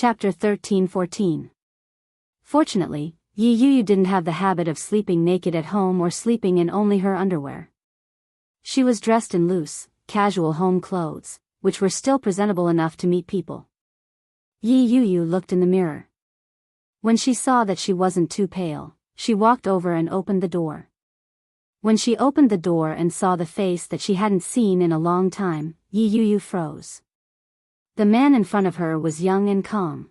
Chapter 13-14. Fortunately, Yi Yuyu didn't have the habit of sleeping naked at home or sleeping in only her underwear. She was dressed in loose, casual home clothes, which were still presentable enough to meet people. Yi Yuyu looked in the mirror. When she saw that she wasn't too pale, she walked over and opened the door. When she opened the door and saw the face that she hadn't seen in a long time, Yi Yuyu froze. The man in front of her was young and calm.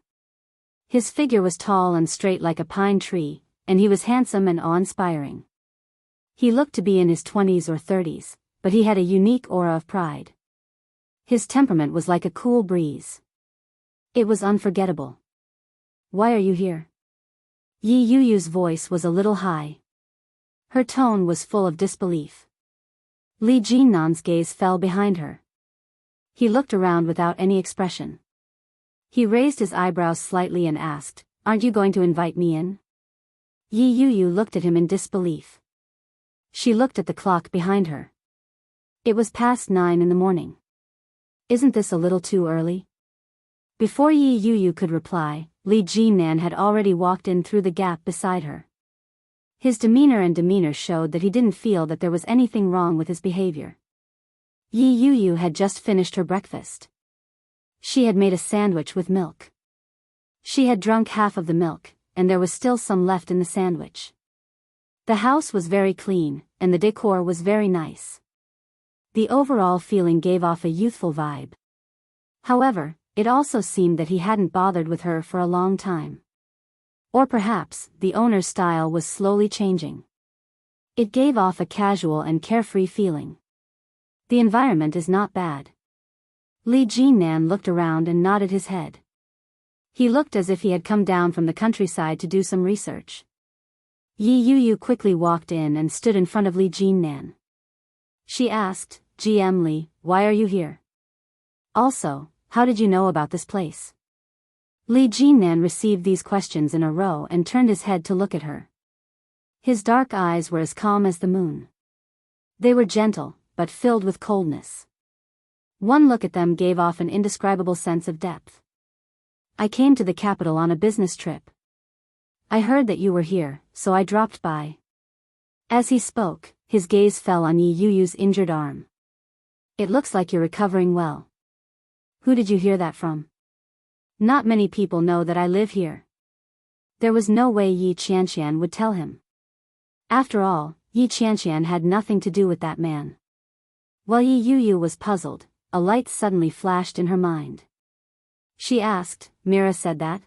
His figure was tall and straight like a pine tree, and he was handsome and awe-inspiring. He looked to be in his 20s or 30s, but he had a unique aura of pride. His temperament was like a cool breeze. It was unforgettable. "Why are you here?" Yi Yuyu's voice was a little high. Her tone was full of disbelief. Li Jinnan's gaze fell behind her. He looked around without any expression. He raised his eyebrows slightly and asked, "Aren't you going to invite me in?" Yi Yuyu looked at him in disbelief. She looked at the clock behind her. It was past 9 in the morning. "Isn't this a little too early?" Before Yi Yuyu could reply, Li Jinnan had already walked in through the gap beside her. His demeanor showed that he didn't feel that there was anything wrong with his behavior. Yi Yuyu had just finished her breakfast. She had made a sandwich with milk. She had drunk half of the milk, and there was still some left in the sandwich. The house was very clean, and the decor was very nice. The overall feeling gave off a youthful vibe. However, it also seemed that he hadn't bothered with her for a long time. Or perhaps, the owner's style was slowly changing. It gave off a casual and carefree feeling. The environment is not bad. Li Jinnan looked around and nodded his head. He looked as if he had come down from the countryside to do some research. Yi Yuyu quickly walked in and stood in front of Li Jinnan. She asked, "GM Li, why are you here? Also, how did you know about this place?" Li Jinnan received these questions in a row and turned his head to look at her. His dark eyes were as calm as the moon. They were gentle, but filled with coldness. One look at them gave off an indescribable sense of depth. "I came to the capital on a business trip. I heard that you were here, so I dropped by." As he spoke, his gaze fell on Yi Yuyu's injured arm. "It looks like you're recovering well. Who did you hear that from?" "Not many people know that I live here." There was no way Yi Qianqian would tell him. After all, Yi Qianqian had nothing to do with that man. While Yi Yuyu was puzzled, a light suddenly flashed in her mind. She asked, "Mira said that?"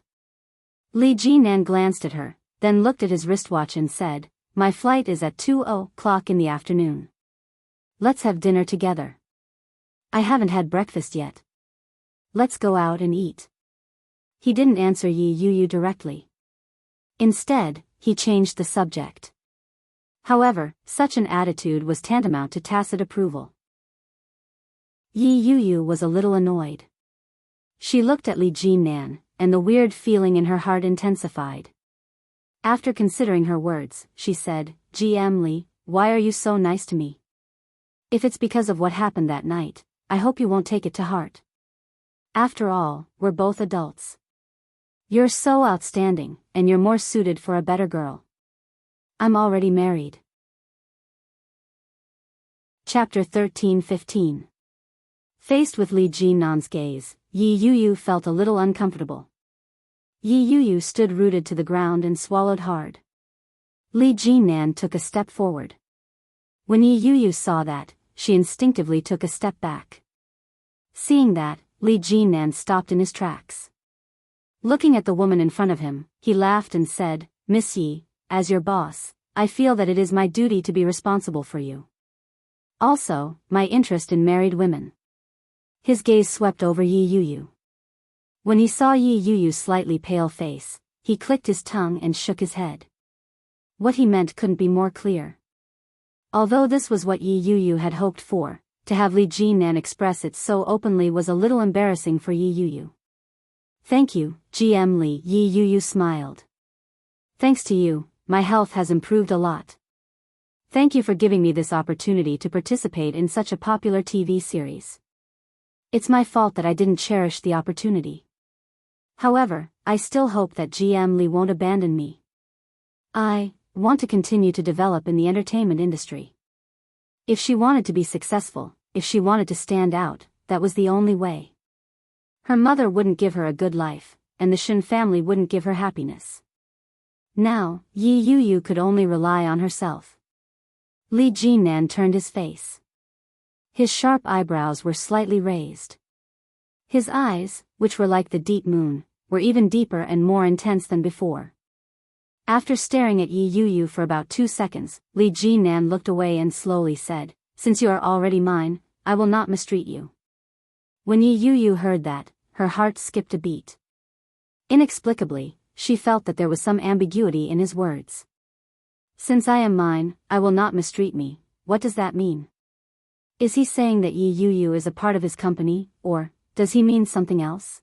Li Jinnan glanced at her, then looked at his wristwatch and said, "My flight is at 2:00 in the afternoon. Let's have dinner together. I haven't had breakfast yet. Let's go out and eat." He didn't answer Yi Yuyu directly. Instead, he changed the subject. However, such an attitude was tantamount to tacit approval. Yi Yuyu was a little annoyed. She looked at Li Jinnan, and the weird feeling in her heart intensified. After considering her words, she said, "GM Li, why are you so nice to me? If it's because of what happened that night, I hope you won't take it to heart. After all, we're both adults. You're so outstanding, and you're more suited for a better girl. I'm already married." Chapter 13-15. Faced with Li Jinnan's gaze, Yi Yuyu felt a little uncomfortable. Yi Yuyu stood rooted to the ground and swallowed hard. Li Jinnan took a step forward. When Yi Yuyu saw that, she instinctively took a step back. Seeing that, Li Jinnan stopped in his tracks. Looking at the woman in front of him, he laughed and said, "Miss Yi, as your boss, I feel that it is my duty to be responsible for you. Also, my interest in married women." His gaze swept over Yi Yuyu. When he saw Yi Yuyu's slightly pale face, he clicked his tongue and shook his head. What he meant couldn't be more clear. Although this was what Yi Yuyu had hoped for, to have Li Jinnan express it so openly was a little embarrassing for Yi Yuyu. "Thank you, GM Li," Yi Yuyu smiled. "Thanks to you, my health has improved a lot. Thank you for giving me this opportunity to participate in such a popular TV series. It's my fault that I didn't cherish the opportunity." However, I still hope that GM Lee won't abandon me. I want to continue to develop in the entertainment industry. If she wanted to be successful, if she wanted to stand out, that was the only way. Her mother wouldn't give her a good life, and the Shin family wouldn't give her happiness. Now, Yi Yu could only rely on herself. Li Jinnan turned his face. His sharp eyebrows were slightly raised. His eyes, which were like the deep moon, were even deeper and more intense than before. After staring at Yi Yu for about 2 seconds, Li Jinnan looked away and slowly said, "Since you are already mine, I will not mistreat you." When Yi Yu heard that, her heart skipped a beat. Inexplicably, she felt that there was some ambiguity in his words. "Since I am mine, I will not mistreat me," what does that mean? Is he saying that Yi Yu is a part of his company, or does he mean something else?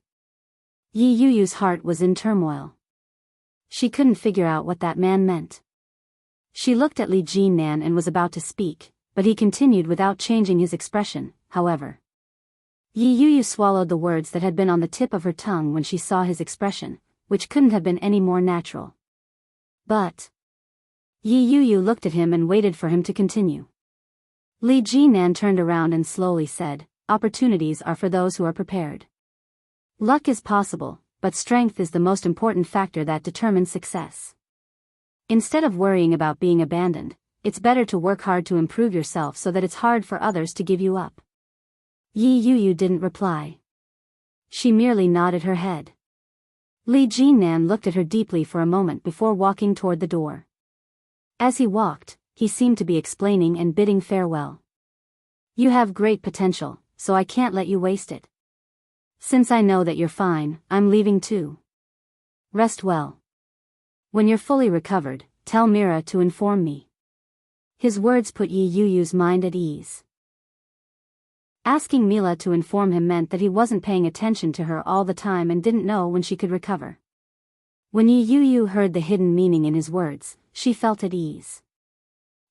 Yi Yu's heart was in turmoil. She couldn't figure out what that man meant. She looked at Li Jinnan and was about to speak, but he continued without changing his expression, however. Yi Yu swallowed the words that had been on the tip of her tongue when she saw his expression, which couldn't have been any more natural. But Yi Yu looked at him and waited for him to continue. Li Jinnan turned around and slowly said, "Opportunities are for those who are prepared. Luck is possible, but strength is the most important factor that determines success. Instead of worrying about being abandoned, it's better to work hard to improve yourself so that it's hard for others to give you up." Yi Yu didn't reply. She merely nodded her head. Li Jinnan looked at her deeply for a moment before walking toward the door. As he walked, he seemed to be explaining and bidding farewell. "You have great potential, so I can't let you waste it. Since I know that you're fine, I'm leaving too. Rest well. When you're fully recovered, tell Mira to inform me." His words put Yi Yu's mind at ease. Asking Mila to inform him meant that he wasn't paying attention to her all the time and didn't know when she could recover. When Yi Yu heard the hidden meaning in his words, she felt at ease.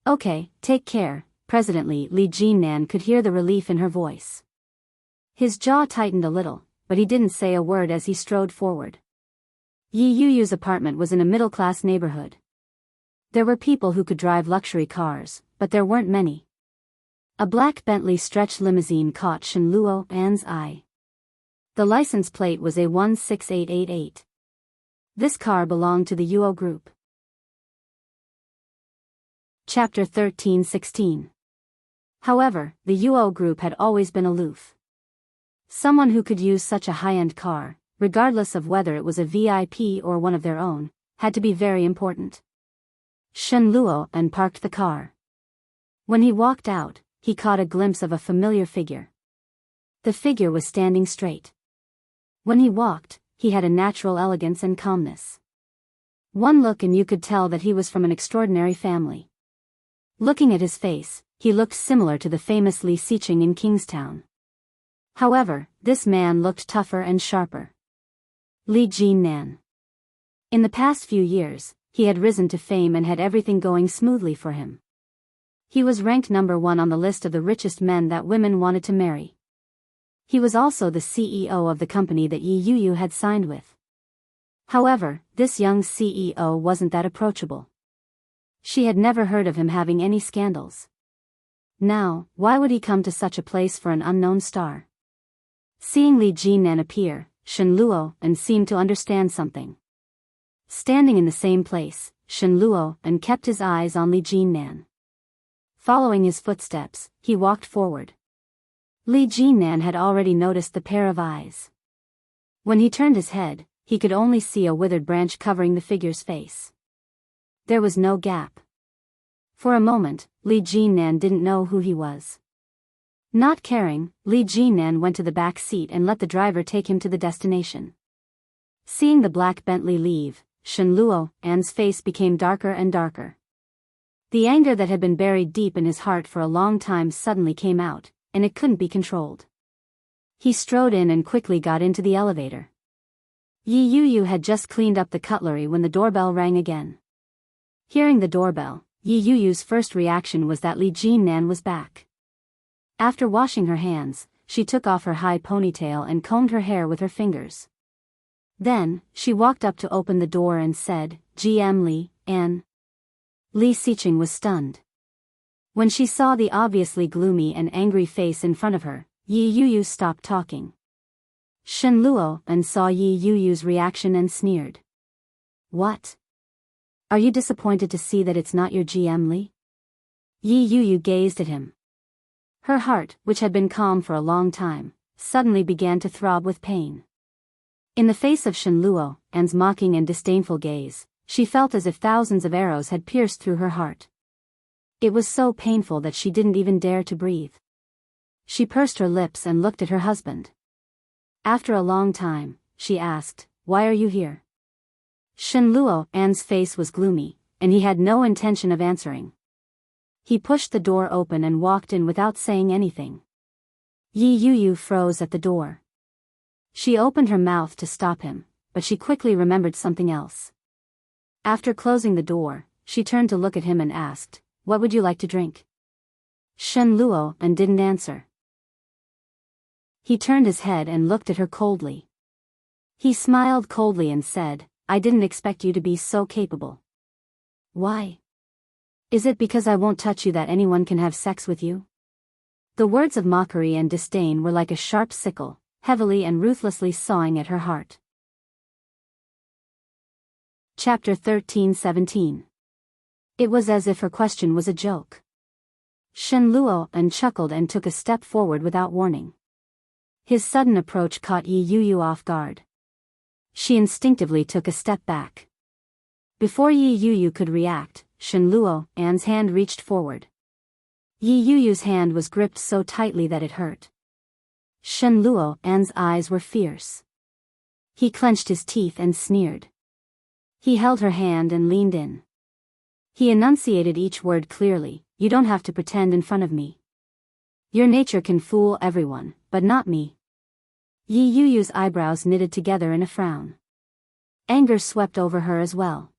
"Okay, take care." Presently Li Jinnan could hear the relief in her voice. His jaw tightened a little, but he didn't say a word as he strode forward. Yi Yu's apartment was in a middle-class neighborhood. There were people who could drive luxury cars, but there weren't many. A black Bentley stretch limousine caught Shen Luo's eye. The license plate was A16888. This car belonged to the Yuo Group. Chapter 13-16. However, the Yuo Group had always been aloof. Someone who could use such a high-end car, regardless of whether it was a VIP or one of their own, had to be very important. Shen Luo parked the car. When he walked out, he caught a glimpse of a familiar figure. The figure was standing straight. When he walked, he had a natural elegance and calmness. One look and you could tell that he was from an extraordinary family. Looking at his face, he looked similar to the famous Li Siqing in Kingstown. However, this man looked tougher and sharper. Li Jinnan. In the past few years, he had risen to fame and had everything going smoothly for him. He was ranked number 1 on the list of the richest men that women wanted to marry. He was also the CEO of the company that Yi Yu had signed with. However, this young CEO wasn't that approachable. She had never heard of him having any scandals. Now, why would he come to such a place for an unknown star? Seeing Li Jinnan appear, Shen Luo seemed to understand something. Standing in the same place, Shen Luo kept his eyes on Li Jinnan. Following his footsteps, he walked forward. Li Jinnan had already noticed the pair of eyes. When he turned his head, he could only see a withered branch covering the figure's face. There was no gap. For a moment, Li Jinnan didn't know who he was. Not caring, Li Jinnan went to the back seat and let the driver take him to the destination. Seeing the black Bentley leave, Shen Luo's face became darker and darker. The anger that had been buried deep in his heart for a long time suddenly came out, and it couldn't be controlled. He strode in and quickly got into the elevator. Yi Yu had just cleaned up the cutlery when the doorbell rang again. Hearing the doorbell, Yi Yu's first reaction was that Li Jinnan was back. After washing her hands, she took off her high ponytail and combed her hair with her fingers. Then, she walked up to open the door and said, "GM Li, Anne." Li Siqing was stunned. When she saw the obviously gloomy and angry face in front of her, Yi Yuyu stopped talking. Shen Luo and saw Yi Yuyu's reaction and sneered. "What? Are you disappointed to see that it's not your GM Li?" Yi Yuyu gazed at him. Her heart, which had been calm for a long time, suddenly began to throb with pain. In the face of Shen Luo, Anne's mocking and disdainful gaze, she felt as if thousands of arrows had pierced through her heart. It was so painful that she didn't even dare to breathe. She pursed her lips and looked at her husband. After a long time, she asked, "Why are you here?" Shen Luo, Anne's face was gloomy, and he had no intention of answering. He pushed the door open and walked in without saying anything. Yi Yuyu froze at the door. She opened her mouth to stop him, but she quickly remembered something else. After closing the door, she turned to look at him and asked, "What would you like to drink?" Shen Luo and didn't answer. He turned his head and looked at her coldly. He smiled coldly and said, "I didn't expect you to be so capable." "Why? Is it because I won't touch you that anyone can have sex with you?" The words of mockery and disdain were like a sharp sickle, heavily and ruthlessly sawing at her heart. Chapter 13-17. It was as if her question was a joke. Shen Luo and chuckled and took a step forward without warning. His sudden approach caught Yi Yuyu off guard. She instinctively took a step back. Before Yi Yuyu could react, Shen Luo, Anne's hand reached forward. Yi Yuyu's hand was gripped so tightly that it hurt. Shen Luo, Anne's eyes were fierce. He clenched his teeth and sneered. He held her hand and leaned in. He enunciated each word clearly, "You don't have to pretend in front of me. Your nature can fool everyone, but not me." Yi Yuyu's eyebrows knitted together in a frown. Anger swept over her as well.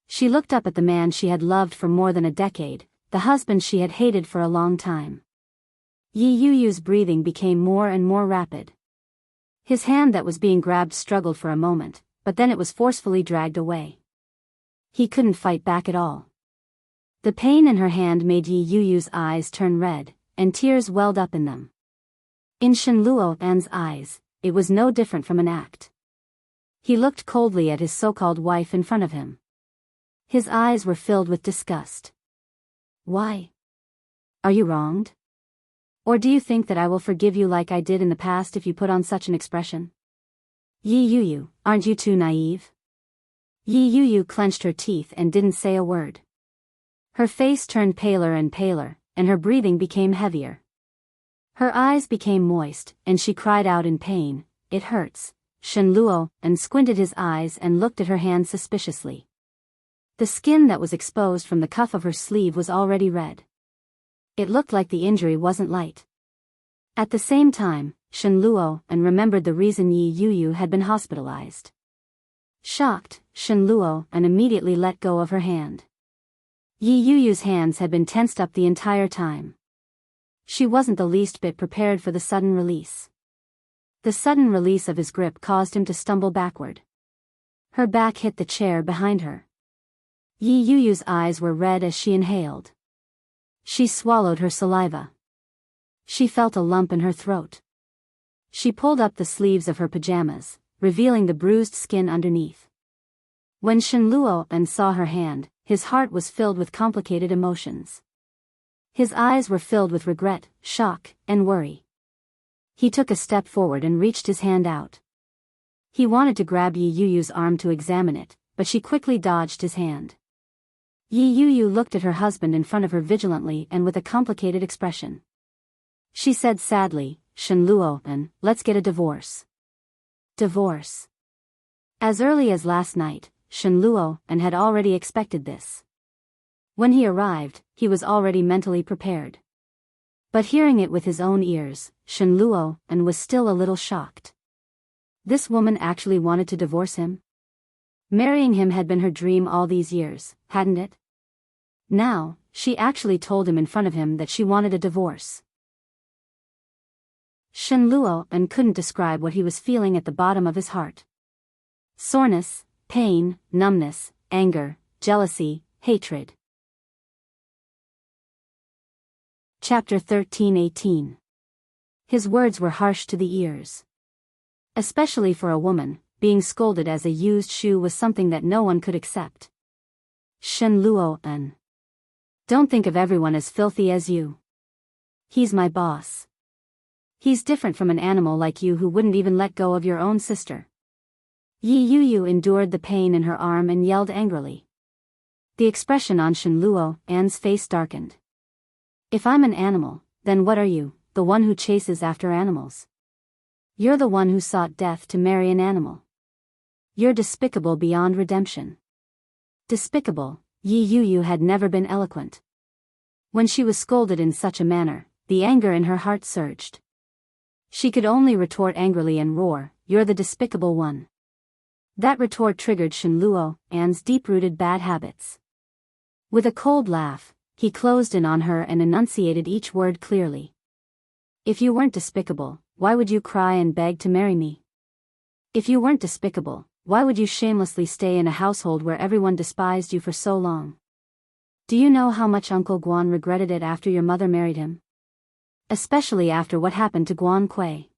She looked up at the man she had loved for more than a decade, the husband she had hated for a long time. Yi Yuyu's breathing became more and more rapid. His hand that was being grabbed struggled for a moment, but then it was forcefully dragged away. He couldn't fight back at all. The pain in her hand made Yi Yuyu's eyes turn red, and tears welled up in them. In Shen Luo An's eyes, it was no different from an act. He looked coldly at his so-called wife in front of him. His eyes were filled with disgust. "Why? Are you wronged? Or do you think that I will forgive you like I did in the past if you put on such an expression? Yi Yuyu, aren't you too naive?" Yi Yuyu clenched her teeth and didn't say a word. Her face turned paler and paler, and her breathing became heavier. Her eyes became moist, and she cried out in pain, "It hurts." Shen Luo and squinted his eyes and looked at her hand suspiciously. The skin that was exposed from the cuff of her sleeve was already red. It looked like the injury wasn't light. At the same time, Shen Luo and remembered the reason Yi Yuyu had been hospitalized. Shocked, Shen Luo and immediately let go of her hand. Yi Yuyu's hands had been tensed up the entire time. She wasn't the least bit prepared for the sudden release. The sudden release of his grip caused him to stumble backward. Her back hit the chair behind her. Yi Yuyu's eyes were red as she inhaled. She swallowed her saliva. She felt a lump in her throat. She pulled up the sleeves of her pajamas, revealing the bruised skin underneath. When Shen Luo saw her hand, his heart was filled with complicated emotions. His eyes were filled with regret, shock, and worry. He took a step forward and reached his hand out. He wanted to grab Yi Yuyu's arm to examine it, but she quickly dodged his hand. Yi Yuyu looked at her husband in front of her vigilantly and with a complicated expression. She said sadly, "Shen Luo, let's get a divorce." Divorce. As early as last night, Shen Luo had already expected this. When he arrived, he was already mentally prepared. But hearing it with his own ears, Shen Luo was still a little shocked. This woman actually wanted to divorce him? Marrying him had been her dream all these years, hadn't it? Now, she actually told him in front of him that she wanted a divorce. Shen Luo couldn't describe what he was feeling at the bottom of his heart. Soreness, pain, numbness, anger, jealousy, hatred. Chapter 13:18. His words were harsh to the ears. Especially for a woman, being scolded as a used shoe was something that no one could accept. Shen Luo-en. Don't think of everyone as filthy as you. He's my boss. He's different from an animal like you who wouldn't even let go of your own sister. Yi Yuyu endured the pain in her arm and yelled angrily. The expression on Shen Luo-en's face darkened. If I'm an animal, then what are you, the one who chases after animals? You're the one who sought death to marry an animal. You're despicable beyond redemption. Despicable, Yi Yuyu had never been eloquent. When she was scolded in such a manner, the anger in her heart surged. She could only retort angrily and roar, "You're the despicable one." That retort triggered Shen Luo-en's deep-rooted bad habits. With a cold laugh, he closed in on her and enunciated each word clearly. If you weren't despicable, why would you cry and beg to marry me? If you weren't despicable, why would you shamelessly stay in a household where everyone despised you for so long? Do you know how much Uncle Guan regretted it after your mother married him? Especially after what happened to Guan Kui.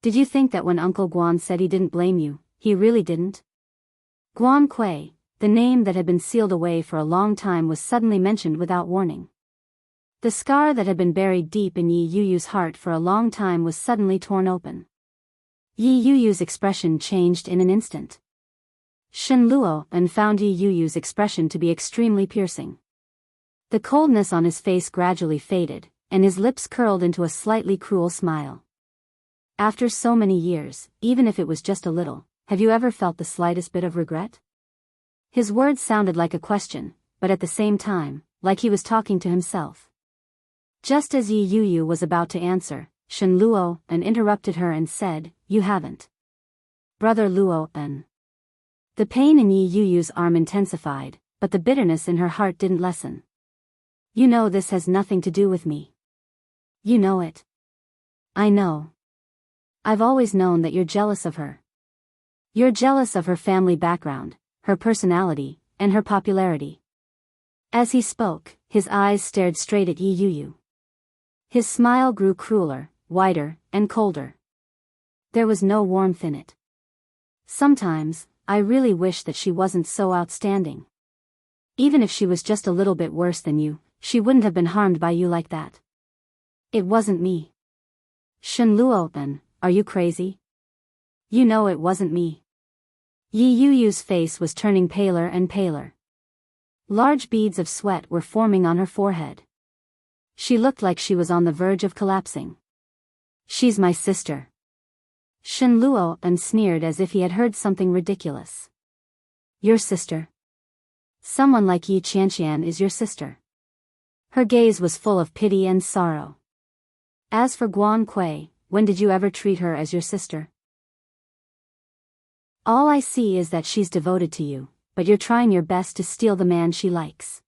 Did you think that when Uncle Guan said he didn't blame you, he really didn't? Guan Kui, the name that had been sealed away for a long time, was suddenly mentioned without warning. The scar that had been buried deep in Yi Yuyu's heart for a long time was suddenly torn open. Yi Yuyu's expression changed in an instant. Shen Luo-en found Yi Yuyu's expression to be extremely piercing. The coldness on his face gradually faded, and his lips curled into a slightly cruel smile. After so many years, even if it was just a little, have you ever felt the slightest bit of regret? His words sounded like a question, but at the same time, like he was talking to himself. Just as Yi Yuyu was about to answer, Shen Luo-en interrupted her and said, "You haven't. Brother Luo-en." The pain in Yi Yuyu's arm intensified, but the bitterness in her heart didn't lessen. "You know this has nothing to do with me. You know it. I know. I've always known that you're jealous of her. You're jealous of her family background, her personality, and her popularity." As he spoke, his eyes stared straight at Yi Yuyu. His smile grew crueler, wider, and colder. There was no warmth in it. "Sometimes, I really wish that she wasn't so outstanding. Even if she was just a little bit worse than you, she wouldn't have been harmed by you like that. It wasn't me." "Shen Luo-en, are you crazy? You know it wasn't me." Yi Yuyu's face was turning paler and paler. Large beads of sweat were forming on her forehead. She looked like she was on the verge of collapsing. "She's my sister." Shen Luo-en sneered as if he had heard something ridiculous. "Your sister? Someone like Yi Qianqian is your sister?" Her gaze was full of pity and sorrow. "As for Guan Kui, when did you ever treat her as your sister? All I see is that she's devoted to you, but you're trying your best to steal the man she likes."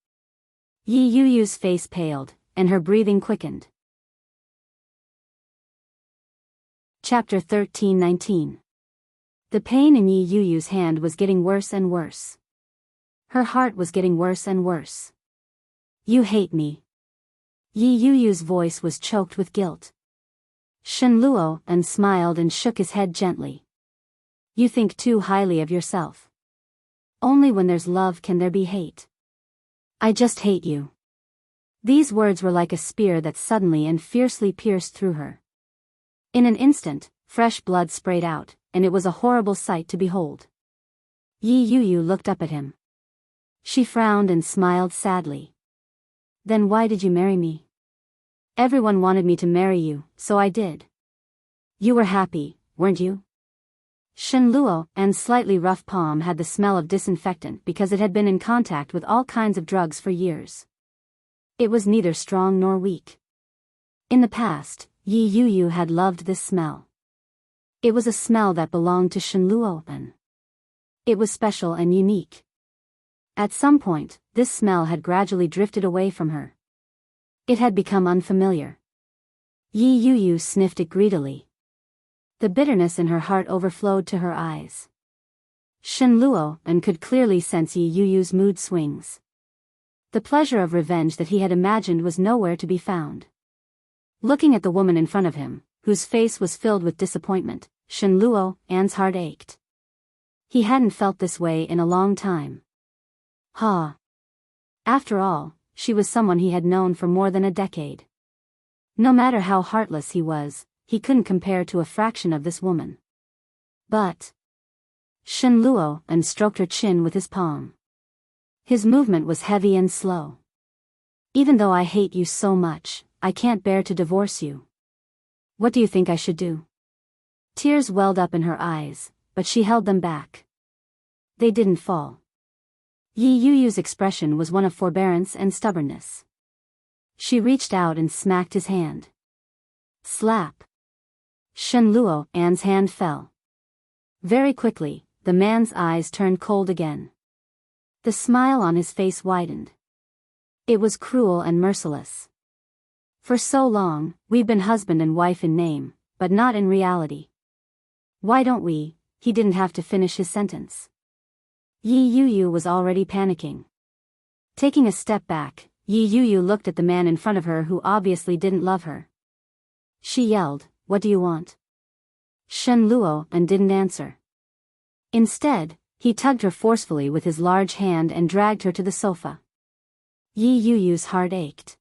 Yi Yuyu's face paled, and her breathing quickened. Chapter 13:19. The pain in Yi Yuyu's hand was getting worse and worse. Her heart was getting worse and worse. "You hate me." Yi Yuyu's voice was choked with guilt. Shen Luo-en smiled and shook his head gently. "You think too highly of yourself. Only when there's love can there be hate. I just hate you." These words were like a spear that suddenly and fiercely pierced through her. In an instant, fresh blood sprayed out, and it was a horrible sight to behold. Yi Yuyu looked up at him. She frowned and smiled sadly. "Then why did you marry me?" "Everyone wanted me to marry you, so I did." "You were happy, weren't you?" Shen Luo-en's slightly rough palm had the smell of disinfectant because it had been in contact with all kinds of drugs for years. It was neither strong nor weak. In the past, Yi Yuyu had loved this smell. It was a smell that belonged to Shen Luo-en. It was special and unique. At some point, this smell had gradually drifted away from her. It had become unfamiliar. Yi Yuyu sniffed it greedily. The bitterness in her heart overflowed to her eyes. Shen Luo and could clearly sense Yi Yuyu's mood swings. The pleasure of revenge that he had imagined was nowhere to be found. Looking at the woman in front of him, whose face was filled with disappointment, Shen Luo's heart ached. He hadn't felt this way in a long time. After all, she was someone he had known for more than a decade. No matter how heartless he was, he couldn't compare to a fraction of this woman. But Shen Luo stroked her chin with his palm. His movement was heavy and slow. Even though I hate you so much, I can't bear to divorce you. What do you think I should do? Tears welled up in her eyes, but she held them back. They didn't fall. Yi Yuyu's expression was one of forbearance and stubbornness. She reached out and smacked his hand. Slap. Shen Luo's hand fell. Very quickly, the man's eyes turned cold again. The smile on his face widened. It was cruel and merciless. For so long, we've been husband and wife in name, but not in reality. Why don't we? He didn't have to finish his sentence. Yi Yuyu was already panicking. Taking a step back, Yi Yuyu looked at the man in front of her who obviously didn't love her. She yelled, "What do you want?" Shen Luo didn't answer. Instead, he tugged her forcefully with his large hand and dragged her to the sofa. Yi Yuyu's heart ached.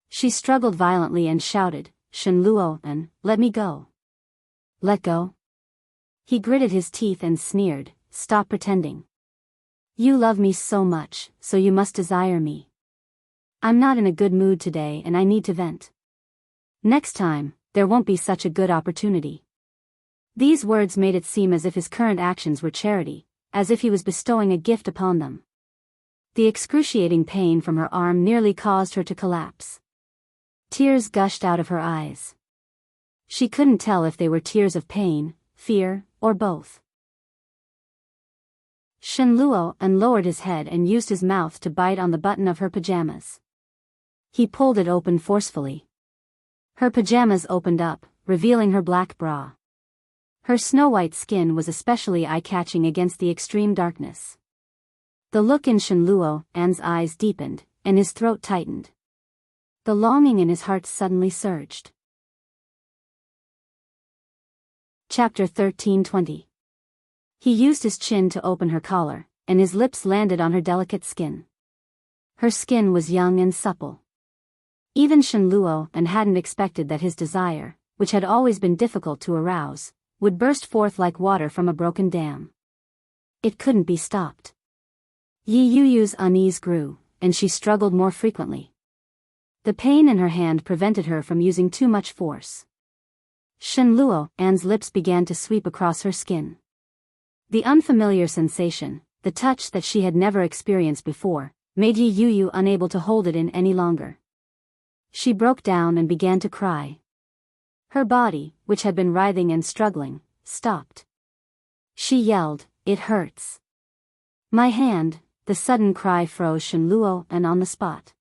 She struggled violently and shouted, "Shen Luo, let me go." Let go? He gritted his teeth and sneered, "Stop pretending. You love me so much, so you must desire me. I'm not in a good mood today and I need to vent. Next time, there won't be such a good opportunity." These words made it seem as if his current actions were charity, as if he was bestowing a gift upon them. The excruciating pain from her arm nearly caused her to collapse. Tears gushed out of her eyes. She couldn't tell if they were tears of pain, fear, or both. Shen Luo lowered his head and used his mouth to bite on the button of her pajamas. He pulled it open forcefully. Her pajamas opened up, revealing her black bra. Her snow-white skin was especially eye-catching against the extreme darkness. The look in Shen Luo's eyes deepened, and his throat tightened. The longing in his heart suddenly surged. Chapter 13:20. He used his chin to open her collar, and his lips landed on her delicate skin. Her skin was young and supple. Even Shen Luo hadn't expected that his desire, which had always been difficult to arouse, would burst forth like water from a broken dam. It couldn't be stopped. Yi Yuyu's unease grew, and she struggled more frequently. The pain in her hand prevented her from using too much force. Shen Luo's lips began to sweep across her skin. The unfamiliar sensation, the touch that she had never experienced before, made Yi Yuyu unable to hold it in any longer. She broke down and began to cry. Her body, which had been writhing and struggling, stopped. She yelled, "It hurts." "My hand." The sudden cry froze Shen Luo on the spot.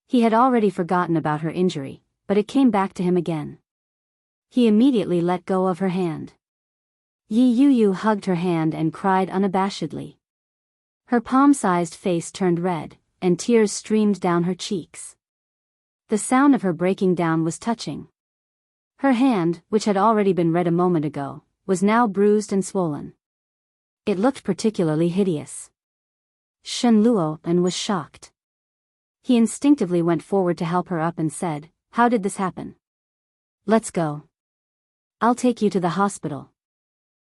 He had already forgotten about her injury, but it came back to him again. He immediately let go of her hand. Yi Yuyu hugged her hand and cried unabashedly. Her palm-sized face turned red, and tears streamed down her cheeks. The sound of her breaking down was touching. Her hand, which had already been red a moment ago, was now bruised and swollen. It looked particularly hideous. Shen Luo was shocked. He instinctively went forward to help her up and said, "How did this happen?" "Let's go. I'll take you to the hospital."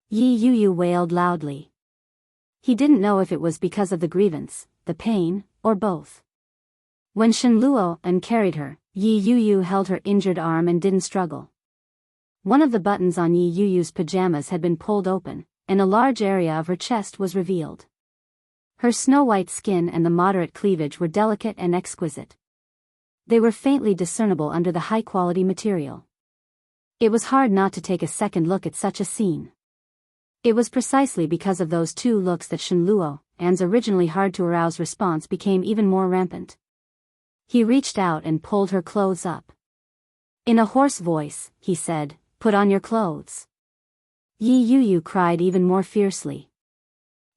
Yi Yuyu wailed loudly. He didn't know if it was because of the grievance, the pain, or both. When Shen Luo carried her, Yi Yuyu held her injured arm and didn't struggle. One of the buttons on Yi Yuyu's pajamas had been pulled open, and a large area of her chest was revealed. Her snow-white skin and the moderate cleavage were delicate and exquisite. They were faintly discernible under the high-quality material. It was hard not to take a second look at such a scene. It was precisely because of those two looks that Shen Luo's originally hard-to-arouse response became even more rampant. He reached out and pulled her clothes up. In a hoarse voice, he said, "Put on your clothes." Yi Yuyu cried even more fiercely.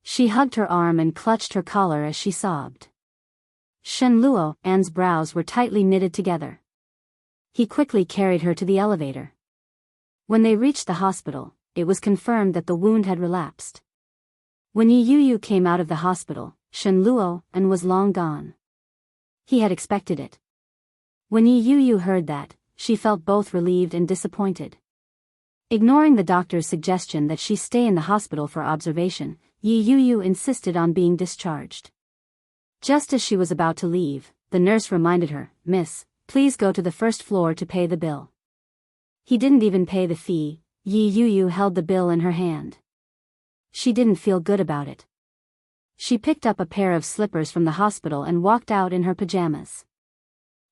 She hugged her arm and clutched her collar as she sobbed. Shen Luo An's brows were tightly knitted together. He quickly carried her to the elevator. When they reached the hospital, it was confirmed that the wound had relapsed. When Yi Yuyu came out of the hospital, Shen Luo An was long gone. He had expected it. When Yi Yuyu heard that, she felt both relieved and disappointed. Ignoring the doctor's suggestion that she stay in the hospital for observation, Yi Yuyu insisted on being discharged. Just as she was about to leave, the nurse reminded her, "Miss, please go to the first floor to pay the bill." He didn't even pay the fee. Yi Yuyu held the bill in her hand. She didn't feel good about it. She picked up a pair of slippers from the hospital and walked out in her pajamas.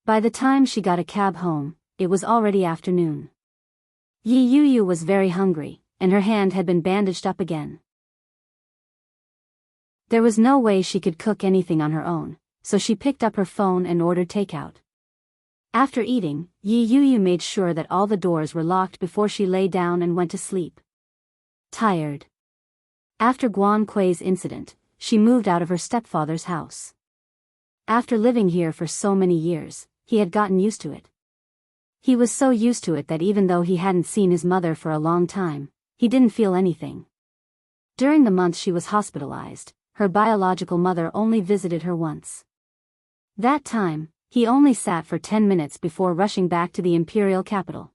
By the time she got a cab home, it was already afternoon. Yi Yuyu was very hungry, and her hand had been bandaged up again. There was no way she could cook anything on her own, so she picked up her phone and ordered takeout. After eating, Yi Yuyu made sure that all the doors were locked before she lay down and went to sleep. Tired. After Guan Kui's incident, she moved out of her stepfather's house. After living here for so many years, he had gotten used to it. He was so used to it that even though he hadn't seen his mother for a long time, he didn't feel anything. During the month she was hospitalized, her biological mother only visited her once. That time, he only sat for 10 minutes before rushing back to the imperial capital.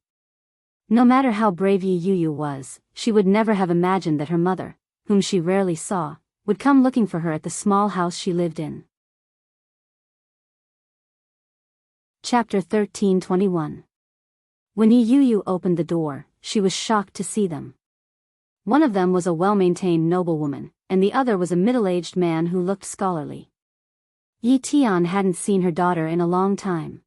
No matter how brave Yi Yuyu was, she would never have imagined that her mother, whom she rarely saw, would come looking for her at the small house she lived in. Chapter 13:21. When Yi Yuyu opened the door, she was shocked to see them. One of them was a well-maintained noblewoman, and the other was a middle-aged man who looked scholarly. Yi Tian hadn't seen her daughter in a long time.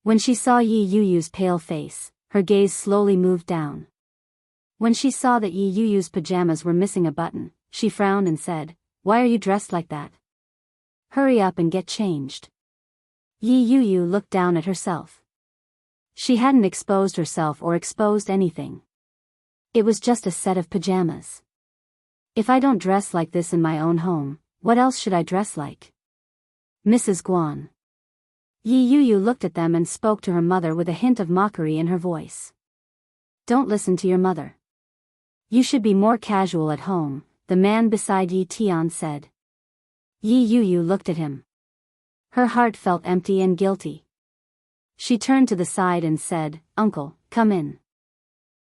When she saw Yi Yuyu's pale face, her gaze slowly moved down. When she saw that Yi Yuyu's pajamas were missing a button, she frowned and said, "Why are you dressed like that? Hurry up and get changed." Yi Yuyu looked down at herself. She hadn't exposed herself or exposed anything. It was just a set of pajamas. If I don't dress like this in my own home, what else should I dress like? Mrs. Guan. Yi Yuyu looked at them and spoke to her mother with a hint of mockery in her voice. "Don't listen to your mother. You should be more casual at home," the man beside Yi Tian said. Yi Yuyu looked at him. Her heart felt empty and guilty. She turned to the side and said, "Uncle, come in."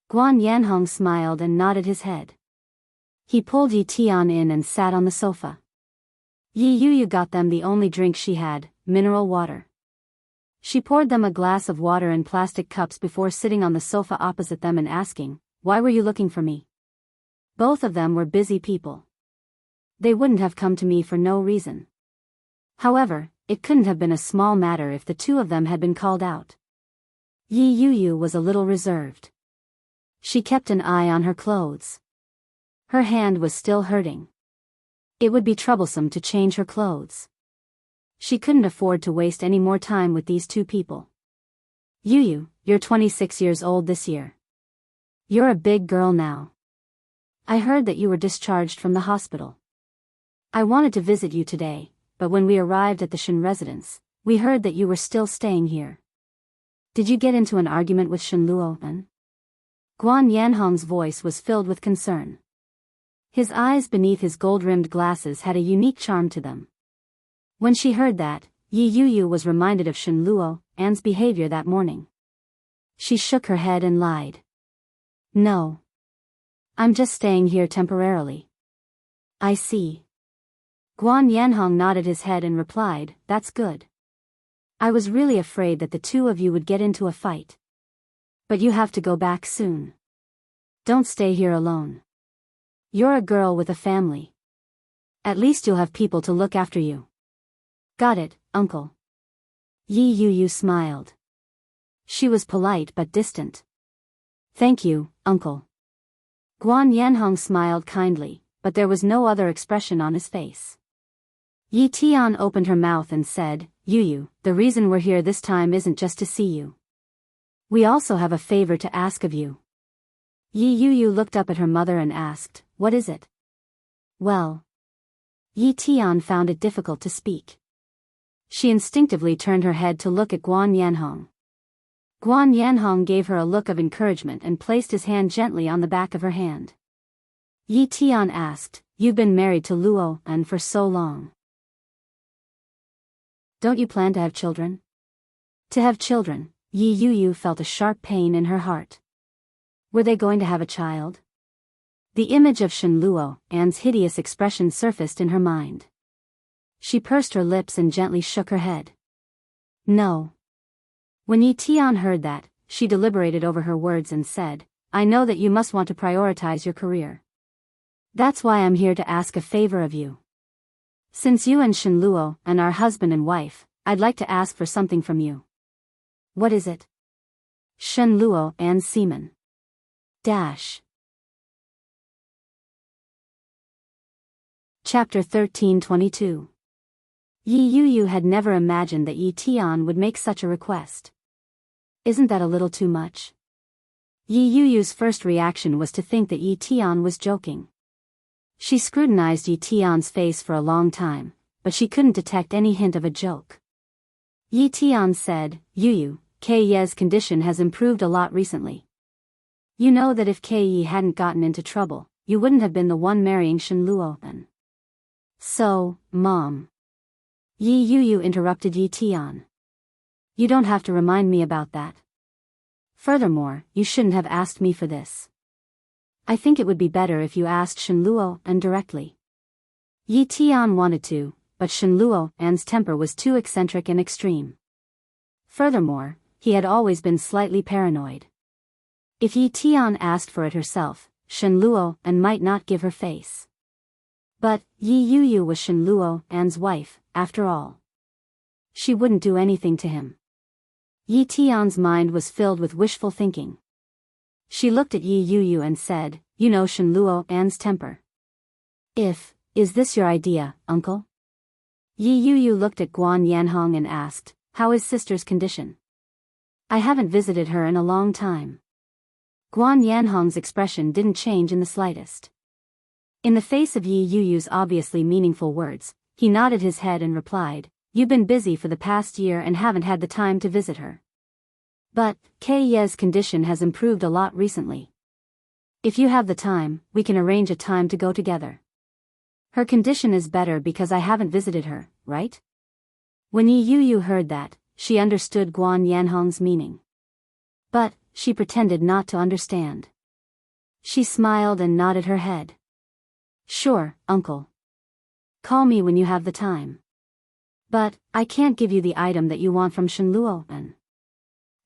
Guan Yanhong smiled and nodded his head. He pulled Yi Tian in and sat on the sofa. Yi Yuyu got them the only drink she had, mineral water. She poured them a glass of water in plastic cups before sitting on the sofa opposite them and asking, "Why were you looking for me?" Both of them were busy people. They wouldn't have come to me for no reason. However, it couldn't have been a small matter if the two of them had been called out. Yi Yuyu was a little reserved. She kept an eye on her clothes. Her hand was still hurting. It would be troublesome to change her clothes. She couldn't afford to waste any more time with these two people. "Yuyu, you're 26 years old this year. You're a big girl now. I heard that you were discharged from the hospital. I wanted to visit you today, but when we arrived at the Shen residence, we heard that you were still staying here. Did you get into an argument with Shen Luo? Guan Yanhong's voice was filled with concern. His eyes beneath his gold-rimmed glasses had a unique charm to them. When she heard that, Yi Yuyu was reminded of Shen Luo An's behavior that morning. She shook her head and lied. "No. I'm just staying here temporarily." "I see." Guan Yanhong nodded his head and replied, "That's good. I was really afraid that the two of you would get into a fight. But you have to go back soon. Don't stay here alone. You're a girl with a family. At least you'll have people to look after you." "Got it, uncle." Yi Yuyu smiled. She was polite but distant. "Thank you, uncle." Guan Yanhong smiled kindly, but there was no other expression on his face. Yi Tian opened her mouth and said, "Yuyu, the reason we're here this time isn't just to see you. We also have a favor to ask of you." Yi Yuyu looked up at her mother and asked, "What is it?" "Well, Yi Tian found it difficult to speak. She instinctively turned her head to look at Guan Yanhong. Guan Yanhong gave her a look of encouragement and placed his hand gently on the back of her hand. Yi Tian asked, "You've been married to Luo and for so long. Don't you plan to have children?" To have children, Yi Yuyu felt a sharp pain in her heart. Were they going to have a child? The image of Shen Luo An's hideous expression surfaced in her mind. She pursed her lips and gently shook her head. No. When Yi Tian heard that, she deliberated over her words and said, "I know that you must want to prioritize your career. That's why I'm here to ask a favor of you. Since you and Shen Luo An are husband and wife, I'd like to ask for something from you." "What is it?" Shen Luo An's seaman. Chapter 13:22. Yi Yuyu had never imagined that Yi Tian would make such a request. Isn't that a little too much? Yi Yuyu's first reaction was to think that Yi Tian was joking. She scrutinized Yi Tian's face for a long time, but she couldn't detect any hint of a joke. Yi Tian said, "Yuyu, Kei Ye's condition has improved a lot recently. You know that if Kei Ye hadn't gotten into trouble, you wouldn't have been the one marrying Shen Luo An." "So, Mom." Yi Yuyu interrupted Yi Tian. "You don't have to remind me about that. Furthermore, you shouldn't have asked me for this. I think it would be better if you asked Shen Luo An directly." Yi Tian wanted to, but Shen Luo An's temper was too eccentric and extreme. Furthermore, he had always been slightly paranoid. If Yi Tian asked for it herself, Shen Luo An might not give her face. But Yi Yuyu was Shen Luo An's wife, after all. She wouldn't do anything to him. Yi Tian's mind was filled with wishful thinking. She looked at Yi Yuyu and said, "You know Shen Luo An's temper. Is this your idea, uncle?" Yi Yuyu looked at Guan Yanhong and asked, "How is sister's condition? I haven't visited her in a long time." Guan Yanhong's expression didn't change in the slightest. In the face of Yi Yuyu's obviously meaningful words, he nodded his head and replied, "You've been busy for the past year and haven't had the time to visit her. But Kei Ye's condition has improved a lot recently. If you have the time, we can arrange a time to go together. Her condition is better because I haven't visited her, right?" When Yi Yuyu heard that, she understood Guan Yanhong's meaning. But she pretended not to understand. She smiled and nodded her head. "Sure, uncle. Call me when you have the time. But I can't give you the item that you want from Shen Luo An.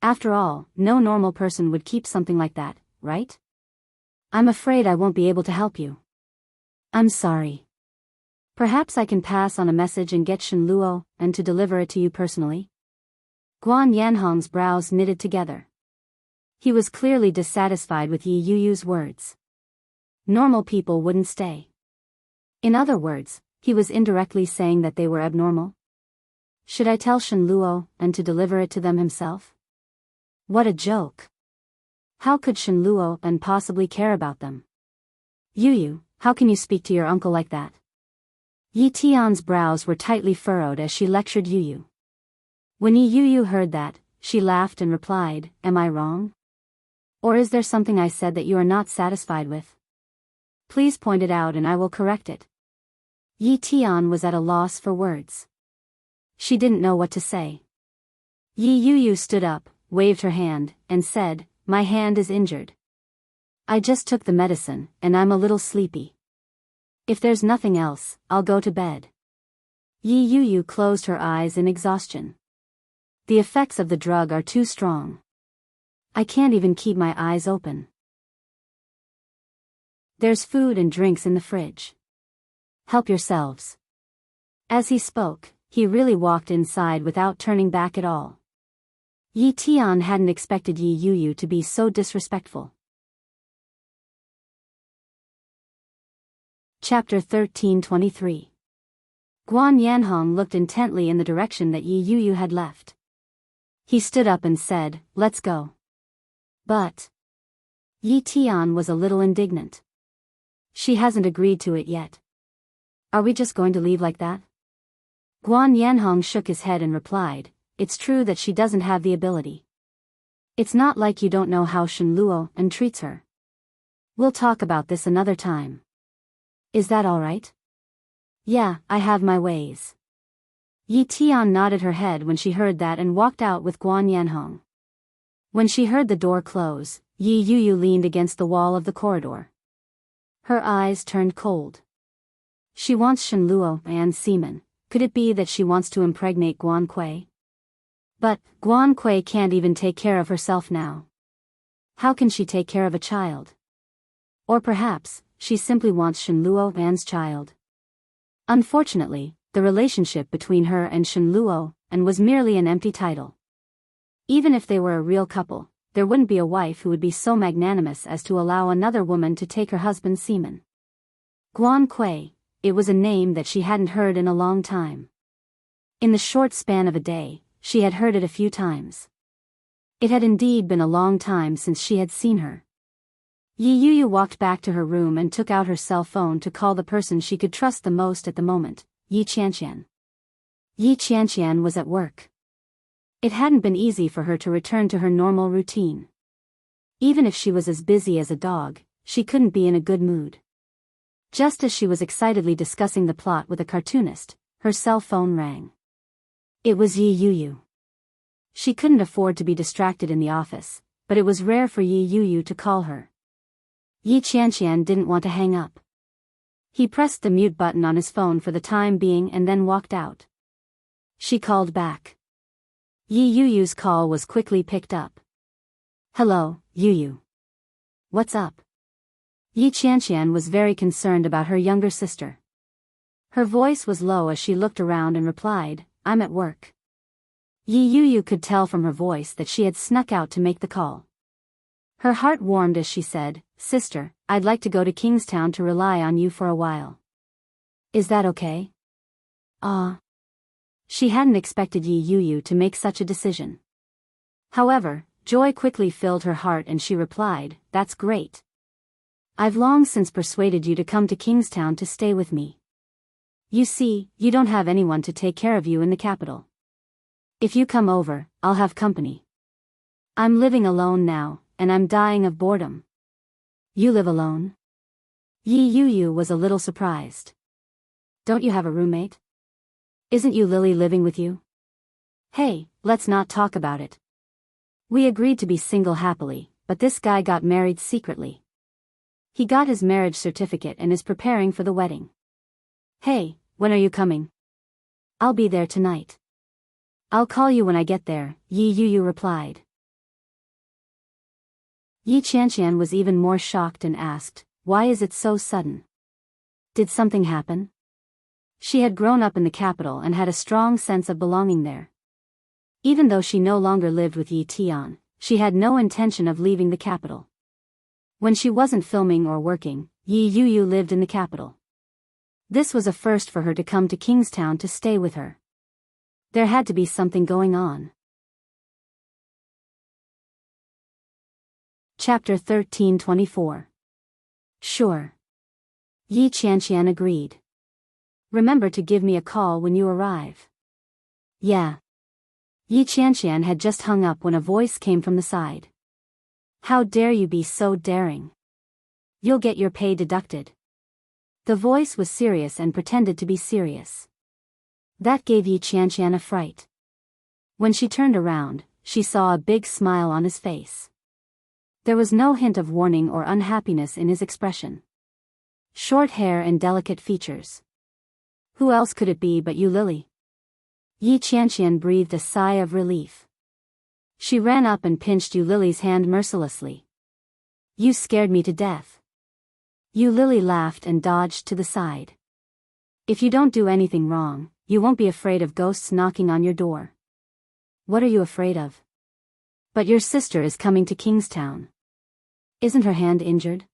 After all, no normal person would keep something like that, right? I'm afraid I won't be able to help you. I'm sorry. Perhaps I can pass on a message and get Shen Luo An to deliver it to you personally?" Guan Yanhong's brows knitted together. He was clearly dissatisfied with Yi Yuyu's words. Normal people wouldn't stay. In other words, he was indirectly saying that they were abnormal. Should I tell Shen Luo An to deliver it to them himself? What a joke. How could Shen Luo An possibly care about them? "Yuyu, how can you speak to your uncle like that?" Yi Tian's brows were tightly furrowed as she lectured Yuyu. When Yi Yuyu heard that, she laughed and replied, "Am I wrong? Or is there something I said that you are not satisfied with? Please point it out and I will correct it." Yi Tian was at a loss for words. She didn't know what to say. Yi Yuyu stood up, waved her hand, and said, "My hand is injured. I just took the medicine, and I'm a little sleepy. If there's nothing else, I'll go to bed." Yi Yuyu closed her eyes in exhaustion. The effects of the drug are too strong. I can't even keep my eyes open. There's food and drinks in the fridge. Help yourselves. As he spoke, he really walked inside without turning back at all. Yi Tian hadn't expected Yi Yuyu to be so disrespectful. Chapter 13:23. Guan Yanhong looked intently in the direction that Yi Yuyu had left. He stood up and said, "Let's go." But Yi Tian was a little indignant. She hasn't agreed to it yet. Are we just going to leave like that? Guan Yanhong shook his head and replied, it's true that she doesn't have the ability. It's not like you don't know how Shen Luo entreats her. We'll talk about this another time. Is that all right? Yeah, I have my ways. Yi Tian nodded her head when she heard that and walked out with Guan Yanhong. When she heard the door close, Yi Yuyu leaned against the wall of the corridor. Her eyes turned cold. She wants Shen Luo and semen. Could it be that she wants to impregnate Guan Kui? But Guan Kui can't even take care of herself now. How can she take care of a child? Or perhaps, she simply wants Shen Luo An's child. Unfortunately, the relationship between her and Shen Luo An was merely an empty title. Even if they were a real couple, there wouldn't be a wife who would be so magnanimous as to allow another woman to take her husband's semen. Guan Kui, it was a name that she hadn't heard in a long time. In the short span of a day, she had heard it a few times. It had indeed been a long time since she had seen her. Yi Yuyu walked back to her room and took out her cell phone to call the person she could trust the most at the moment, Yi Qianqian. Yi Qianqian was at work. It hadn't been easy for her to return to her normal routine. Even if she was as busy as a dog, she couldn't be in a good mood. Just as she was excitedly discussing the plot with a cartoonist, her cell phone rang. It was Yi Yuyu. She couldn't afford to be distracted in the office, but it was rare for Yi Yuyu to call her. Yi Qianqian didn't want to hang up. He pressed the mute button on his phone for the time being and then walked out. She called back. Yi Yuyu's call was quickly picked up. Hello, Yuyu. What's up? Yi Qianqian was very concerned about her younger sister. Her voice was low as she looked around and replied, I'm at work. Yi Yuyu could tell from her voice that she had snuck out to make the call. Her heart warmed as she said, Sister, I'd like to go to Kingstown to rely on you for a while. Is that okay? She hadn't expected Yi Yuyu to make such a decision. However, joy quickly filled her heart and she replied, That's great. I've long since persuaded you to come to Kingstown to stay with me. You see, you don't have anyone to take care of you in the capital. If you come over, I'll have company. I'm living alone now, and I'm dying of boredom. You live alone? Yi Yuyu was a little surprised. Don't you have a roommate? Isn't you Lily living with you? Hey, let's not talk about it. We agreed to be single happily, but this guy got married secretly. He got his marriage certificate and is preparing for the wedding. Hey, when are you coming? I'll be there tonight. I'll call you when I get there, Yi Yuyu replied. Yi Qianqian was even more shocked and asked, Why is it so sudden? Did something happen? She had grown up in the capital and had a strong sense of belonging there. Even though she no longer lived with Yi Tian, she had no intention of leaving the capital. When she wasn't filming or working, Yi Yuyu lived in the capital. This was a first for her to come to Kingstown to stay with her. There had to be something going on. Chapter 1324. Sure. Yi Qianqian agreed. Remember to give me a call when you arrive. Yeah. Yi Qianqian had just hung up when a voice came from the side. How dare you be so daring? You'll get your pay deducted. The voice was serious and pretended to be serious. That gave Yi Qianqian a fright. When she turned around, she saw a big smile on his face. There was no hint of warning or unhappiness in his expression. Short hair and delicate features. Who else could it be but you, Lily? Yi Qianqian breathed a sigh of relief. She ran up and pinched Yu Lily's hand mercilessly. You scared me to death. Yu Lily laughed and dodged to the side. If you don't do anything wrong, you won't be afraid of ghosts knocking on your door. What are you afraid of? But your sister is coming to Kingstown. Isn't her hand injured?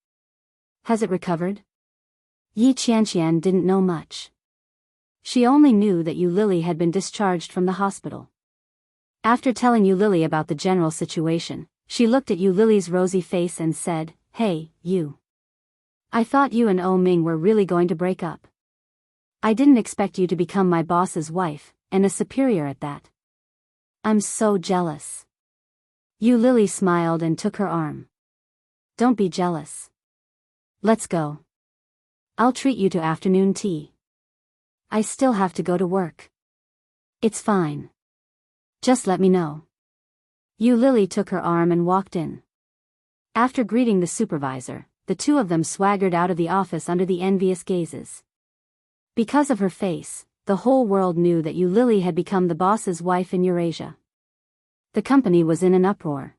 Has it recovered? Yi Qianqian didn't know much. She only knew that Yu Lily had been discharged from the hospital. After telling Yu Lily about the general situation, she looked at Yu Lily's rosy face and said, Hey, you. I thought you and O Ming were really going to break up. I didn't expect you to become my boss's wife, and a superior at that. I'm so jealous. Yu Lily smiled and took her arm. Don't be jealous. Let's go. I'll treat you to afternoon tea. I still have to go to work. It's fine. Just let me know. Yu Lily took her arm and walked in. After greeting the supervisor, the two of them swaggered out of the office under the envious gazes. Because of her face, the whole world knew that Yu Lily had become the boss's wife in Eurasia. The company was in an uproar.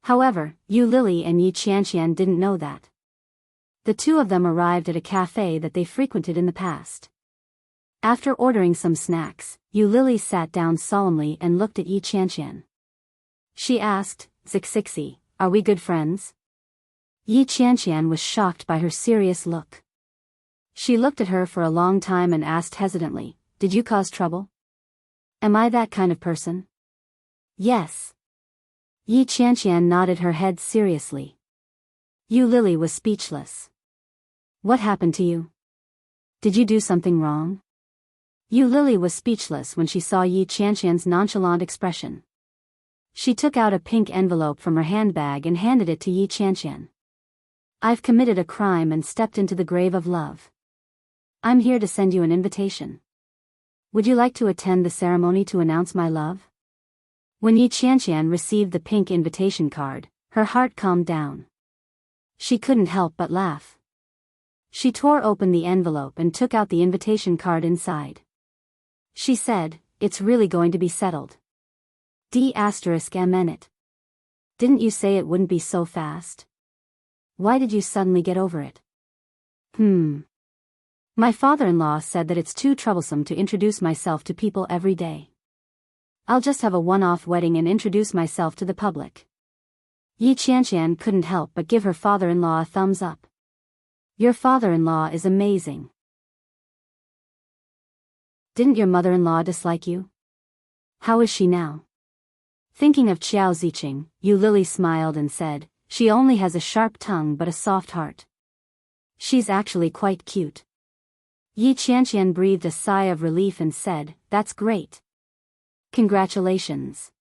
However, Yu Lily and Yi Qianqian didn't know that. The two of them arrived at a cafe that they frequented in the past. After ordering some snacks, Yu Lily sat down solemnly and looked at Yi Qianqian. She asked, Zixixi, are we good friends? Yi Qianqian was shocked by her serious look. She looked at her for a long time and asked hesitantly, did you cause trouble? Am I that kind of person? Yes. Yi Qianqian nodded her head seriously. Yu Lily was speechless. What happened to you? Did you do something wrong? Yu Lily was speechless when she saw Yi Qianqian's nonchalant expression. She took out a pink envelope from her handbag and handed it to Yi Qianqian. I've committed a crime and stepped into the grave of love. I'm here to send you an invitation. Would you like to attend the ceremony to announce my love? When Yi Qianqian received the pink invitation card, her heart calmed down. She couldn't help but laugh. She tore open the envelope and took out the invitation card inside. She said, it's really going to be settled. D***mn it. Didn't you say it wouldn't be so fast? Why did you suddenly get over it? My father-in-law said that it's too troublesome to introduce myself to people every day. I'll just have a one-off wedding and introduce myself to the public. Yi Qianqian couldn't help but give her father-in-law a thumbs up. Your father-in-law is amazing. Didn't your mother-in-law dislike you? How is she now? Thinking of Qiao Ziqing, Yu Lily smiled and said, she only has a sharp tongue but a soft heart. She's actually quite cute. Yi Qianqian breathed a sigh of relief and said, that's great. Congratulations.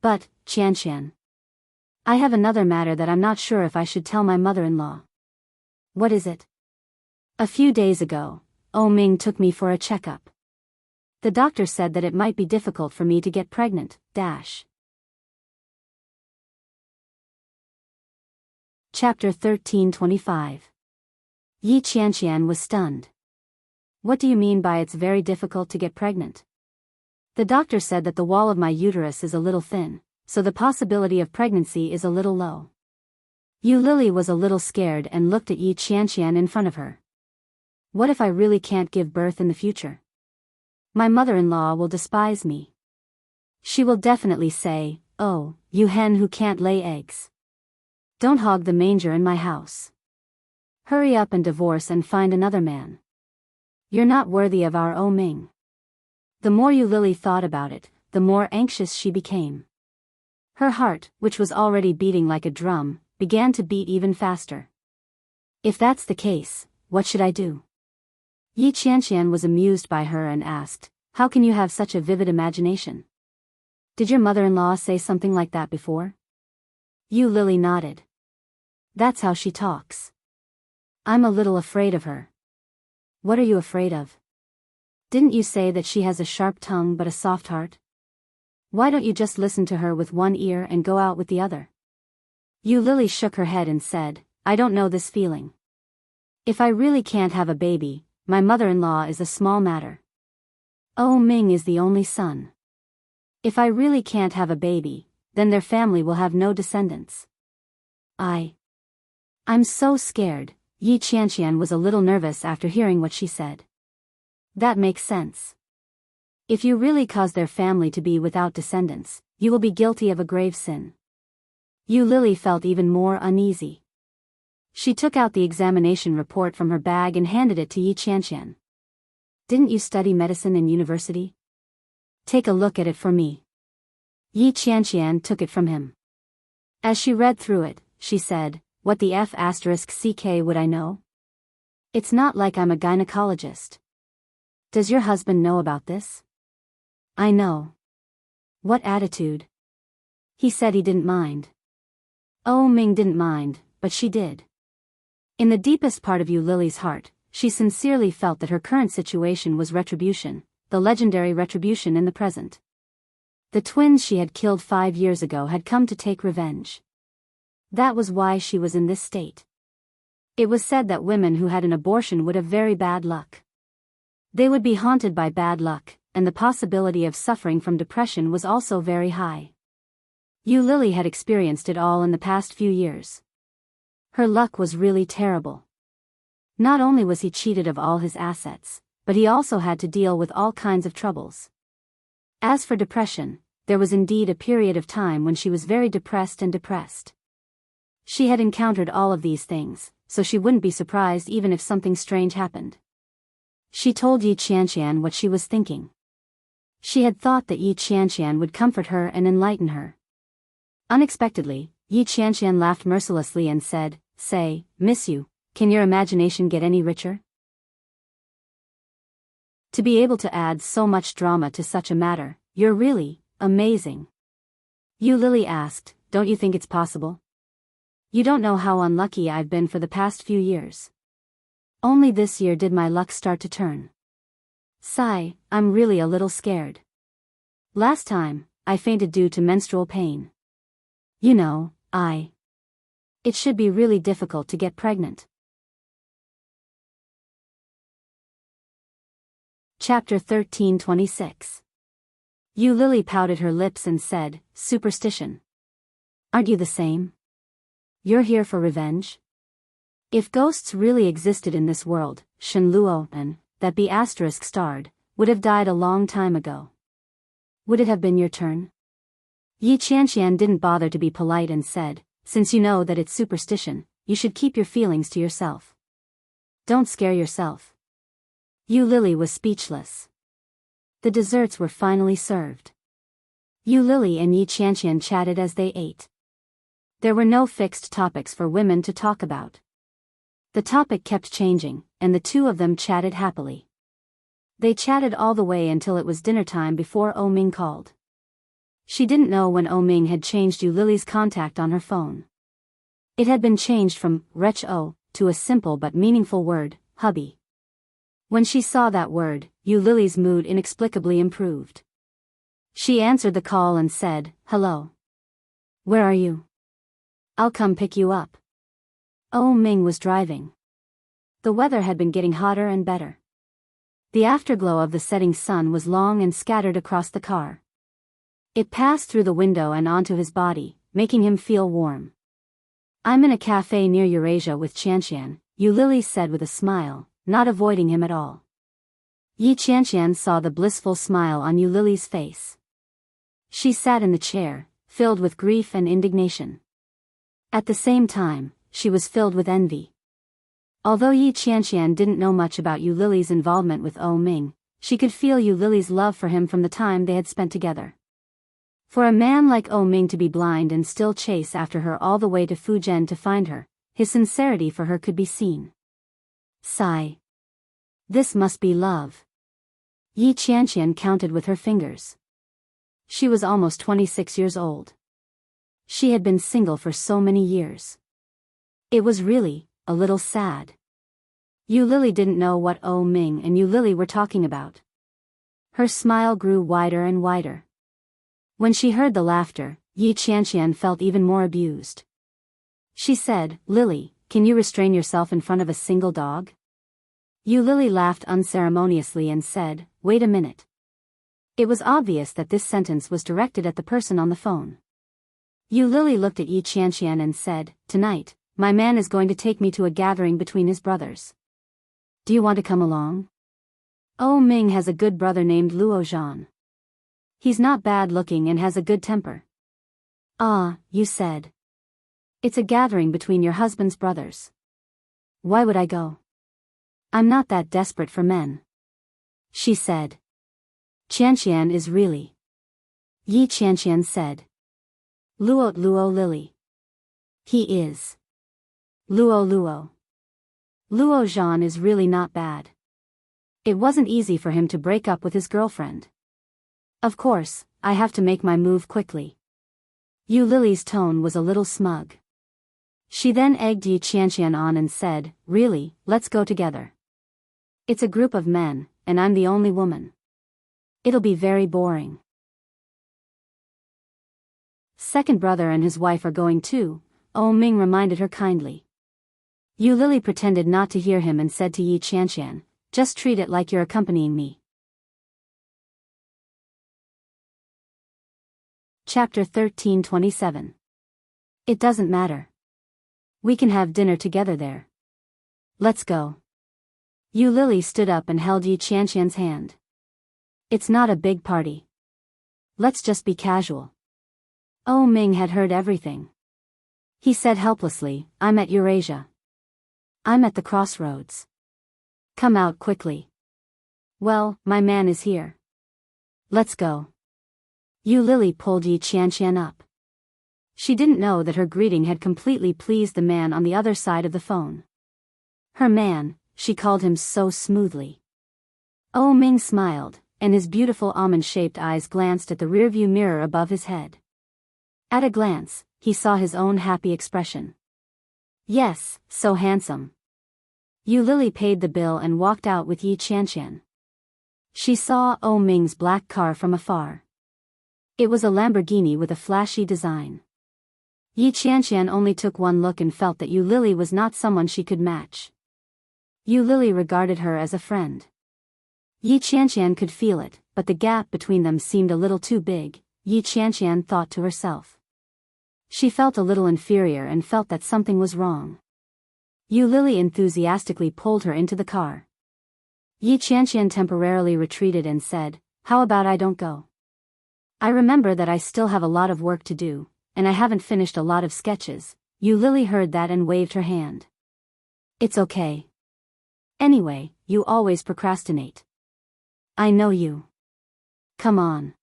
But, Qianqian, I have another matter that I'm not sure if I should tell my mother-in-law. What is it? A few days ago, Ming took me for a checkup. The doctor said that it might be difficult for me to get pregnant, Chapter 1325. Yi Qianqian was stunned. What do you mean by it's very difficult to get pregnant? The doctor said that the wall of my uterus is a little thin, so the possibility of pregnancy is a little low. Yu Lily was a little scared and looked at Yi Qianqian in front of her. What if I really can't give birth in the future? My mother-in-law will despise me. She will definitely say, oh, you hen who can't lay eggs. Don't hog the manger in my house. Hurry up and divorce and find another man. You're not worthy of our Ming. The more Yu Lily thought about it, the more anxious she became. Her heart, which was already beating like a drum, began to beat even faster. If that's the case, what should I do? Yi Qianqian was amused by her and asked, how can you have such a vivid imagination? Did your mother-in-law say something like that before? Yu Lily nodded. That's how she talks. I'm a little afraid of her. What are you afraid of? Didn't you say that she has a sharp tongue but a soft heart? Why don't you just listen to her with one ear and go out with the other? Yu Lily shook her head and said, I don't know this feeling. If I really can't have a baby, my mother-in-law is a small matter. Ming is the only son. If I really can't have a baby, then their family will have no descendants. I'm so scared. Yi Qianqian was a little nervous after hearing what she said. That makes sense. If you really cause their family to be without descendants, you will be guilty of a grave sin. Yu Lily felt even more uneasy. She took out the examination report from her bag and handed it to Yi Qianqian. Didn't you study medicine in university? Take a look at it for me. Yi Qianqian took it from him. As she read through it, she said, what the F***ck would I know? It's not like I'm a gynecologist. Does your husband know about this? I know. What attitude? He said he didn't mind. Oh Ming didn't mind, but she did. In the deepest part of Yu Lily's heart, she sincerely felt that her current situation was retribution, the legendary retribution in the present. The twins she had killed 5 years ago had come to take revenge. That was why she was in this state. It was said that women who had an abortion would have very bad luck. They would be haunted by bad luck, and the possibility of suffering from depression was also very high. Yu Lily had experienced it all in the past few years. Her luck was really terrible. Not only was he cheated of all his assets, but he also had to deal with all kinds of troubles. As for depression, there was indeed a period of time when she was very depressed. She had encountered all of these things, so she wouldn't be surprised even if something strange happened. She told Yi Qianqian what she was thinking. She had thought that Yi Qianqian would comfort her and enlighten her. Unexpectedly, Yi Qianqian laughed mercilessly and said, "Say, miss you, can your imagination get any richer? To be able to add so much drama to such a matter, you're really amazing." Yu Lily asked, "Don't you think it's possible? You don't know how unlucky I've been for the past few years. Only this year did my luck start to turn. Sigh, I'm really a little scared. Last time, I fainted due to menstrual pain. You know, it should be really difficult to get pregnant." Chapter 13:26. Yu Lily pouted her lips and said, "Superstition. Aren't you the same? You're here for revenge? If ghosts really existed in this world, Shen Luo and that be asterisk starred, would have died a long time ago. Would it have been your turn?" Yi Qianqian didn't bother to be polite and said, "Since you know that it's superstition, you should keep your feelings to yourself. Don't scare yourself." Yu Lily was speechless. The desserts were finally served. Yu Lily and Yi Qianqian chatted as they ate. There were no fixed topics for women to talk about. The topic kept changing, and the two of them chatted happily. They chatted all the way until it was dinner time before O Ming called. She didn't know when O Ming had changed Yu Lily's contact on her phone. It had been changed from Rech O to a simple but meaningful word, hubby. When she saw that word, Yu Lily's mood inexplicably improved. She answered the call and said, "Hello. Where are you? I'll come pick you up." O Ming was driving. The weather had been getting hotter and better. The afterglow of the setting sun was long and scattered across the car. It passed through the window and onto his body, making him feel warm. "I'm in a cafe near Eurasia with Qianqian," Yu Lily said with a smile, not avoiding him at all. Yi Qianqian saw the blissful smile on Yu Lily's face. She sat in the chair, filled with grief and indignation. At the same time, she was filled with envy. Although Yi Qianqian didn't know much about Yu Lily's involvement with O Ming, she could feel Yu Lily's love for him from the time they had spent together. For a man like O Ming to be blind and still chase after her all the way to Fujian to find her, his sincerity for her could be seen. Sigh. This must be love. Yi Qianqian counted with her fingers. She was almost 26 years old. She had been single for so many years. It was really a little sad. Yu Lily didn't know what O Ming and Yu Lily were talking about. Her smile grew wider and wider. When she heard the laughter, Yi Qianqian felt even more abused. She said, "Lily, can you restrain yourself in front of a single dog?" Yu Lily laughed unceremoniously and said, "Wait a minute." It was obvious that this sentence was directed at the person on the phone. Yu Lily looked at Yi Qianqian and said, "Tonight, my man is going to take me to a gathering between his brothers. Do you want to come along? O Ming has a good brother named Luo Zhan. He's not bad looking and has a good temper." "Ah," you said. "It's a gathering between your husband's brothers. Why would I go? I'm not that desperate for men," she said. "Qianqian is really." Yi Qianqian said. Luo Lily. He is. Luo Zhan is really not bad. It wasn't easy for him to break up with his girlfriend. Of course, I have to make my move quickly. Yu Lily's tone was a little smug. She then egged Yi Qianqian on and said, "Really, let's go together. It's a group of men, and I'm the only woman. It'll be very boring." Second brother and his wife are going too, Ming reminded her kindly. Yu Lily pretended not to hear him and said to Yi Qianqian, "Just treat it like you're accompanying me." Chapter 13:27. It doesn't matter. We can have dinner together there. Let's go. Yu Lily stood up and held Yi Qianqian's hand. It's not a big party. Let's just be casual. Ming had heard everything. He said helplessly, "I'm at Eurasia. I'm at the crossroads. Come out quickly." "Well, my man is here. Let's go." Yu Lily pulled Yi Qianqian up. She didn't know that her greeting had completely pleased the man on the other side of the phone. Her man, she called him so smoothly. Ming smiled, and his beautiful almond-shaped eyes glanced at the rearview mirror above his head. At a glance, he saw his own happy expression. Yes, so handsome. Yu Lily paid the bill and walked out with Yi Qianqian. She saw Ming's black car from afar. It was a Lamborghini with a flashy design. Yi Qianqian only took one look and felt that Yu Lily was not someone she could match. Yu Lily regarded her as a friend. Yi Qianqian could feel it, but the gap between them seemed a little too big, Yi Qianqian thought to herself. She felt a little inferior and felt that something was wrong. Yu Lily enthusiastically pulled her into the car. Yi Qianqian temporarily retreated and said, "How about I don't go? I remember that I still have a lot of work to do, and I haven't finished a lot of sketches." Yu Lily heard that and waved her hand. "It's okay. Anyway, you always procrastinate. I know you. Come on.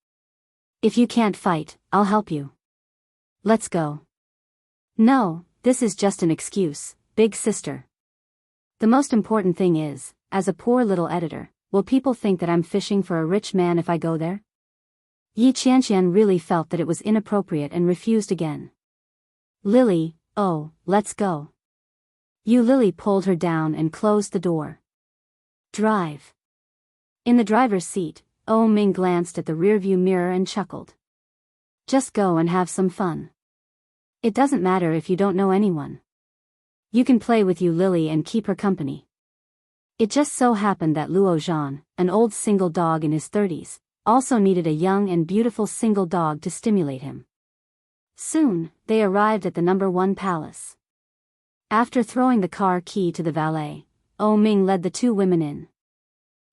If you can't fight, I'll help you. Let's go." "No, this is just an excuse, big sister. The most important thing is, as a poor little editor, will people think that I'm fishing for a rich man if I go there?" Yi Qianqian really felt that it was inappropriate and refused again. "Lily, let's go." Yu Lily pulled her down and closed the door. "Drive." In the driver's seat, Ming glanced at the rearview mirror and chuckled. "Just go and have some fun. It doesn't matter if you don't know anyone. You can play with Yu Lily and keep her company." It just so happened that Luo Zhan, an old single dog in his 30s, also needed a young and beautiful single dog to stimulate him. Soon, they arrived at the number 1 palace. After throwing the car key to the valet, Ming led the two women in.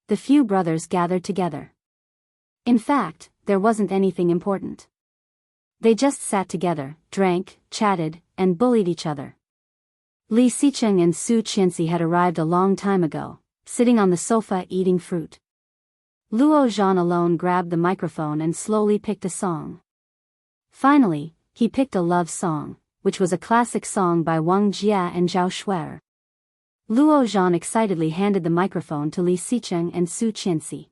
The few brothers gathered together. In fact, there wasn't anything important. They just sat together, drank, chatted, and bullied each other. Li Xicheng and Su Qianxi had arrived a long time ago, sitting on the sofa eating fruit. Luo Zhan alone grabbed the microphone and slowly picked a song. Finally, he picked a love song, which was a classic song by Wang Jia and Zhao Shuer. Luo Zhan excitedly handed the microphone to Li Xicheng and Su Qianxi.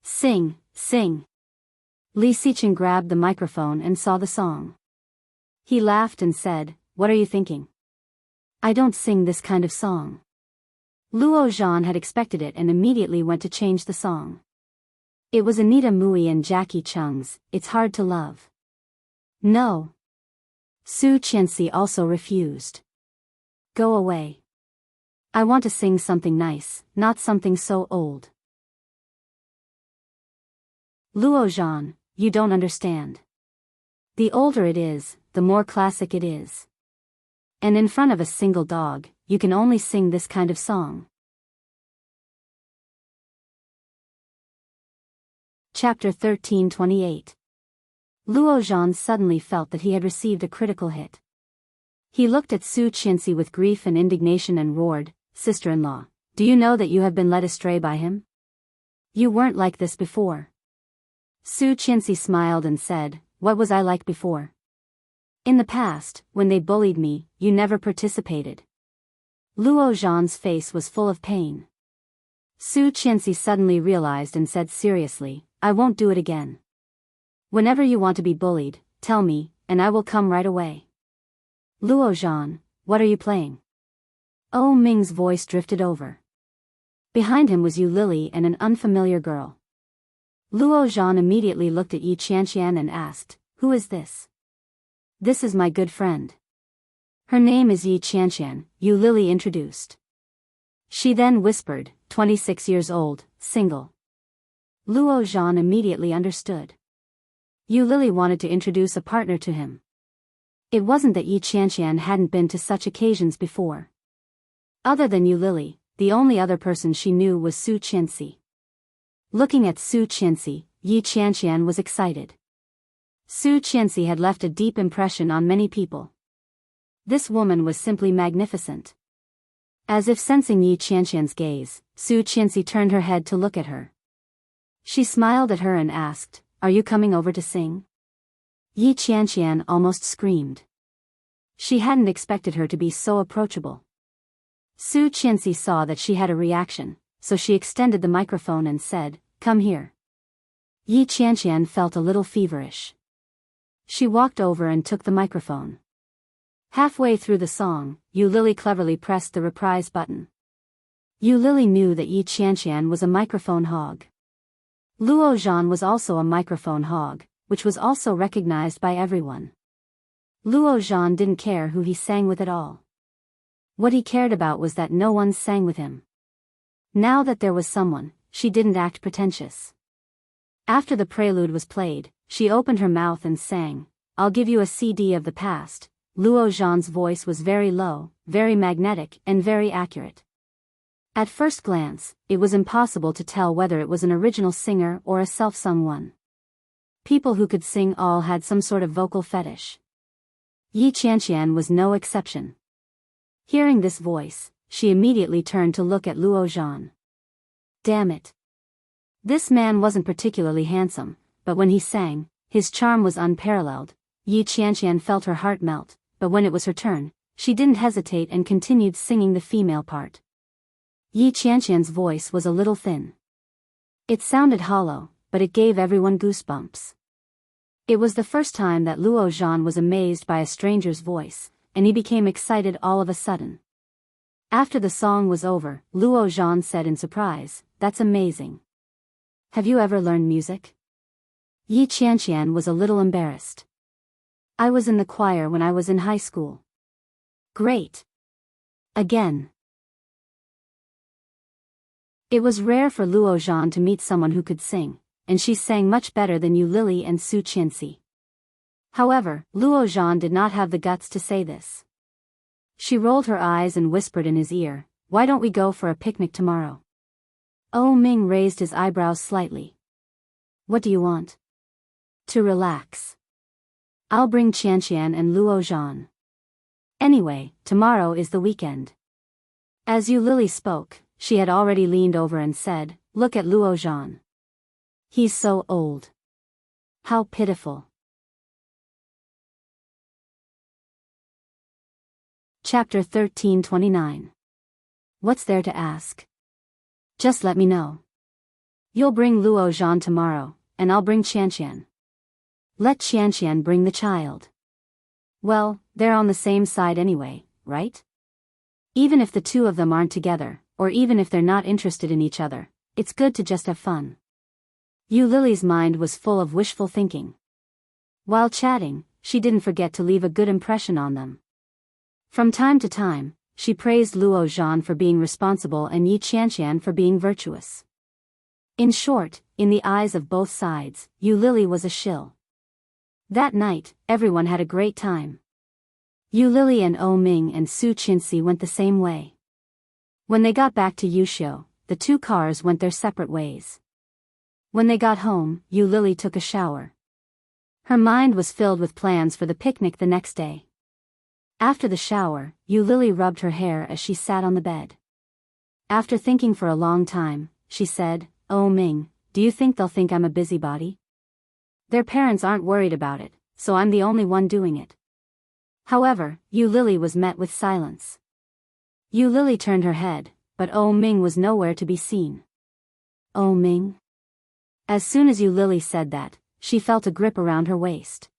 "Sing, sing." Li Xicheng grabbed the microphone and saw the song. He laughed and said, "What are you thinking? I don't sing this kind of song." Luo Zhan had expected it and immediately went to change the song. It was Anita Mui and Jackie Chung's "It's Hard to Love." "No." Su Qianxi also refused. "Go away. I want to sing something nice, not something so old." "Luo Zhan, you don't understand. The older it is, the more classic it is. And in front of a single dog, you can only sing this kind of song." Chapter 13:28. Luo Zhan suddenly felt that he had received a critical hit. He looked at Su Qianxi with grief and indignation and roared, "Sister-in-law, do you know that you have been led astray by him? You weren't like this before." Su Qianxi smiled and said, "What was I like before? In the past, when they bullied me, you never participated." Luo Zhan's face was full of pain. Su Qianxi suddenly realized and said seriously, I won't do it again. Whenever you want to be bullied, tell me, and I will come right away. Luo Zhan, what are you playing? Oh Ming's voice drifted over. Behind him was Yu Lily and an unfamiliar girl. Luo Zhan immediately looked at Yi Qianqian and asked, who is this? This is my good friend. Her name is Yi Qianqian, Yu Lily introduced. She then whispered, 26 years old, single. Luo Zhan immediately understood. Yu Lily wanted to introduce a partner to him. It wasn't that Yi Qianqian hadn't been to such occasions before. Other than Yu Lily, the only other person she knew was Su Qianxi. Looking at Su Qianxi, Yi Qianqian was excited. Su Qianxi had left a deep impression on many people. This woman was simply magnificent. As if sensing Yi Qianqian's gaze, Su Qianxi turned her head to look at her. She smiled at her and asked, are you coming over to sing? Yi Qianqian almost screamed. She hadn't expected her to be so approachable. Su Qianxi saw that she had a reaction, so she extended the microphone and said, come here. Yi Qianqian felt a little feverish. She walked over and took the microphone. Halfway through the song, Yu Lily cleverly pressed the reprise button. Yu Lily knew that Yi Qianqian was a microphone hog. Luo Zhan was also a microphone hog, which was also recognized by everyone. Luo Zhan didn't care who he sang with at all. What he cared about was that no one sang with him. Now that there was someone, she didn't act pretentious. After the prelude was played, she opened her mouth and sang, I'll give you a CD of the past. Luo Zhan's voice was very low, very magnetic, and very accurate. At first glance, it was impossible to tell whether it was an original singer or a self-sung one. People who could sing all had some sort of vocal fetish. Yi Qianqian was no exception. Hearing this voice, she immediately turned to look at Luo Zhan. Damn it. This man wasn't particularly handsome, but when he sang, his charm was unparalleled. Yi Qianqian felt her heart melt, but when it was her turn, she didn't hesitate and continued singing the female part. Yi Qianqian's voice was a little thin. It sounded hollow, but it gave everyone goosebumps. It was the first time that Luo Zhan was amazed by a stranger's voice, and he became excited all of a sudden. After the song was over, Luo Zhan said in surprise, that's amazing. Have you ever learned music? Yi Qianqian was a little embarrassed. I was in the choir when I was in high school. Great. Again. It was rare for Luo Zhan to meet someone who could sing, and she sang much better than Yu Lily and Su Qianxi. However, Luo Zhan did not have the guts to say this. She rolled her eyes and whispered in his ear, why don't we go for a picnic tomorrow? Oh Ming raised his eyebrows slightly. What do you want? To relax. I'll bring Qianqian and Luo Zhan. Anyway, tomorrow is the weekend. As Yu Lily spoke, she had already leaned over and said, look at Luo Zhan. He's so old. How pitiful. Chapter 1329. What's there to ask? Just let me know. You'll bring Luo Zhan tomorrow, and I'll bring Qianqian. Let Qianqian bring the child. Well, they're on the same side anyway, right? Even if the two of them aren't together, or even if they're not interested in each other, it's good to just have fun. Yu Lily's mind was full of wishful thinking. While chatting, she didn't forget to leave a good impression on them. From time to time, she praised Luo Zhan for being responsible and Yi Qianqian for being virtuous. In short, in the eyes of both sides, Yu Lily was a shill. That night, everyone had a great time. Yu Lily and O Ming and Su Qianxi went the same way. When they got back to Yuxiu, the two cars went their separate ways. When they got home, Yu Lily took a shower. Her mind was filled with plans for the picnic the next day. After the shower, Yu Lily rubbed her hair as she sat on the bed. After thinking for a long time, she said, "Oh Ming, do you think they'll think I'm a busybody? Their parents aren't worried about it, so I'm the only one doing it." However, Yu Lily was met with silence. Yu Lily turned her head, but Oh Ming was nowhere to be seen. Oh Ming? As soon as Yu Lily said that, she felt a grip around her waist.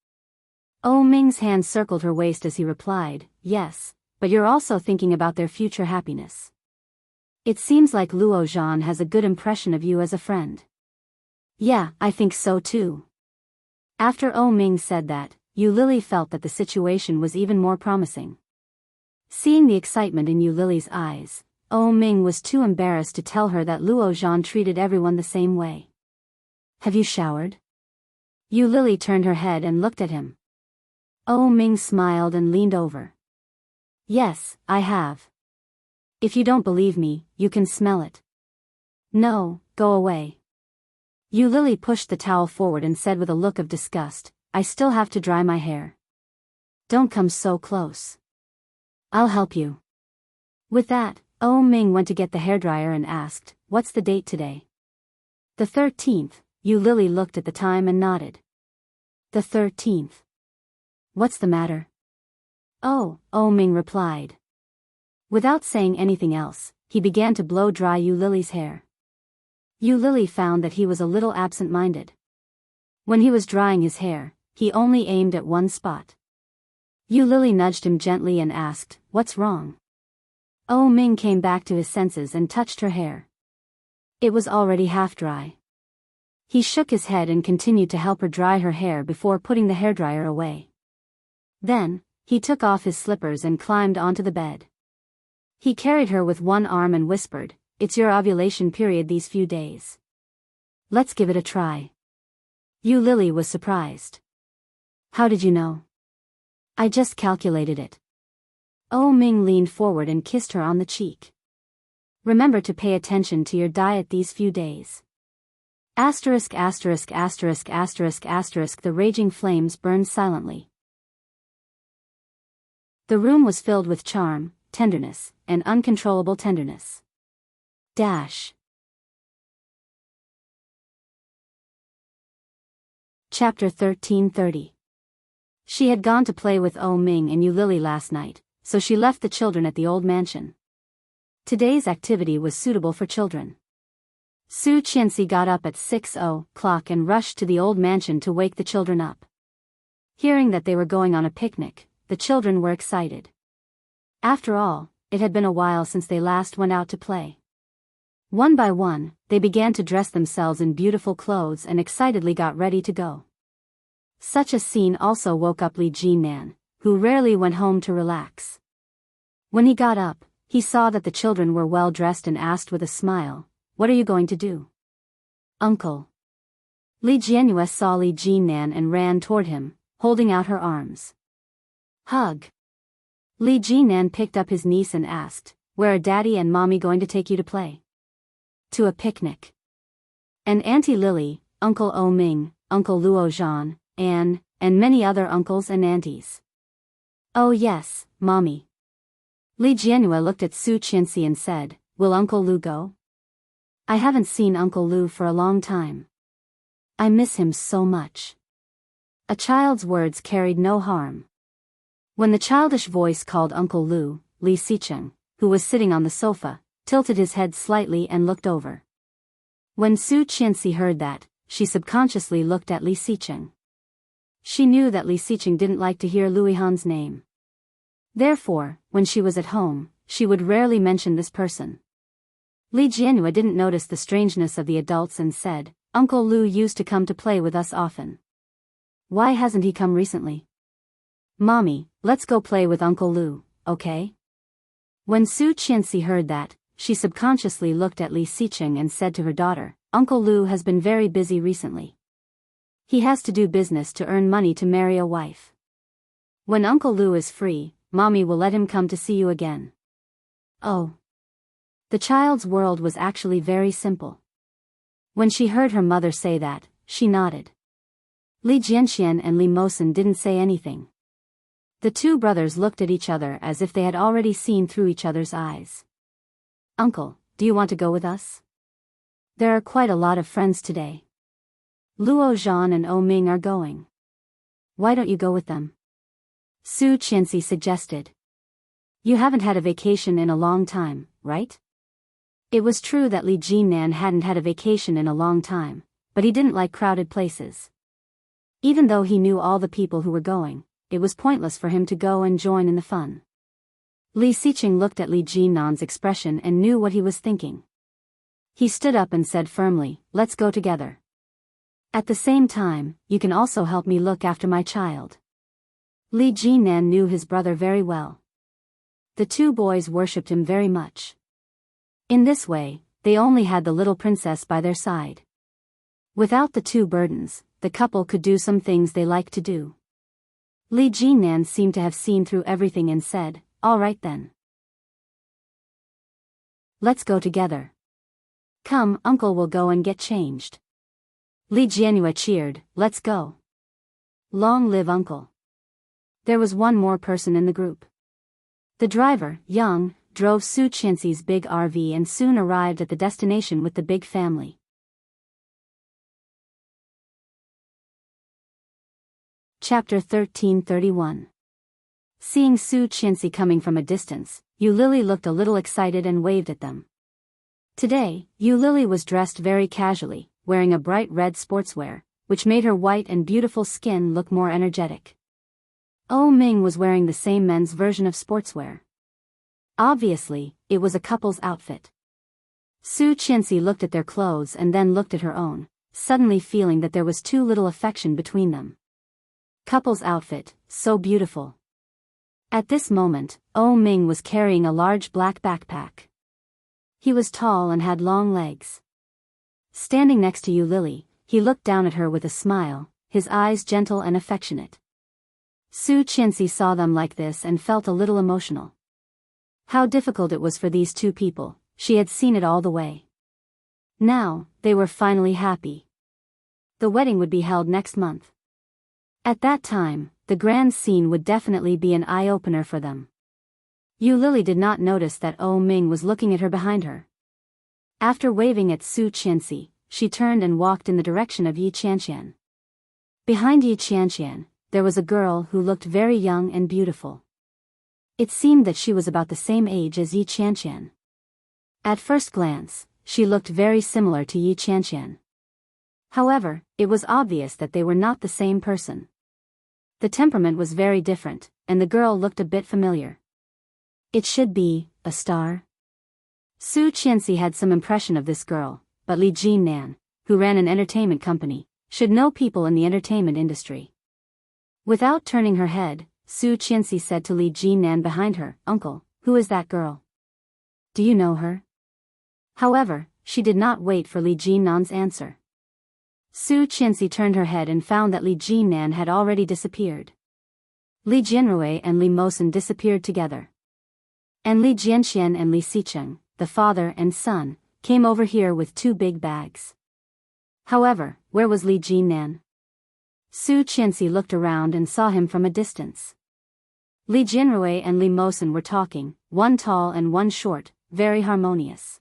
Oh Ming's hand circled her waist as he replied, yes, but you're also thinking about their future happiness. It seems like Luo Zhan has a good impression of you as a friend. Yeah, I think so too. After Oh Ming said that, Yu Lily felt that the situation was even more promising. Seeing the excitement in Yu Lily's eyes, Oh Ming was too embarrassed to tell her that Luo Zhan treated everyone the same way. Have you showered? Yu Lily turned her head and looked at him. Oh Ming smiled and leaned over. Yes, I have. If you don't believe me, you can smell it. No, go away. Yu Lily pushed the towel forward and said with a look of disgust, I still have to dry my hair. Don't come so close. I'll help you. With that, Oh Ming went to get the hairdryer and asked, what's the date today? The 13th, Yu Lily looked at the time and nodded. The 13th. What's the matter? Oh Ming replied. Without saying anything else, he began to blow dry Yu Lily's hair. Yu Lily found that he was a little absent-minded. When he was drying his hair, he only aimed at one spot. Yu Lily nudged him gently and asked, what's wrong? Oh Ming came back to his senses and touched her hair. It was already half dry. He shook his head and continued to help her dry her hair before putting the hairdryer away. Then, he took off his slippers and climbed onto the bed. He carried her with one arm and whispered, it's your ovulation period these few days. Let's give it a try. Yu Lily was surprised. How did you know? I just calculated it. Oh Ming leaned forward and kissed her on the cheek. Remember to pay attention to your diet these few days. Asterisk asterisk asterisk asterisk asterisk. The raging flames burned silently. The room was filled with charm, tenderness, and uncontrollable tenderness. Chapter 1330. She had gone to play with Oh Ming and Yu Lily last night, so she left the children at the old mansion. Today's activity was suitable for children. Su Qianxi got up at 6:00 and rushed to the old mansion to wake the children up. Hearing that they were going on a picnic, the children were excited. After all, it had been a while since they last went out to play. One by one, they began to dress themselves in beautiful clothes and excitedly got ready to go. Such a scene also woke up Li Jinan, who rarely went home to relax. When he got up, he saw that the children were well dressed and asked with a smile, what are you going to do? Uncle. Li Jianyu saw Li Jinan and ran toward him, holding out her arms. Hug. Li Jinan picked up his niece and asked, where are Daddy and Mommy going to take you to play? To a picnic. And Auntie Lily, Uncle Oh Ming, Uncle Luo Zhan, Anne, and many other uncles and aunties. Oh yes, Mommy. Li Jianyu looked at Su Qianxi and said, will Uncle Lu go? I haven't seen Uncle Lu for a long time. I miss him so much. A child's words carried no harm. When the childish voice called Uncle Lu, Li Xicheng, who was sitting on the sofa, tilted his head slightly and looked over. When Su Qianxi heard that, she subconsciously looked at Li Xicheng. She knew that Li Xicheng didn't like to hear Luihan's name. Therefore, when she was at home, she would rarely mention this person. Li Jianyu didn't notice the strangeness of the adults and said, Uncle Lu used to come to play with us often. Why hasn't he come recently? Mommy, let's go play with Uncle Lu, okay? When Su Qianxi heard that, she subconsciously looked at Li Xicheng and said to her daughter, Uncle Lu has been very busy recently. He has to do business to earn money to marry a wife. When Uncle Lu is free, Mommy will let him come to see you again. Oh. The child's world was actually very simple. When she heard her mother say that, she nodded. Li Jianxian and Li Mosen didn't say anything. The two brothers looked at each other as if they had already seen through each other's eyes. Uncle, do you want to go with us? There are quite a lot of friends today. Luo Zhan and Oh Ming are going. Why don't you go with them? Su Qianxi suggested. You haven't had a vacation in a long time, right? It was true that Li Jinnan hadn't had a vacation in a long time, but he didn't like crowded places. Even though he knew all the people who were going, it was pointless for him to go and join in the fun. Li Xiqing looked at Li Jinnan's expression and knew what he was thinking. He stood up and said firmly, "Let's go together. At the same time, you can also help me look after my child." Li Jinnan knew his brother very well. The two boys worshipped him very much. In this way, they only had the little princess by their side. Without the two burdens, the couple could do some things they liked to do. Li Jinnan seemed to have seen through everything and said, "All right then. Let's go together. Come, uncle will go and get changed." Li Jianhua cheered, "Let's go. Long live uncle." There was one more person in the group. The driver, Yang, drove Su Qianxi's big RV and soon arrived at the destination with the big family. Chapter 1331. Seeing Su Qianxi coming from a distance, Yu Lily looked a little excited and waved at them. Today, Yu Lily was dressed very casually, wearing a bright red sportswear, which made her white and beautiful skin look more energetic. Oh Ming was wearing the same men's version of sportswear. Obviously, it was a couple's outfit. Su Qianxi looked at their clothes and then looked at her own, suddenly feeling that there was too little affection between them. Couple's outfit, so beautiful. At this moment, Oh Ming was carrying a large black backpack. He was tall and had long legs. Standing next to Yu Lily, he looked down at her with a smile, his eyes gentle and affectionate. Su Qianxi saw them like this and felt a little emotional. How difficult it was for these two people, she had seen it all the way. Now, they were finally happy. The wedding would be held next month. At that time, the grand scene would definitely be an eye-opener for them. Yu Lily did not notice that Oh Ming was looking at her behind her. After waving at Su Qianxi, she turned and walked in the direction of Yi Qianqian. Behind Yi Qianqian, there was a girl who looked very young and beautiful. It seemed that she was about the same age as Yi Qianqian. At first glance, she looked very similar to Yi Qianqian. However, it was obvious that they were not the same person. The temperament was very different, and the girl looked a bit familiar. It should be a star. Su Qianxi had some impression of this girl, but Li Jinnan, who ran an entertainment company, should know people in the entertainment industry. Without turning her head, Su Qianxi said to Li Jinnan behind her, "Uncle, who is that girl? Do you know her?" However, she did not wait for Li Jinnan's answer. Su Qianxi turned her head and found that Li Jinnan had already disappeared. Li Jianrui and Li Mosen disappeared together. And Li Jianxian and Li Xiqing, the father and son, came over here with two big bags. However, where was Li Jinnan? Su Qianxi looked around and saw him from a distance. Li Jianrui and Li Mosen were talking, one tall and one short, very harmonious.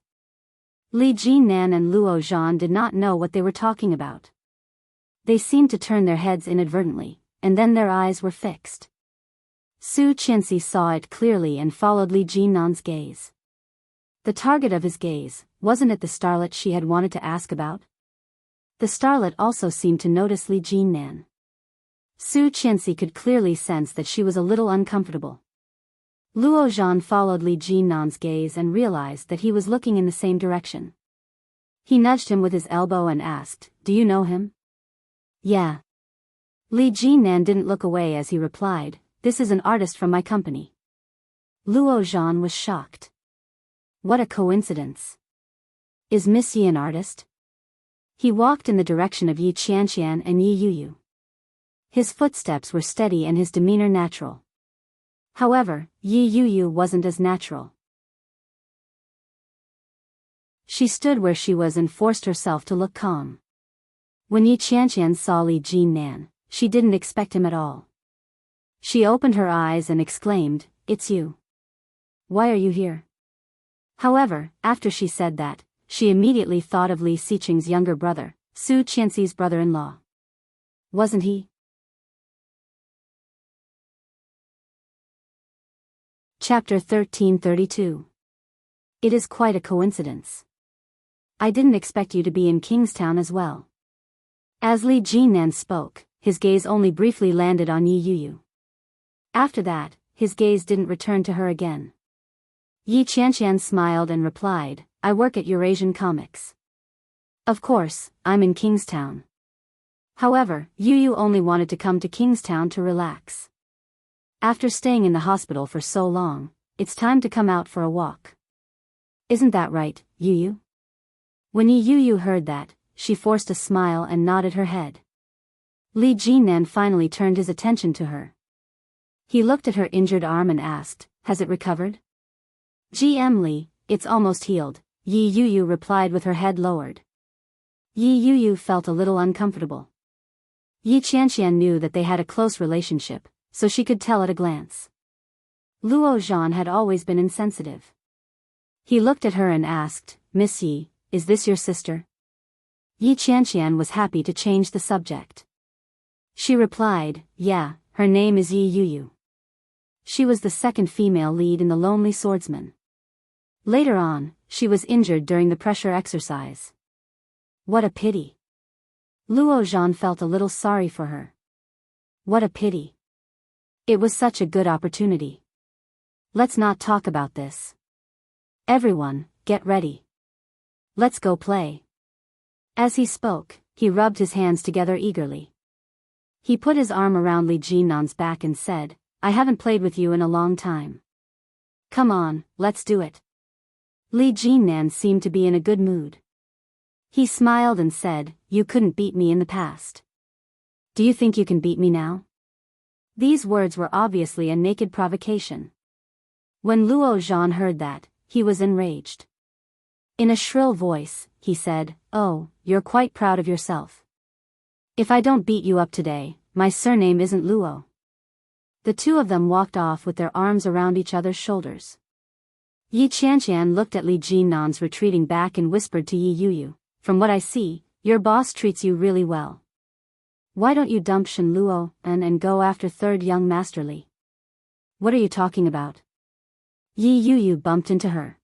Li Jinnan and Luo Zhan did not know what they were talking about. They seemed to turn their heads inadvertently, and then their eyes were fixed. Su Qianxi saw it clearly and followed Li Jinnan's gaze. The target of his gaze, wasn't it the starlet she had wanted to ask about? The starlet also seemed to notice Li Jinnan. Su Qianxi could clearly sense that she was a little uncomfortable. Luo Zhan followed Li Jinnan's gaze and realized that he was looking in the same direction. He nudged him with his elbow and asked, "Do you know him?" "Yeah." Li Jinnan didn't look away as he replied, "This is an artist from my company." Luo Zhan was shocked. What a coincidence. Is Miss Yi an artist? He walked in the direction of Yi Qianqian and Yi Yuyu. His footsteps were steady and his demeanor natural. However, Yi Yuyu wasn't as natural. She stood where she was and forced herself to look calm. When Yi Qianqian saw Li Jinnan, she didn't expect him at all. She opened her eyes and exclaimed, "It's you. Why are you here?" However, after she said that, she immediately thought of Li Xiqing's younger brother, Su Qianxi's brother-in-law. Wasn't he? Chapter 1332. It is quite a coincidence. I didn't expect you to be in Kingstown as well. As Li Jinnan spoke, his gaze only briefly landed on Yi Yuyu. After that, his gaze didn't return to her again. Yi Qianqian smiled and replied, I work at Eurasian Comics. Of course, I'm in Kingstown. However, Yuyu only wanted to come to Kingstown to relax. After staying in the hospital for so long, it's time to come out for a walk. Isn't that right, Yuyu? When Yi Yuyu heard that, she forced a smile and nodded her head. Li Jinnan finally turned his attention to her. He looked at her injured arm and asked, has it recovered? GM Li, it's almost healed, Yi Yuyu replied with her head lowered. Yi Yuyu felt a little uncomfortable. Yi Qianqian knew that they had a close relationship, so she could tell at a glance. Luo Zhan had always been insensitive. He looked at her and asked, Miss Yi, is this your sister? Yi Qianqian was happy to change the subject. She replied, yeah, her name is Yi Yuyu. She was the second female lead in The Lonely Swordsman. Later on, she was injured during the pressure exercise. What a pity. Luo Zhan felt a little sorry for her. What a pity. It was such a good opportunity. Let's not talk about this. Everyone, get ready. Let's go play. As he spoke, he rubbed his hands together eagerly. He put his arm around Li Jinnan's back and said, I haven't played with you in a long time. Come on, let's do it. Li Jinnan seemed to be in a good mood. He smiled and said, you couldn't beat me in the past. Do you think you can beat me now? These words were obviously a naked provocation. When Luo Zhan heard that, he was enraged. In a shrill voice, he said, oh, you're quite proud of yourself. If I don't beat you up today, my surname isn't Luo. The two of them walked off with their arms around each other's shoulders. Yi Qianqian looked at Li Jinnan's retreating back and whispered to Yi Yuyu, from what I see, your boss treats you really well. Why don't you dump Shen Luo and go after third young Master Li? What are you talking about? Yi Yuyu bumped into her.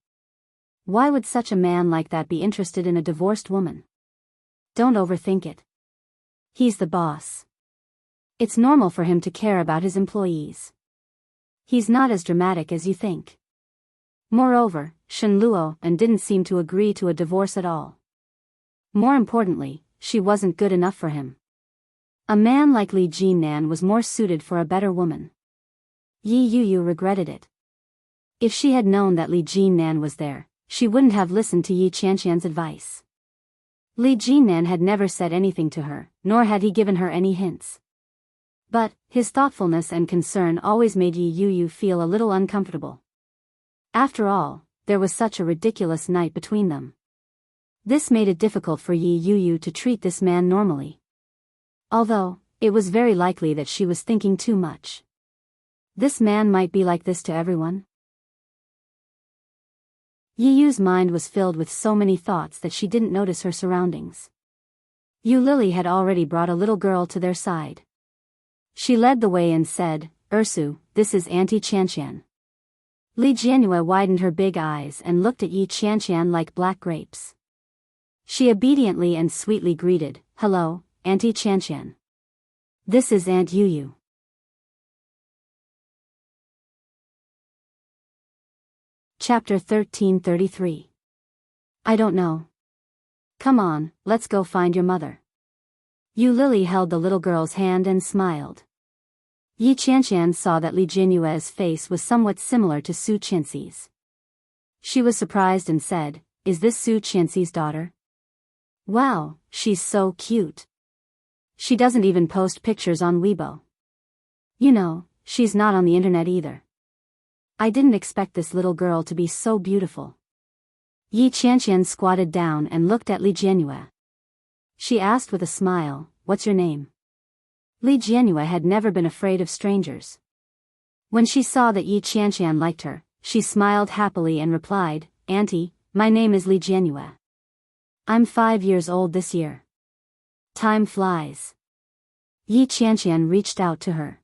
Why would such a man like that be interested in a divorced woman? Don't overthink it. He's the boss. It's normal for him to care about his employees. He's not as dramatic as you think. Moreover, Shen Luo didn't seem to agree to a divorce at all. More importantly, she wasn't good enough for him. A man like Li Jinnan was more suited for a better woman. Yi Yuyu regretted it. If she had known that Li Jinnan was there, she wouldn't have listened to Yi Qianqian's advice. Li Jinnan had never said anything to her, nor had he given her any hints. But, his thoughtfulness and concern always made Yi Yuyu feel a little uncomfortable. After all, there was such a ridiculous night between them. This made it difficult for Yi Yuyu to treat this man normally. Although, it was very likely that she was thinking too much. This man might be like this to everyone. Yi Yu's mind was filled with so many thoughts that she didn't notice her surroundings. Yu Lily had already brought a little girl to their side. She led the way and said, Ursu, this is Auntie Qianqian. Li Jianhua widened her big eyes and looked at Yi Qianqian like black grapes. She obediently and sweetly greeted, hello, Auntie Qianqian. This is Aunt Yuyu. Chapter 1333. I don't know. Come on, let's go find your mother. Yu Lily held the little girl's hand and smiled. Yi Qianqian saw that Li Jinyue's face was somewhat similar to Su Qianxi's. She was surprised and said, is this Su Qianxi's daughter? Wow, she's so cute. She doesn't even post pictures on Weibo. You know, she's not on the internet either. I didn't expect this little girl to be so beautiful. Yi Qianqian squatted down and looked at Li Jianyue. She asked with a smile, what's your name? Li Jianyue had never been afraid of strangers. When she saw that Yi Qianqian liked her, she smiled happily and replied, Auntie, my name is Li Jianyue. I'm 5 years old this year. Time flies. Yi Qianqian reached out to her.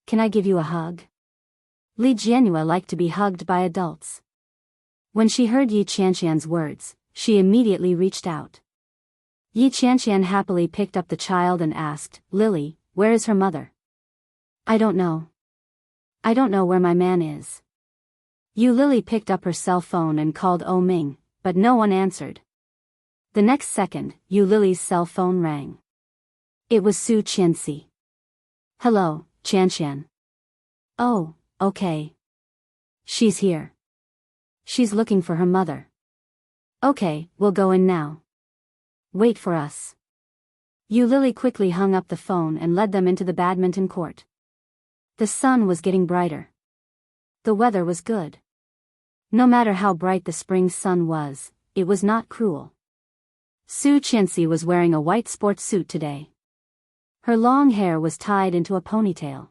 Can I give you a hug? Li Jianyue liked to be hugged by adults. When she heard Yi Qianqian's words, she immediately reached out. Yi Qianqian happily picked up the child and asked, "Lily, where is her mother?" "I don't know. I don't know where my man is." Yu Lily picked up her cell phone and called O Ming, but no one answered. The next second, Yu Lily's cell phone rang. It was Su Qianxi. "Hello, Qianqian." "Oh, okay. She's here. She's looking for her mother." "Okay, we'll go in now. Wait for us." Yu Lily quickly hung up the phone and led them into the badminton court. The sun was getting brighter. The weather was good. No matter how bright the spring sun was, it was not cruel. Su Qianxi was wearing a white sports suit today. Her long hair was tied into a ponytail.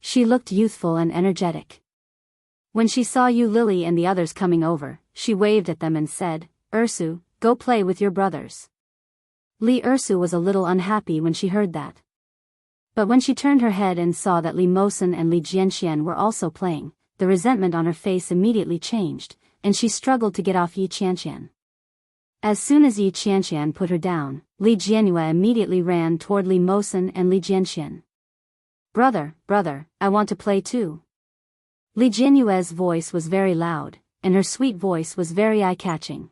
She looked youthful and energetic. When she saw Yu Lily and the others coming over, she waved at them and said, "Ursu, go play with your brothers." Li Ursu was a little unhappy when she heard that. But when she turned her head and saw that Li Mosen and Li Jianxian were also playing, the resentment on her face immediately changed, and she struggled to get off Yi Qianqian. As soon as Yi Qianqian put her down, Li Jianhua immediately ran toward Li Mosen and Li Jianxian. Brother, I want to play too." Li Jianhua's voice was very loud, and her sweet voice was very eye-catching.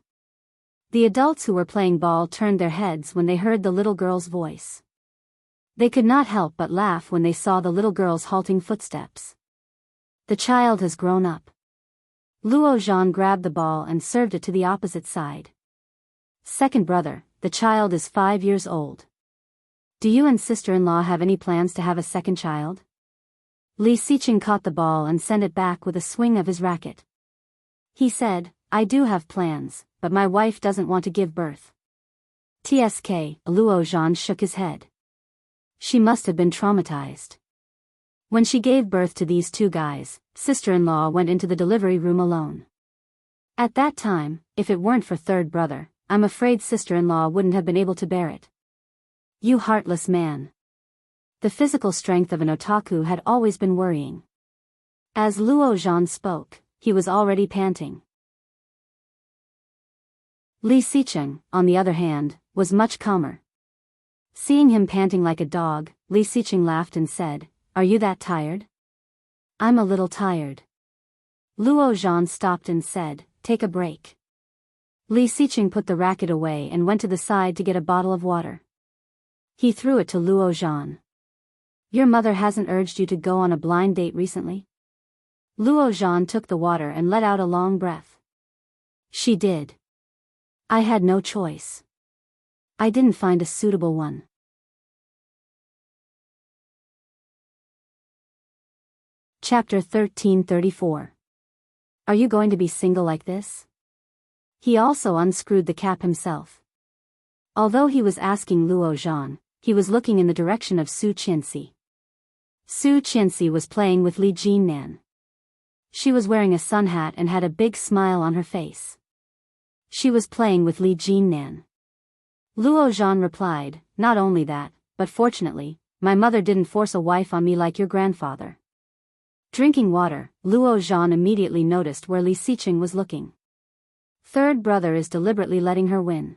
The adults who were playing ball turned their heads when they heard the little girl's voice. They could not help but laugh when they saw the little girl's halting footsteps. The child has grown up. Luo Zhan grabbed the ball and served it to the opposite side. "Second brother, the child is 5 years old. Do you and sister-in-law have any plans to have a second child?" Li Xiqing caught the ball and sent it back with a swing of his racket. He said, "I do have plans, but my wife doesn't want to give birth." "Tsk," Luo Zhan shook his head. She must have been traumatized. When she gave birth to these two guys, sister-in-law went into the delivery room alone. At that time, if it weren't for third brother, I'm afraid sister-in-law wouldn't have been able to bear it. "You heartless man." The physical strength of an otaku had always been worrying. As Luo Zhan spoke, he was already panting. Li Xiqing, on the other hand, was much calmer. Seeing him panting like a dog, Li Xiqing laughed and said, "Are you that tired?" "I'm a little tired." Luo Zhan stopped and said, "Take a break." Li Xiqing put the racket away and went to the side to get a bottle of water. He threw it to Luo Zhan. "Your mother hasn't urged you to go on a blind date recently?" Luo Zhan took the water and let out a long breath. "She did. I had no choice. I didn't find a suitable one." Chapter 1334. Are you going to be single like this? He also unscrewed the cap himself. Although he was asking Luo Zhan, he was looking in the direction of Su Qianxi. Su Qianxi was playing with Li Jinnan. She was wearing a sun hat and had a big smile on her face. She was playing with Li Jinnan. Luo Zhan replied, "Not only that, but fortunately, my mother didn't force a wife on me like your grandfather." Drinking water, Luo Zhan immediately noticed where Li Xiqing was looking. Third brother is deliberately letting her win.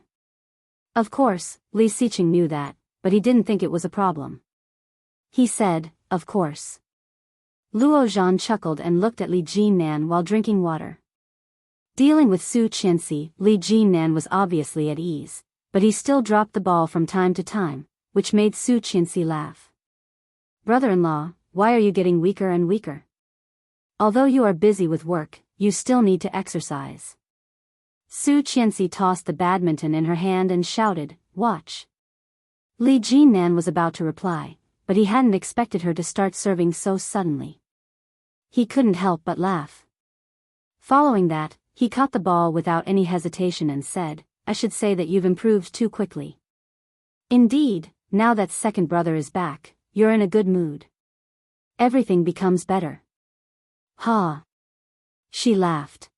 Of course, Li Xiqing knew that, but he didn't think it was a problem. He said, "Of course." Luo Zhan chuckled and looked at Li Jinnan while drinking water. Dealing with Su Qianxi, Li Jinnan was obviously at ease, but he still dropped the ball from time to time, which made Su Qianxi laugh. "Brother-in-law, why are you getting weaker and weaker? Although you are busy with work, you still need to exercise." Su Qianxi tossed the badminton in her hand and shouted, "Watch." Li Jinnan was about to reply, but he hadn't expected her to start serving so suddenly. He couldn't help but laugh. Following that, he caught the ball without any hesitation and said, "I should say that you've improved too quickly. Indeed, now that second brother is back, you're in a good mood. Everything becomes better." "Ha!" She laughed.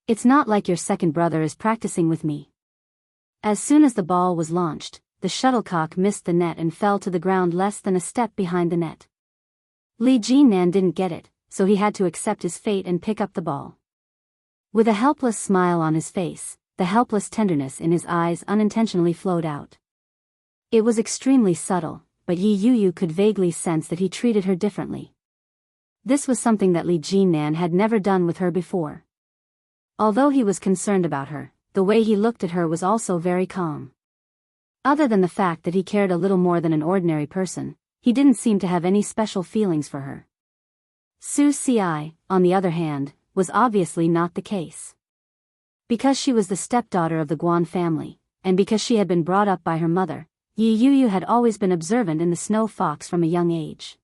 "It's not like your second brother is practicing with me." As soon as the ball was launched, the shuttlecock missed the net and fell to the ground less than a step behind the net. Li Jinnan didn't get it, so he had to accept his fate and pick up the ball. With a helpless smile on his face, the helpless tenderness in his eyes unintentionally flowed out. It was extremely subtle, but Yi Yuyu could vaguely sense that he treated her differently. This was something that Li Jinnan had never done with her before. Although he was concerned about her, the way he looked at her was also very calm. Other than the fact that he cared a little more than an ordinary person, he didn't seem to have any special feelings for her. Su Ci, on the other hand, was obviously not the case. Because she was the stepdaughter of the Guan family, and because she had been brought up by her mother, Yi Yuyu had always been observant in the snow fox from a young age.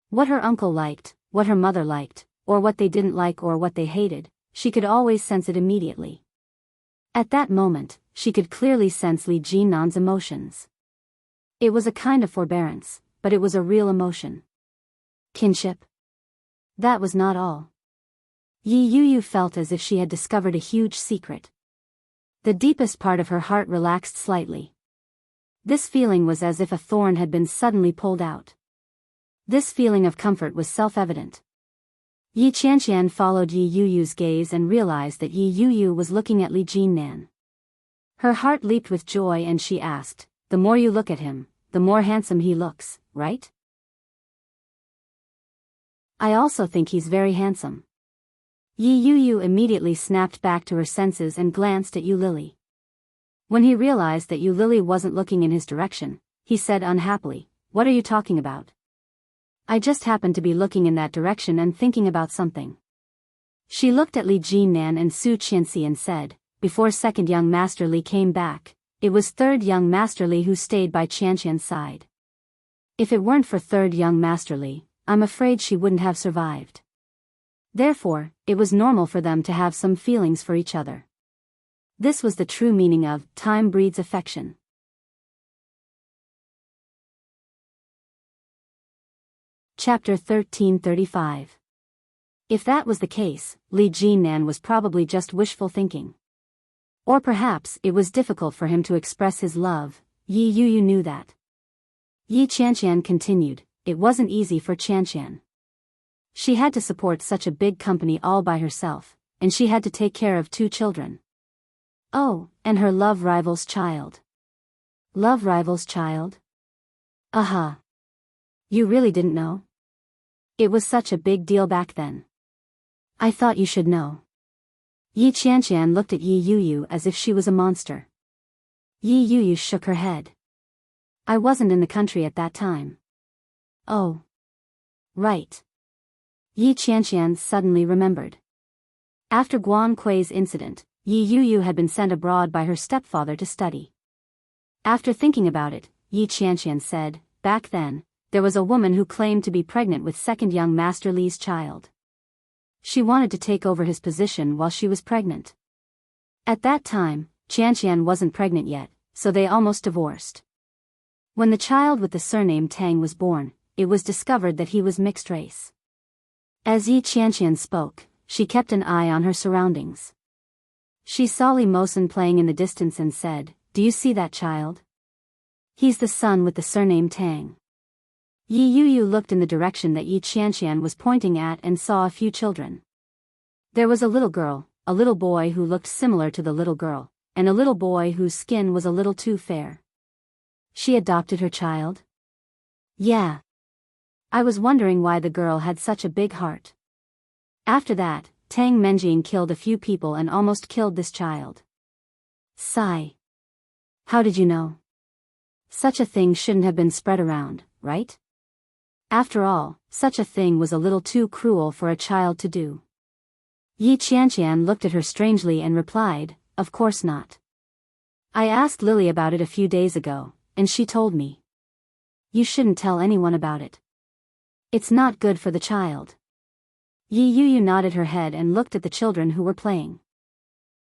What her uncle liked, what her mother liked, or what they didn't like or what they hated, she could always sense it immediately. At that moment, she could clearly sense Li Jinnan's emotions. It was a kind of forbearance, but it was a real emotion. Kinship? That was not all. Yi Yuyu felt as if she had discovered a huge secret. The deepest part of her heart relaxed slightly. This feeling was as if a thorn had been suddenly pulled out. This feeling of comfort was self-evident. Yi Qianqian followed Yi Yuyu's gaze and realized that Yi Yuyu was looking at Li Jinnan. Her heart leaped with joy and she asked, "The more you look at him, the more handsome he looks, right?" "I also think he's very handsome." Yi Yuyu immediately snapped back to her senses and glanced at Yu Lily. When he realized that Yu Lily wasn't looking in his direction, he said unhappily, "What are you talking about?" "I just happened to be looking in that direction and thinking about something." She looked at Li Jinnan and Su Qianxi and said, "Before second young Master Li came back, it was third young Master Li who stayed by Qianqian's side. If it weren't for third young Master Li, I'm afraid she wouldn't have survived. Therefore, it was normal for them to have some feelings for each other." This was the true meaning of time breeds affection. Chapter 1335. If that was the case, Li Jinnan was probably just wishful thinking. Or perhaps it was difficult for him to express his love. Yi Yuyu knew that. Yi Qianqian continued, "It wasn't easy for Qianqian. She had to support such a big company all by herself, and she had to take care of 2 children. Oh, and her love rival's child." "Love rival's child? Uh-huh. You really didn't know? It was such a big deal back then. I thought you should know." Yi Qianqian looked at Yi Yuyu as if she was a monster. Yi Yuyu shook her head. "I wasn't in the country at that time." "Oh. Right." Yi Qianqian suddenly remembered. After Guan Kui's incident, Yi Yuyu had been sent abroad by her stepfather to study. After thinking about it, Yi Qianqian said, "Back then, there was a woman who claimed to be pregnant with second young Master Li's child. She wanted to take over his position while she was pregnant. At that time, Qianqian wasn't pregnant yet, so they almost divorced. When the child with the surname Tang was born, it was discovered that he was mixed race." As Yi Qianqian spoke, she kept an eye on her surroundings. She saw Li Mosen playing in the distance and said, "Do you see that child? He's the son with the surname Tang." Yi Yuyu looked in the direction that Yi Qianqian was pointing at and saw a few children. There was a little girl, a little boy who looked similar to the little girl, and a little boy whose skin was a little too fair. She adopted her child? Yeah. I was wondering why the girl had such a big heart. After that, Tang Menjing killed a few people and almost killed this child. Sigh. How did you know? Such a thing shouldn't have been spread around, right? After all, such a thing was a little too cruel for a child to do. Yi Qianqian looked at her strangely and replied, "Of course not. I asked Lily about it a few days ago, and she told me. You shouldn't tell anyone about it. It's not good for the child." Yi Yuyu nodded her head and looked at the children who were playing.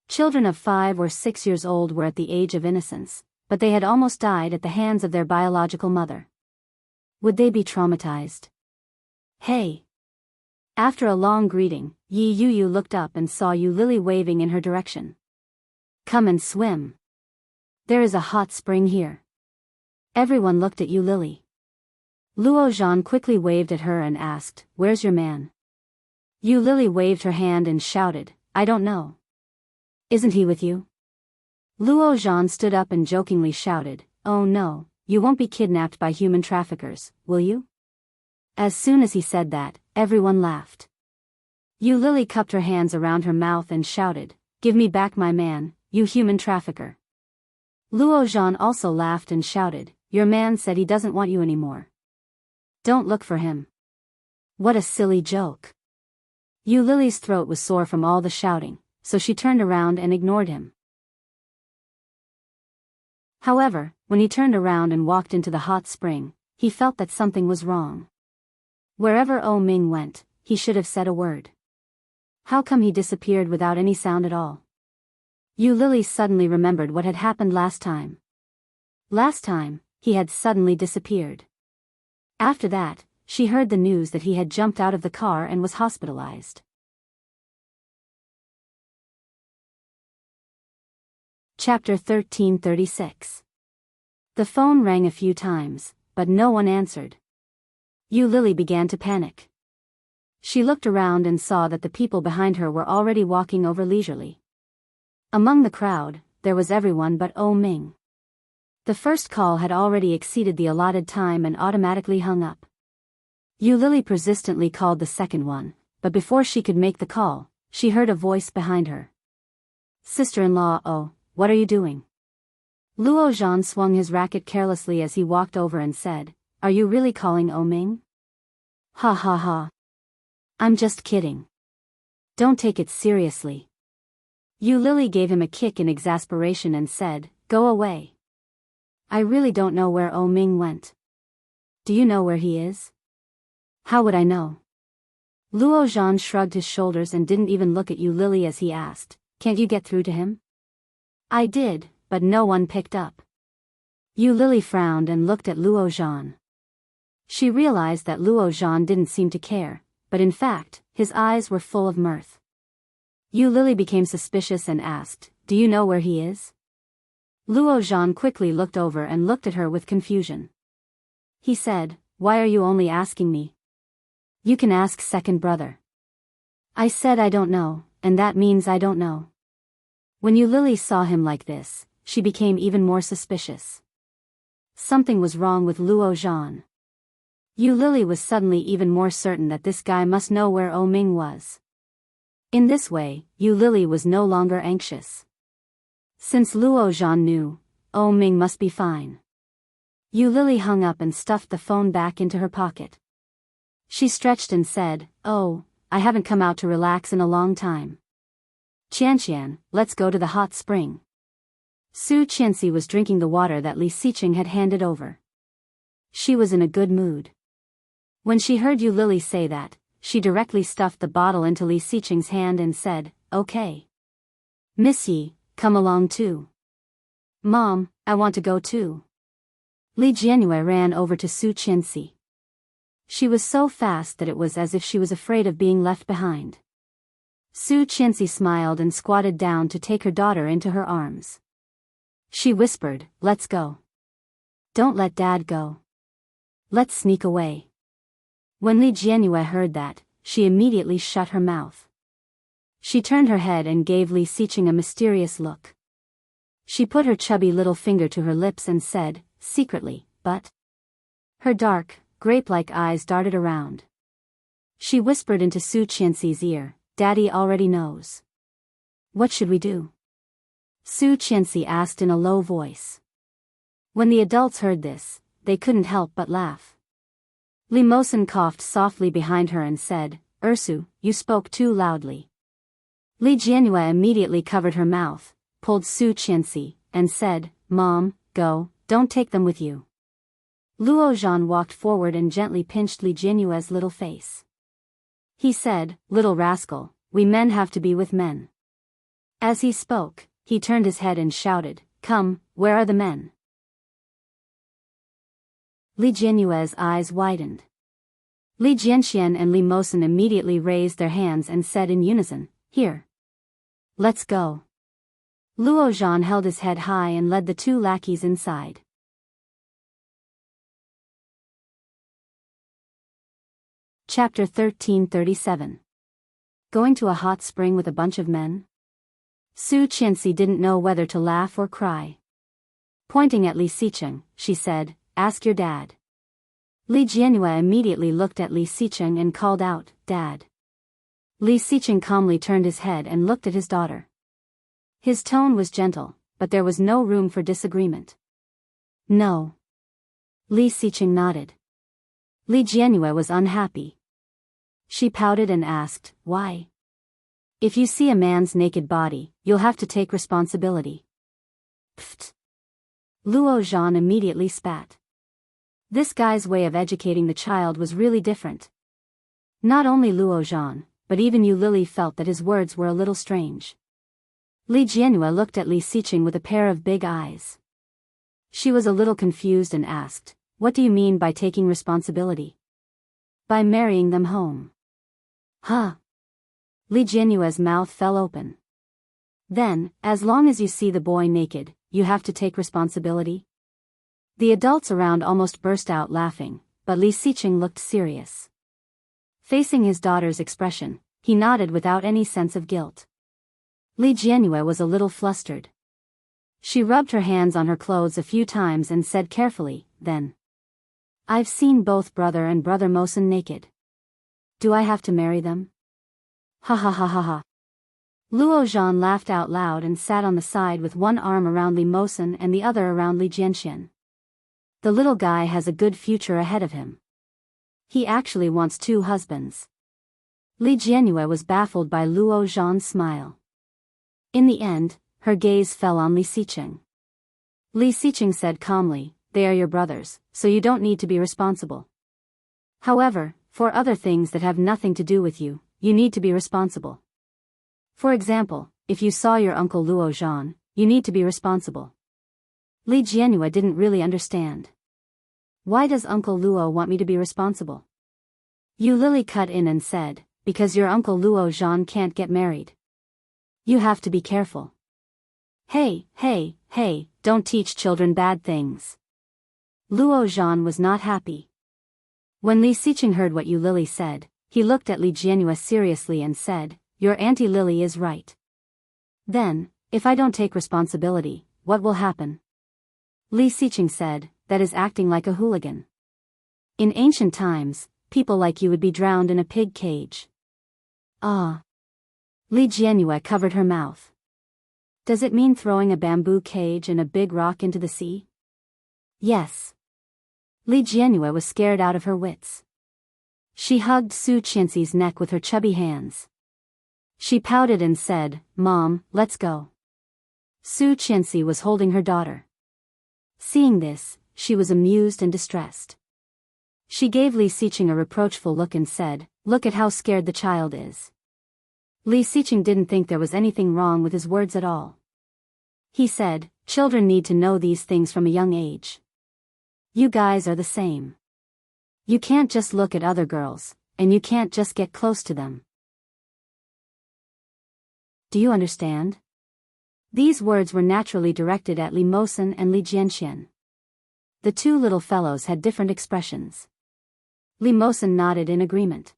Children of 5 or 6 years old were at the age of innocence, but they had almost died at the hands of their biological mother. Would they be traumatized? Hey! After a long greeting, Yi Yuyu looked up and saw Yu Lily waving in her direction. "Come and swim. There is a hot spring here." Everyone looked at Yu Lily. Luo Zhan quickly waved at her and asked, "Where's your man?" Yu Lily waved her hand and shouted, I don't know. Isn't he with you? Luo Zhan stood up and jokingly shouted, oh no, you won't be kidnapped by human traffickers, will you? As soon as he said that, everyone laughed. Yu Lily cupped her hands around her mouth and shouted, give me back my man, you human trafficker. Luo Zhan also laughed and shouted, your man said he doesn't want you anymore. Don't look for him. What a silly joke. Yu Lily's throat was sore from all the shouting, so she turned around and ignored him. However, when he turned around and walked into the hot spring, he felt that something was wrong. Wherever O Ming went, he should have said a word. How come he disappeared without any sound at all? Yu Lily suddenly remembered what had happened last time. Last time, he had suddenly disappeared. After that, she heard the news that he had jumped out of the car and was hospitalized. Chapter 1336. The phone rang a few times, but no one answered. Yu Lily began to panic. She looked around and saw that the people behind her were already walking over leisurely. Among the crowd, there was everyone but O Ming. The first call had already exceeded the allotted time and automatically hung up. Yu Lily persistently called the second one, but before she could make the call, she heard a voice behind her. Sister-in-law, oh, what are you doing? Luo Zhan swung his racket carelessly as he walked over and said, are you really calling O Ming? Ha ha ha. I'm just kidding. Don't take it seriously. Yu Lily gave him a kick in exasperation and said, go away. I really don't know where O Ming went. Do you know where he is? How would I know? Luo Zhan shrugged his shoulders and didn't even look at Yu Lily as he asked, can't you get through to him? I did, but no one picked up. Yu Lily frowned and looked at Luo Zhan. She realized that Luo Zhan didn't seem to care, but in fact, his eyes were full of mirth. Yu Lily became suspicious and asked, do you know where he is? Luo Zhan quickly looked over and looked at her with confusion. He said, why are you only asking me? You can ask second brother. I said I don't know, and that means I don't know. When Yu Lily saw him like this, she became even more suspicious. Something was wrong with Luo Zhan. Yu Lily was suddenly even more certain that this guy must know where O Ming was. In this way, Yu Lily was no longer anxious. Since Luo Zhan knew, O Ming must be fine. Yu Lily hung up and stuffed the phone back into her pocket. She stretched and said, oh, I haven't come out to relax in a long time. Qianqian, let's go to the hot spring. Su Qianxi was drinking the water that Li Xiqing had handed over. She was in a good mood. When she heard Yu Lily say that, she directly stuffed the bottle into Li Xiqing's hand and said, okay. Miss Yi, come along too. Mom, I want to go too. Li Jianyu ran over to Su Qianxi. She was so fast that it was as if she was afraid of being left behind. Su Qianxi smiled and squatted down to take her daughter into her arms. She whispered, let's go. Don't let Dad go. Let's sneak away. When Li Jianyu heard that, she immediately shut her mouth. She turned her head and gave Li Xiqing a mysterious look. She put her chubby little finger to her lips and said, secretly, but. Her dark, grape-like eyes darted around. She whispered into Su Qianxi's ear, Daddy already knows. What should we do? Su Qianxi asked in a low voice. When the adults heard this, they couldn't help but laugh. Li Mosen coughed softly behind her and said, Ursu, you spoke too loudly. Li Jianyu immediately covered her mouth, pulled Su Qianxi, and said, Mom, go, don't take them with you. Luo Zhan walked forward and gently pinched Li Jianyu's little face. He said, little rascal, we men have to be with men. As he spoke, he turned his head and shouted, come, where are the men? Li Jianyu's eyes widened. Li Jianxian and Li Mosen immediately raised their hands and said in unison, here. Let's go. Luo Zhan held his head high and led the two lackeys inside. Chapter 1337. Going to a hot spring with a bunch of men? Su Qianxi didn't know whether to laugh or cry. Pointing at Li Xicheng, she said, "Ask your dad." Li Jianhua immediately looked at Li Xicheng and called out, "Dad." Li Xicheng calmly turned his head and looked at his daughter. His tone was gentle, but there was no room for disagreement. "No." Li Xicheng nodded. Li Jianhua was unhappy. She pouted and asked, "Why?" "If you see a man's naked body, you'll have to take responsibility." Pfft. Luo Zhan immediately spat. This guy's way of educating the child was really different. Not only Luo Zhan, but even Yu Lily felt that his words were a little strange. Li Jianhua looked at Li Xicheng with a pair of big eyes. She was a little confused and asked, "What do you mean by taking responsibility?" "By marrying them home." "Huh?" Li Jianhua's mouth fell open. "Then, as long as you see the boy naked, you have to take responsibility?" The adults around almost burst out laughing, but Li Xicheng looked serious. Facing his daughter's expression, he nodded without any sense of guilt. Li Jianhua was a little flustered. She rubbed her hands on her clothes a few times and said carefully, "Then. I've seen both brother and brother Mosen naked. Do I have to marry them?" "Ha ha ha ha ha." Luo Zhan laughed out loud and sat on the side with one arm around Li Mosen and the other around Li Jianxian. The little guy has a good future ahead of him. He actually wants 2 husbands. Li Jianhua was baffled by Luo Zhan's smile. In the end, her gaze fell on Li Xicheng. Li Xicheng said calmly, "They are your brothers, so you don't need to be responsible. However, for other things that have nothing to do with you, you need to be responsible. For example, if you saw your uncle Luo Zhan, you need to be responsible." Li Jianhua didn't really understand. "Why does Uncle Luo want me to be responsible?" Yu Lily cut in and said, "Because your uncle Luo Zhan can't get married. You have to be careful." Hey, don't teach children bad things." Luo Zhan was not happy. When Li Xicheng heard what Yu Lily said, he looked at Li Jianhua seriously and said, "Your Auntie Lily is right. Then, if I don't take responsibility, what will happen?" Li Xicheng said, "That is acting like a hooligan. In ancient times, people like you would be drowned in a pig cage." "Ah." Li Jianhua covered her mouth. "Does it mean throwing a bamboo cage and a big rock into the sea?" "Yes." Li Jianhua was scared out of her wits. She hugged Su Qianxi's neck with her chubby hands. She pouted and said, "Mom, let's go." Su Qianxi was holding her daughter. Seeing this, she was amused and distressed. She gave Li Xicheng a reproachful look and said, "Look at how scared the child is." Li Xicheng didn't think there was anything wrong with his words at all. He said, "Children need to know these things from a young age. You guys are the same. You can't just look at other girls, and you can't just get close to them. Do you understand?" These words were naturally directed at Li Mosen and Li Jianxian. The 2 little fellows had different expressions. Li Mosen nodded in agreement.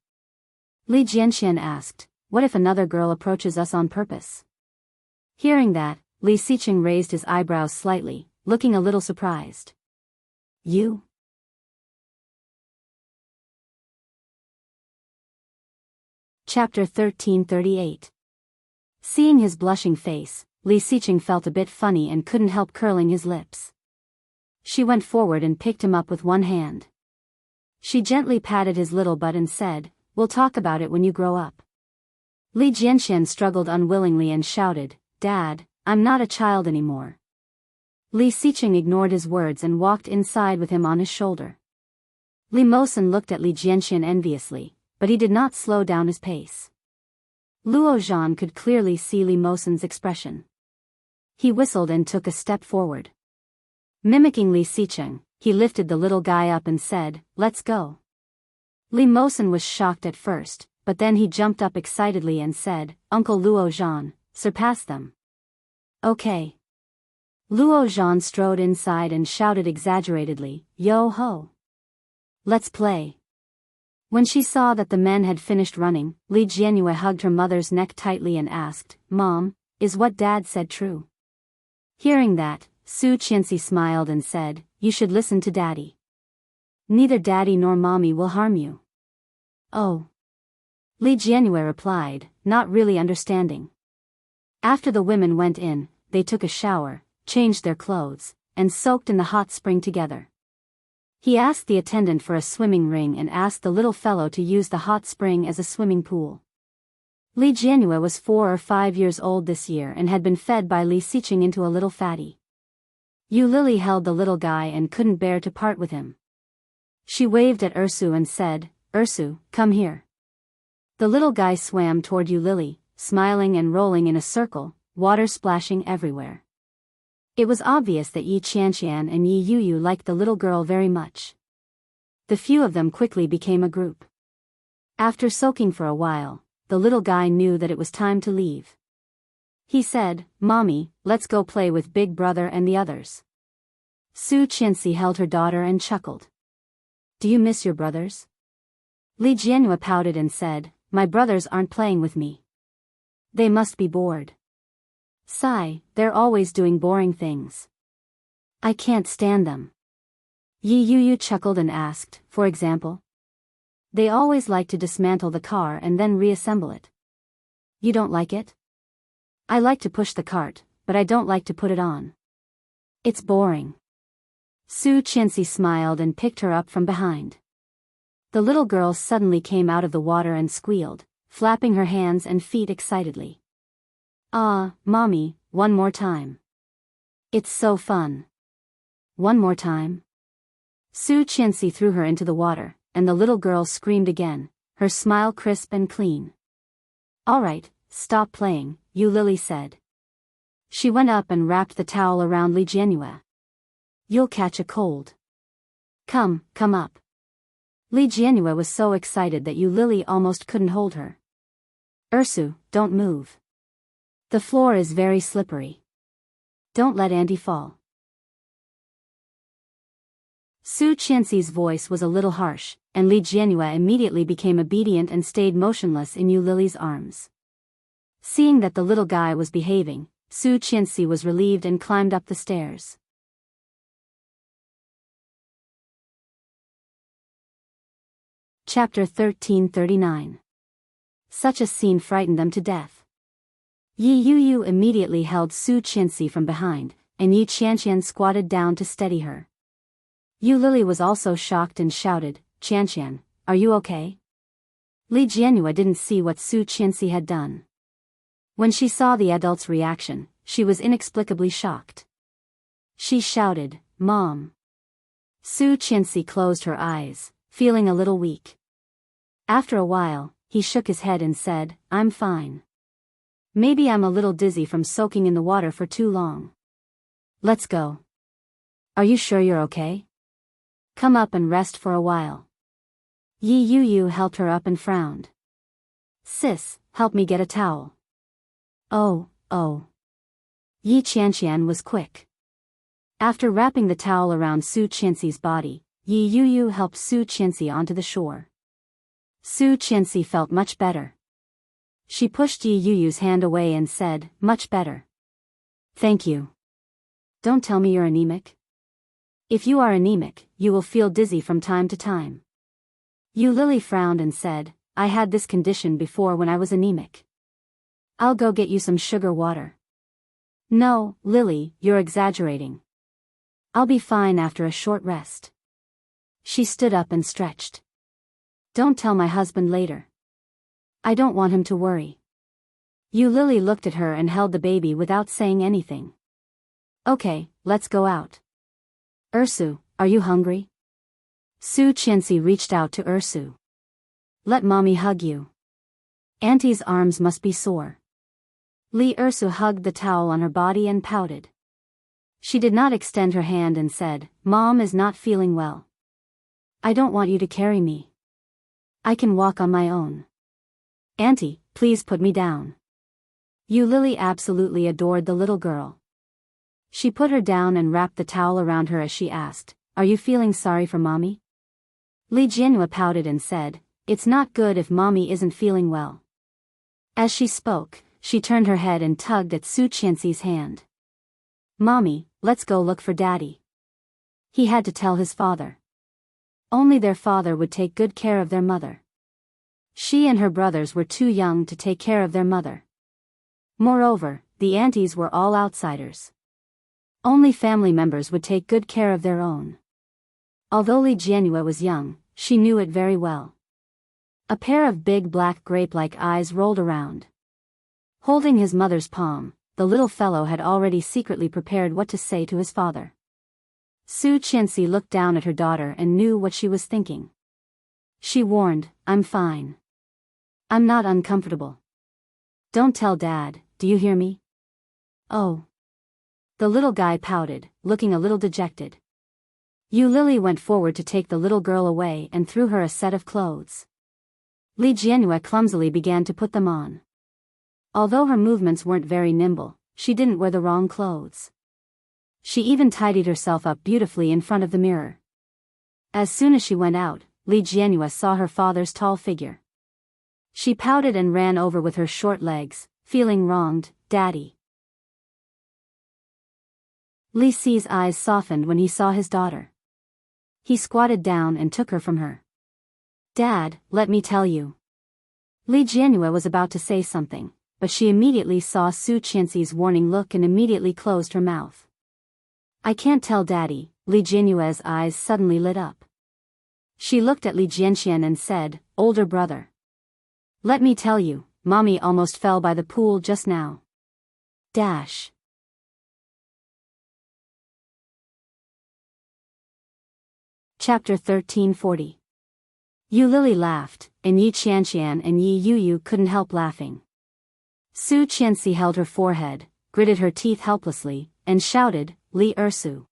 Li Jianxian asked, "What if another girl approaches us on purpose?" Hearing that, Li Xicheng raised his eyebrows slightly, looking a little surprised. "You?" Chapter 1338. Seeing his blushing face, Li Xicheng felt a bit funny and couldn't help curling his lips. She went forward and picked him up with one hand. She gently patted his little butt and said, "We'll talk about it when you grow up." Li Jianxian struggled unwillingly and shouted, "Dad, I'm not a child anymore." Li Xicheng ignored his words and walked inside with him on his shoulder. Li Mosen looked at Li Jianxian enviously, but he did not slow down his pace. Luo Zhan could clearly see Li Mosen's expression. He whistled and took a step forward. Mimicking Li Xicheng, he lifted the little guy up and said, "Let's go." Li Mosen was shocked at first, but then he jumped up excitedly and said, "Uncle Luo Zhan, surpass them." "Okay." Luo Zhan strode inside and shouted exaggeratedly, "Yo ho! Let's play." When she saw that the men had finished running, Li Jianyu hugged her mother's neck tightly and asked, "Mom, is what Dad said true?" Hearing that, Su Qianxi smiled and said, "You should listen to Daddy. Neither Daddy nor Mommy will harm you." "Oh." Li Jianyu replied, not really understanding. After the women went in, they took a shower, changed their clothes, and soaked in the hot spring together. He asked the attendant for a swimming ring and asked the little fellow to use the hot spring as a swimming pool. Li Jianyu was 4 or 5 years old this year and had been fed by Li Xiqing into a little fatty. Yu Lily held the little guy and couldn't bear to part with him. She waved at Ursu and said, "Ursu, come here." The little guy swam toward Yu Lily, smiling and rolling in a circle, water splashing everywhere. It was obvious that Yi Qianqian and Yi Yuyu liked the little girl very much. The few of them quickly became a group. After soaking for a while, the little guy knew that it was time to leave. He said, "Mommy, let's go play with Big Brother and the others." Su Qianxi held her daughter and chuckled. "Do you miss your brothers?" Li Jianyu pouted and said, "My brothers aren't playing with me. They must be bored. Sigh, they're always doing boring things. I can't stand them." Yi Yuyu chuckled and asked, "For example?" "They always like to dismantle the car and then reassemble it." "You don't like it?" "I like to push the cart, but I don't like to put it on. It's boring." Su Qianxi smiled and picked her up from behind. The little girl suddenly came out of the water and squealed, flapping her hands and feet excitedly. "Ah, Mommy, one more time. It's so fun." "One more time?" Su Qianxi threw her into the water, and the little girl screamed again, her smile crisp and clean. "All right, stop playing," Yu Lily said. She went up and wrapped the towel around Li Jianyu. "You'll catch a cold. Come up." Li Jianyu was so excited that Yu Lily almost couldn't hold her. "Ursu, don't move. The floor is very slippery. Don't let Auntie fall." Su Qianxi's voice was a little harsh, and Li Jianyu immediately became obedient and stayed motionless in Yu Lily's arms. Seeing that the little guy was behaving, Su Qianxi was relieved and climbed up the stairs. Chapter 1339. Such a scene frightened them to death. Yi Yuyu immediately held Su Qianxi from behind, and Yi Qianqian squatted down to steady her. Yu Lily was also shocked and shouted, "Qianqian, are you okay?" Li Jianyu didn't see what Su Qianxi had done. When she saw the adult's reaction, she was inexplicably shocked. She shouted, "Mom!" Su Qianxi closed her eyes, feeling a little weak. After a while, he shook his head and said, "I'm fine. Maybe I'm a little dizzy from soaking in the water for too long. Let's go." "Are you sure you're okay? Come up and rest for a while." Yi Yuyu helped her up and frowned. "Sis, help me get a towel." Oh. Yi Qianqian was quick. After wrapping the towel around Su Qianxi's body, Yi Yuyu helped Su Qianxi onto the shore. Su Qianxi felt much better. She pushed Yi Yuyu's hand away and said, "Much better. Thank you. Don't tell me you're anemic. If you are anemic, you will feel dizzy from time to time." Yu Lily frowned and said, "I had this condition before when I was anemic. I'll go get you some sugar water." "No, Lily, you're exaggerating. I'll be fine after a short rest." She stood up and stretched. "Don't tell my husband later. I don't want him to worry." Yu Lily looked at her and held the baby without saying anything. "Okay, let's go out. Ursu, are you hungry?" Su Qianxi reached out to Ursu. "Let Mommy hug you. Auntie's arms must be sore." Li Ursu hugged the towel on her body and pouted. She did not extend her hand and said, "Mom is not feeling well. I don't want you to carry me. I can walk on my own. Auntie, please put me down." Yu Lily absolutely adored the little girl. She put her down and wrapped the towel around her as she asked, "Are you feeling sorry for Mommy?" Li Jianyu pouted and said, It's not good if mommy isn't feeling well. As she spoke, she turned her head and tugged at Su Qianxi's hand. Mommy, let's go look for Daddy. He had to tell his father. Only their father would take good care of their mother. She and her brothers were too young to take care of their mother. Moreover, the aunties were all outsiders. Only family members would take good care of their own. Although Li Jianhua was young, she knew it very well. A pair of big black grape-like eyes rolled around. Holding his mother's palm, the little fellow had already secretly prepared what to say to his father. Su Qianxi looked down at her daughter and knew what she was thinking. She warned, I'm fine. I'm not uncomfortable. Don't tell Dad, do you hear me? Oh. The little guy pouted, looking a little dejected. Yu Lily went forward to take the little girl away and threw her a set of clothes. Li Jianhua clumsily began to put them on. Although her movements weren't very nimble, she didn't wear the wrong clothes. She even tidied herself up beautifully in front of the mirror. As soon as she went out, Li Jianhua saw her father's tall figure. She pouted and ran over with her short legs, feeling wronged. Daddy. Li Si's eyes softened when he saw his daughter. He squatted down and took her from her. Dad, let me tell you. Li Jianhua was about to say something, but she immediately saw Su Qianxi's warning look and immediately closed her mouth. I can't tell Daddy. Li Jianhua's eyes suddenly lit up. She looked at Li Jianxian and said, older brother. Let me tell you, Mommy almost fell by the pool just now. Dash. Chapter 1340. Yu Lily laughed, and Yi Qianxian and Yi Yuyu couldn't help laughing. Su Qianxi held her forehead, gritted her teeth helplessly, and shouted, Li Ersu.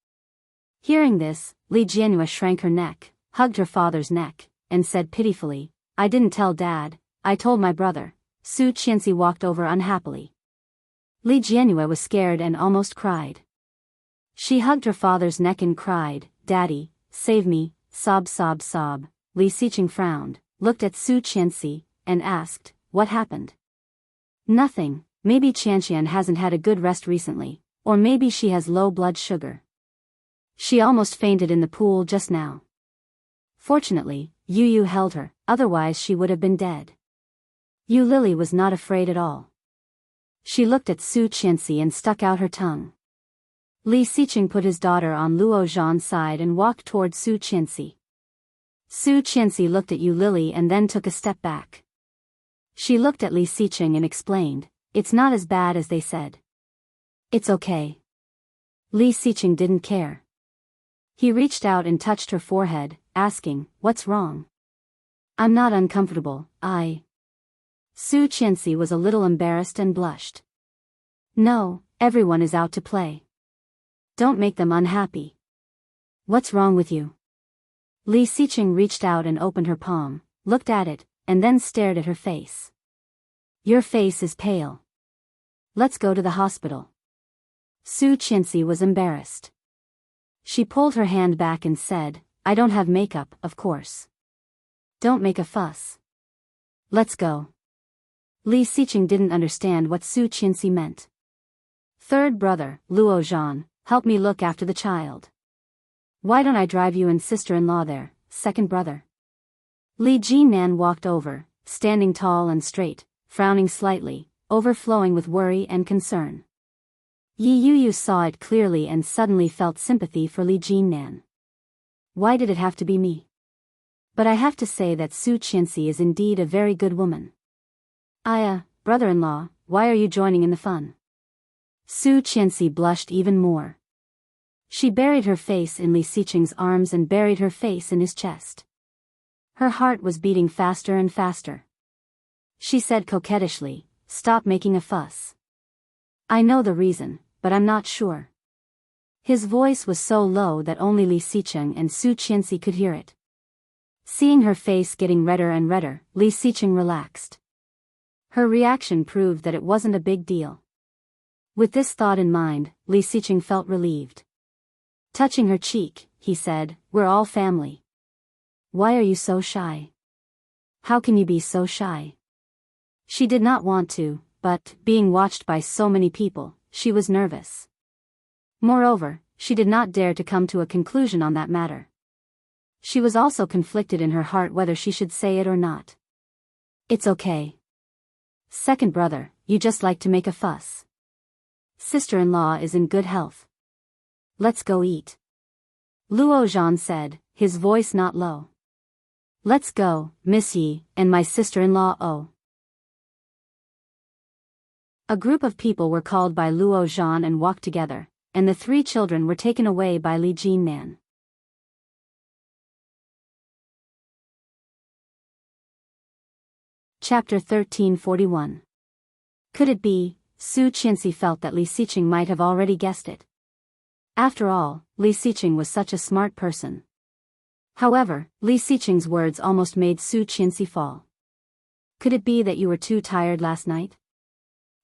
Hearing this, Li Jianhua shrank her neck, hugged her father's neck, and said pitifully, I didn't tell Dad, I told my brother. Su Qianxi walked over unhappily. Li Jianhua was scared and almost cried. She hugged her father's neck and cried, Daddy, save me, sob sob sob. Li Siqing frowned, looked at Su Qianxi, and asked, what happened? Nothing, maybe Qianxian hasn't had a good rest recently, or maybe she has low blood sugar. She almost fainted in the pool just now. Fortunately, Yu Yu held her, otherwise she would have been dead. Yu Lily was not afraid at all. She looked at Su Qianxi and stuck out her tongue. Li Siqing put his daughter on Luo Zhan's side and walked toward Su Qianxi. Su Qianxi looked at Yu Lily and then took a step back. She looked at Li Siqing and explained, it's not as bad as they said. It's okay. Li Siqing didn't care. He reached out and touched her forehead, asking, what's wrong? I'm not uncomfortable, Su Qianxi was a little embarrassed and blushed. No, everyone is out to play. Don't make them unhappy. What's wrong with you? Li Siqing reached out and opened her palm, looked at it, and then stared at her face. Your face is pale. Let's go to the hospital. Su Qianxi was embarrassed. She pulled her hand back and said, I don't have makeup, of course. Don't make a fuss. Let's go. Li Siqing didn't understand what Su Qianxi meant. Third brother, Luo Zhan, help me look after the child. Why don't I drive you and sister-in-law there, second brother? Li Jinan walked over, standing tall and straight, frowning slightly, overflowing with worry and concern. Yi Yuyu saw it clearly and suddenly felt sympathy for Li Jinan. Why did it have to be me? But I have to say that Su Qianxi is indeed a very good woman. Brother-in-law, why are you joining in the fun? Su Qianxi blushed even more. She buried her face in Li Siqing's arms and buried her face in his chest. Her heart was beating faster and faster. She said coquettishly, stop making a fuss. I know the reason, but I'm not sure. His voice was so low that only Li Siqing and Su Qianxi could hear it. Seeing her face getting redder and redder, Li Siqing relaxed. Her reaction proved that it wasn't a big deal. With this thought in mind, Li Siqing felt relieved. Touching her cheek, he said, we're all family. Why are you so shy? how can you be so shy? She did not want to, but, being watched by so many people, she was nervous. Moreover, she did not dare to come to a conclusion on that matter. She was also conflicted in her heart whether she should say it or not. It's okay. Second brother, you just like to make a fuss. Sister-in-law is in good health. Let's go eat. Luo Zhan said, his voice not low. Let's go, Miss Yi, and my sister-in-law oh. A group of people were called by Luo Zhan and walked together, and the 3 children were taken away by Li Jinnan. Chapter 1341. Could it be? Su Qianxi felt that Li Xiqing might have already guessed it. After all, Li Xiqing was such a smart person. However, Li Xiqing's words almost made Su Qianxi fall. Could it be that you were too tired last night?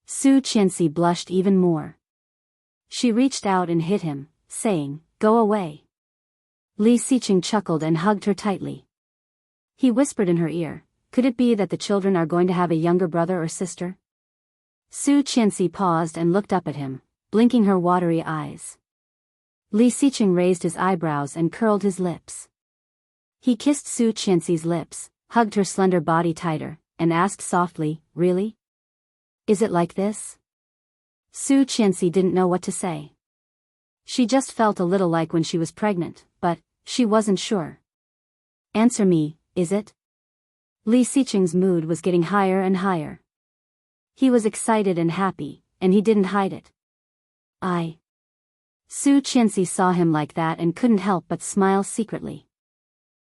Su Qianxi blushed even more. She reached out and hit him, saying, "Go away." Li Xiqing chuckled and hugged her tightly. He whispered in her ear, "Could it be that the children are going to have a younger brother or sister?" Su Qianxi paused and looked up at him, blinking her watery eyes. Li Xiqing raised his eyebrows and curled his lips. He kissed Su Qianxi's lips, hugged her slender body tighter, and asked softly, "Really? Is it like this?" Su Qianxi didn't know what to say. She just felt a little like when she was pregnant, but she wasn't sure. "Answer me, is it?" Li Xiqing's mood was getting higher and higher. He was excited and happy, and he didn't hide it. Su Qianxi saw him like that and couldn't help but smile secretly.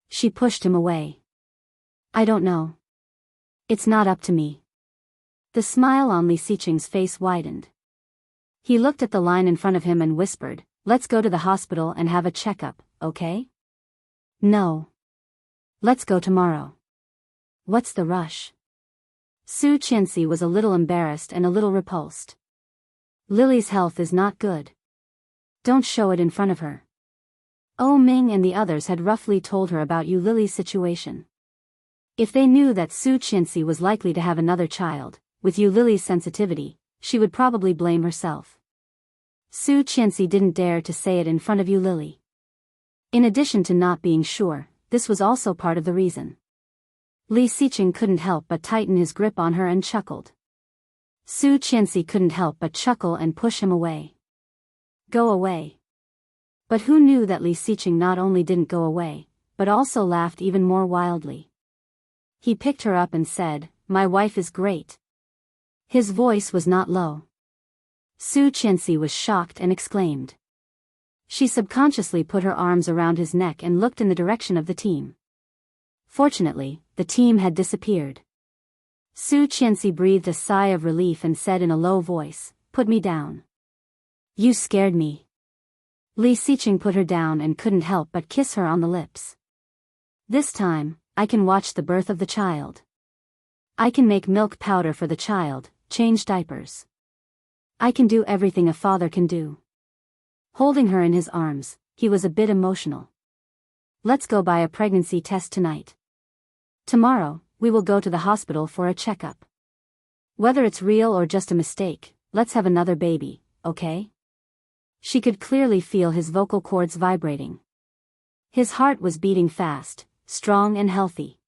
She pushed him away. "I don't know. It's not up to me." The smile on Li Xiqing's face widened. He looked at the line in front of him and whispered, "Let's go to the hospital and have a checkup, okay?" "No. Let's go tomorrow." "What's the rush?" Su Qianxi was a little embarrassed and a little repulsed. "Lily's health is not good. Don't show it in front of her." Oh Ming and the others had roughly told her about Yu Lily's situation. If they knew that Su Qianxi was likely to have another child, with Yu Lily's sensitivity, she would probably blame herself. Su Qianxi didn't dare to say it in front of Yu Lily. In addition to not being sure, this was also part of the reason. Li Xiqing couldn't help but tighten his grip on her and chuckled. Su Qianxi couldn't help but chuckle and push him away. "Go away." But who knew that Li Xiqing not only didn't go away, but also laughed even more wildly. He picked her up and said, "My wife is great." His voice was not low. Su Qianxi was shocked and exclaimed. She subconsciously put her arms around his neck and looked in the direction of the team. Fortunately, the team had disappeared. Su Qianxi breathed a sigh of relief and said in a low voice, "Put me down. You scared me." Li Xiqing put her down and couldn't help but kiss her on the lips. "This time, I can watch the birth of the child. I can make milk powder for the child, change diapers. I can do everything a father can do." Holding her in his arms, he was a bit emotional. "Let's go buy a pregnancy test tonight. Tomorrow, we will go to the hospital for a checkup. Whether it's real or just a mistake, let's have another baby, okay?" She could clearly feel his vocal cords vibrating. His heart was beating fast, strong and healthy.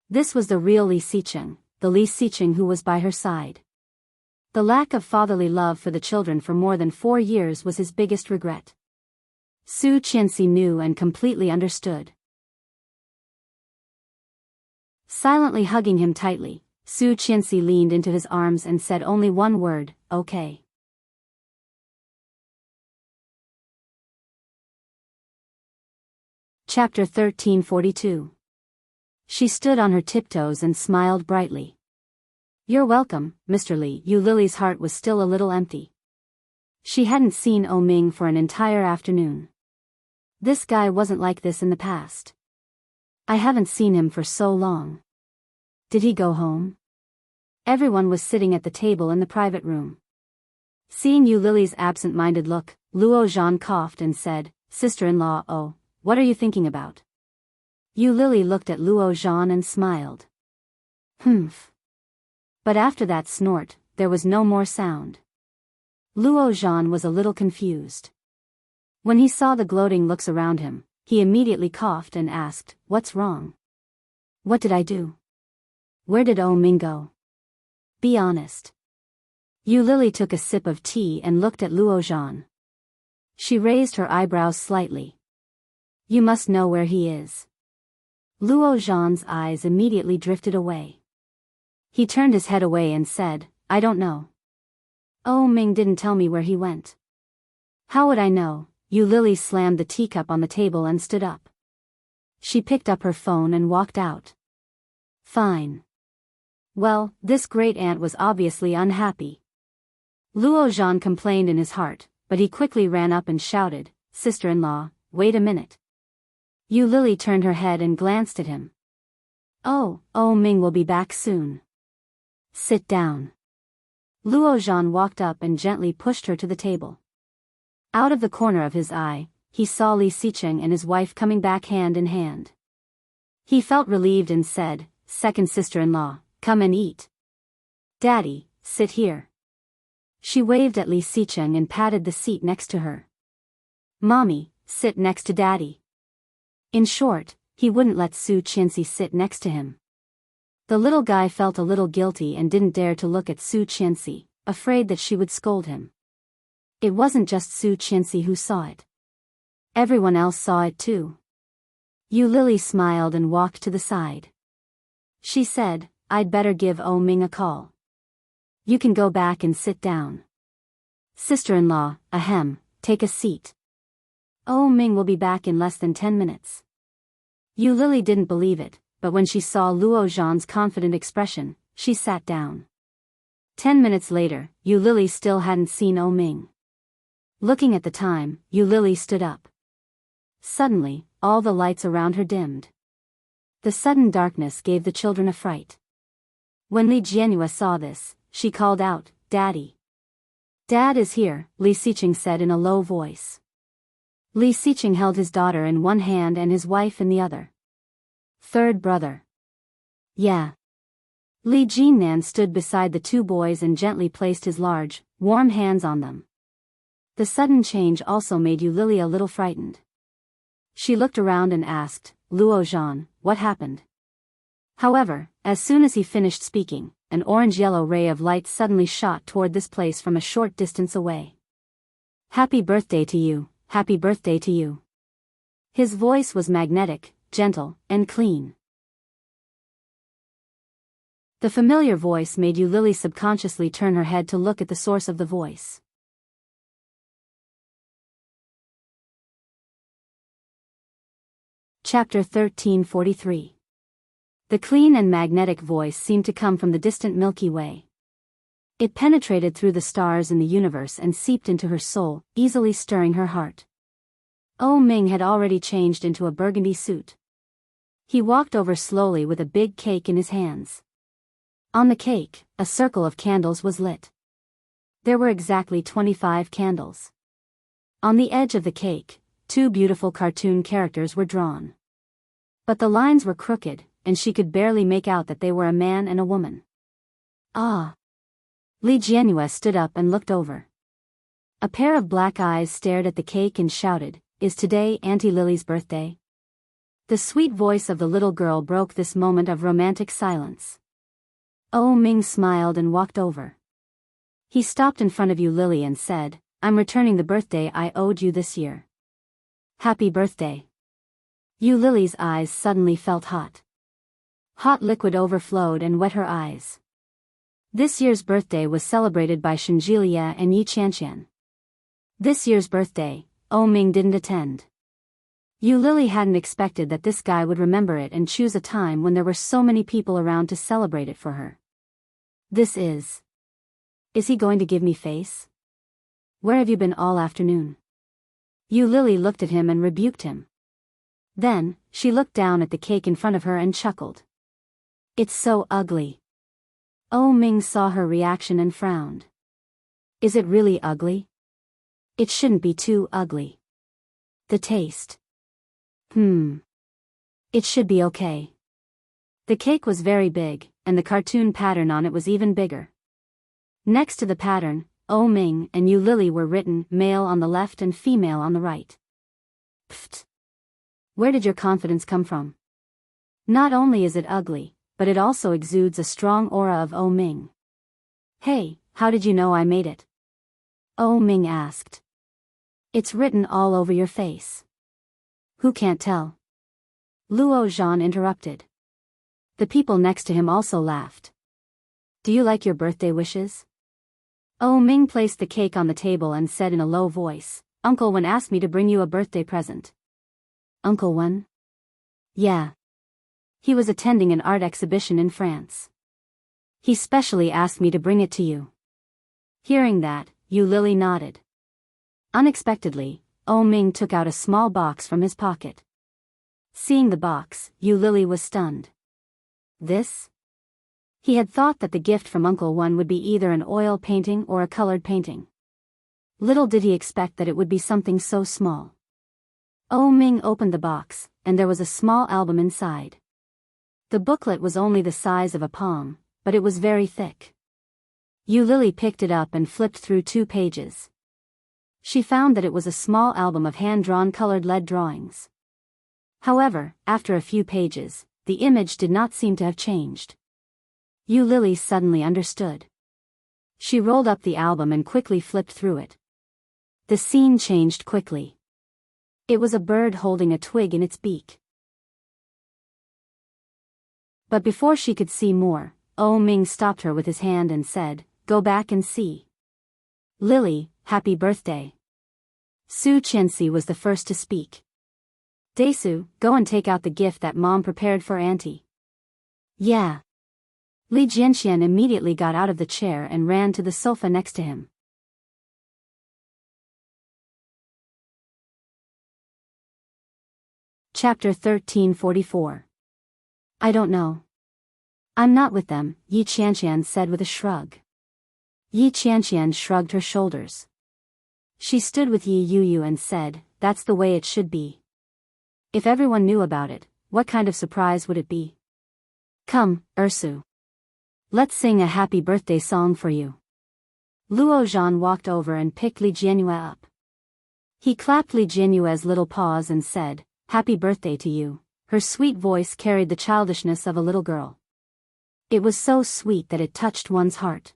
This was the real Li Xiqing, the Li Xiqing who was by her side. The lack of fatherly love for the children for more than 4 years was his biggest regret. Su Qianxi knew and completely understood. Silently hugging him tightly, Su Qianxi leaned into his arms and said only one word, "Okay." Chapter 1342. She stood on her tiptoes and smiled brightly. "You're welcome, Mr. Li." Yu Lily's heart was still a little empty. She hadn't seen O Ming for an entire afternoon. This guy wasn't like this in the past. I haven't seen him for so long. Did he go home? Everyone was sitting at the table in the private room. Seeing Yu Lily's absent-minded look, Luo Zhan coughed and said, "Sister-in-law, oh, what are you thinking about?" Yu Lily looked at Luo Zhan and smiled. Humph. But after that snort, there was no more sound. Luo Zhan was a little confused. When he saw the gloating looks around him, he immediately coughed and asked, "What's wrong? What did I do? Where did Oh Ming go? Be honest." Yu Lily took a sip of tea and looked at Luo Zhan. She raised her eyebrows slightly. "You must know where he is." Luo Zhan's eyes immediately drifted away. He turned his head away and said, "I don't know. Oh Ming didn't tell me where he went." "How would I know?" Yu Lily slammed the teacup on the table and stood up. She picked up her phone and walked out. Fine. Well, this great aunt was obviously unhappy. Luo Zhan complained in his heart, but he quickly ran up and shouted, "Sister-in-law, wait a minute." Yu Lily turned her head and glanced at him. "Oh Ming will be back soon. Sit down." Luo Zhan walked up and gently pushed her to the table. Out of the corner of his eye, he saw Li Xicheng and his wife coming back hand in hand. He felt relieved and said, "Second sister-in-law, come and eat." "Daddy, sit here." She waved at Li Xicheng and patted the seat next to her. "Mommy, sit next to Daddy." In short, he wouldn't let Su Qianxi sit next to him. The little guy felt a little guilty and didn't dare to look at Su Qianxi, afraid that she would scold him. It wasn't just Su Qianxi who saw it. Everyone else saw it too. Yu Lily smiled and walked to the side. She said, "I'd better give Oh Ming a call. You can go back and sit down. Sister-in-law, ahem, take a seat. Oh Ming will be back in less than 10 minutes." Yu Lily didn't believe it, but when she saw Luo Zhan's confident expression, she sat down. 10 minutes later, Yu Lily still hadn't seen Oh Ming. Looking at the time, Yu Lily stood up. Suddenly, all the lights around her dimmed. The sudden darkness gave the children a fright. When Li Jianhua saw this, she called out, "Daddy." "Dad is here," Li Xicheng said in a low voice. Li Xicheng held his daughter in one hand and his wife in the other. "Third brother." "Yeah." Li Jinnan stood beside the two boys and gently placed his large, warm hands on them. The sudden change also made Yu Lily a little frightened. She looked around and asked, "Luo Zhan, what happened?" However, as soon as he finished speaking, an orange-yellow ray of light suddenly shot toward this place from a short distance away. "Happy birthday to you, happy birthday to you." His voice was magnetic, gentle, and clean. The familiar voice made Yu Lily subconsciously turn her head to look at the source of the voice. Chapter 1343. The clean and magnetic voice seemed to come from the distant Milky Way. It penetrated through the stars in the universe and seeped into her soul, easily stirring her heart. Oh Ming had already changed into a burgundy suit. He walked over slowly with a big cake in his hands. On the cake, a circle of candles was lit. There were exactly 25 candles. On the edge of the cake, two beautiful cartoon characters were drawn. But the lines were crooked, and she could barely make out that they were a man and a woman. "Ah!" Li Jianhua stood up and looked over. A pair of black eyes stared at the cake and shouted, "Is today Auntie Lily's birthday?" The sweet voice of the little girl broke this moment of romantic silence. Oh Ming smiled and walked over. He stopped in front of Yu Lily and said, "I'm returning the birthday I owed you this year. Happy birthday." Yu Lily's eyes suddenly felt hot. Hot liquid overflowed and wet her eyes. This year's birthday was celebrated by Shenjilia and Yi Qianqian. This year's birthday, Oh Ming didn't attend. Yu Lily hadn't expected that this guy would remember it and choose a time when there were so many people around to celebrate it for her. Is he going to give me face? Where have you been all afternoon? Yu Lily looked at him and rebuked him. Then, she looked down at the cake in front of her and chuckled. "It's so ugly." Oh Ming saw her reaction and frowned. "Is it really ugly? It shouldn't be too ugly. The taste. It should be okay." The cake was very big, and the cartoon pattern on it was even bigger. Next to the pattern, O Ming and Yu Lily were written, male on the left and female on the right. Pfft! Where did your confidence come from? Not only is it ugly, but it also exudes a strong aura of O Ming. Hey, how did you know I made it? O Ming asked. It's written all over your face. Who can't tell? Luo Zhan interrupted. The people next to him also laughed. Do you like your birthday wishes? O Ming placed the cake on the table and said in a low voice, Uncle Wen asked me to bring you a birthday present. Uncle Wen? Yeah. He was attending an art exhibition in France. He specially asked me to bring it to you. Hearing that, Yu Lily nodded. Unexpectedly, O Ming took out a small box from his pocket. Seeing the box, Yu Lily was stunned. This? He had thought that the gift from Uncle Wen would be either an oil painting or a colored painting. Little did he expect that it would be something so small. O Ming opened the box, and there was a small album inside. The booklet was only the size of a palm, but it was very thick. Yu Lily picked it up and flipped through 2 pages. She found that it was a small album of hand-drawn colored lead drawings. However, after a few pages, the image did not seem to have changed. Yu Lily suddenly understood. She rolled up the album and quickly flipped through it. The scene changed quickly. It was a bird holding a twig in its beak. But before she could see more, O Ming stopped her with his hand and said, Go back and see. Lily, happy birthday. Su Qianxi was the first to speak. Daesu, go and take out the gift that Mom prepared for Auntie. Yeah. Li Jianxian immediately got out of the chair and ran to the sofa next to him. Chapter 1344. I don't know. I'm not with them, Yi Qianxian said with a shrug. Yi Qianxian shrugged her shoulders. She stood with Yi Yuyu and said, That's the way it should be. If everyone knew about it, what kind of surprise would it be? Come, Ursu. Let's sing a happy birthday song for you. Luo Zhan walked over and picked Li Jianyue up. He clapped Li Jianyue's little paws and said, Happy birthday to you. Her sweet voice carried the childishness of a little girl. It was so sweet that it touched one's heart.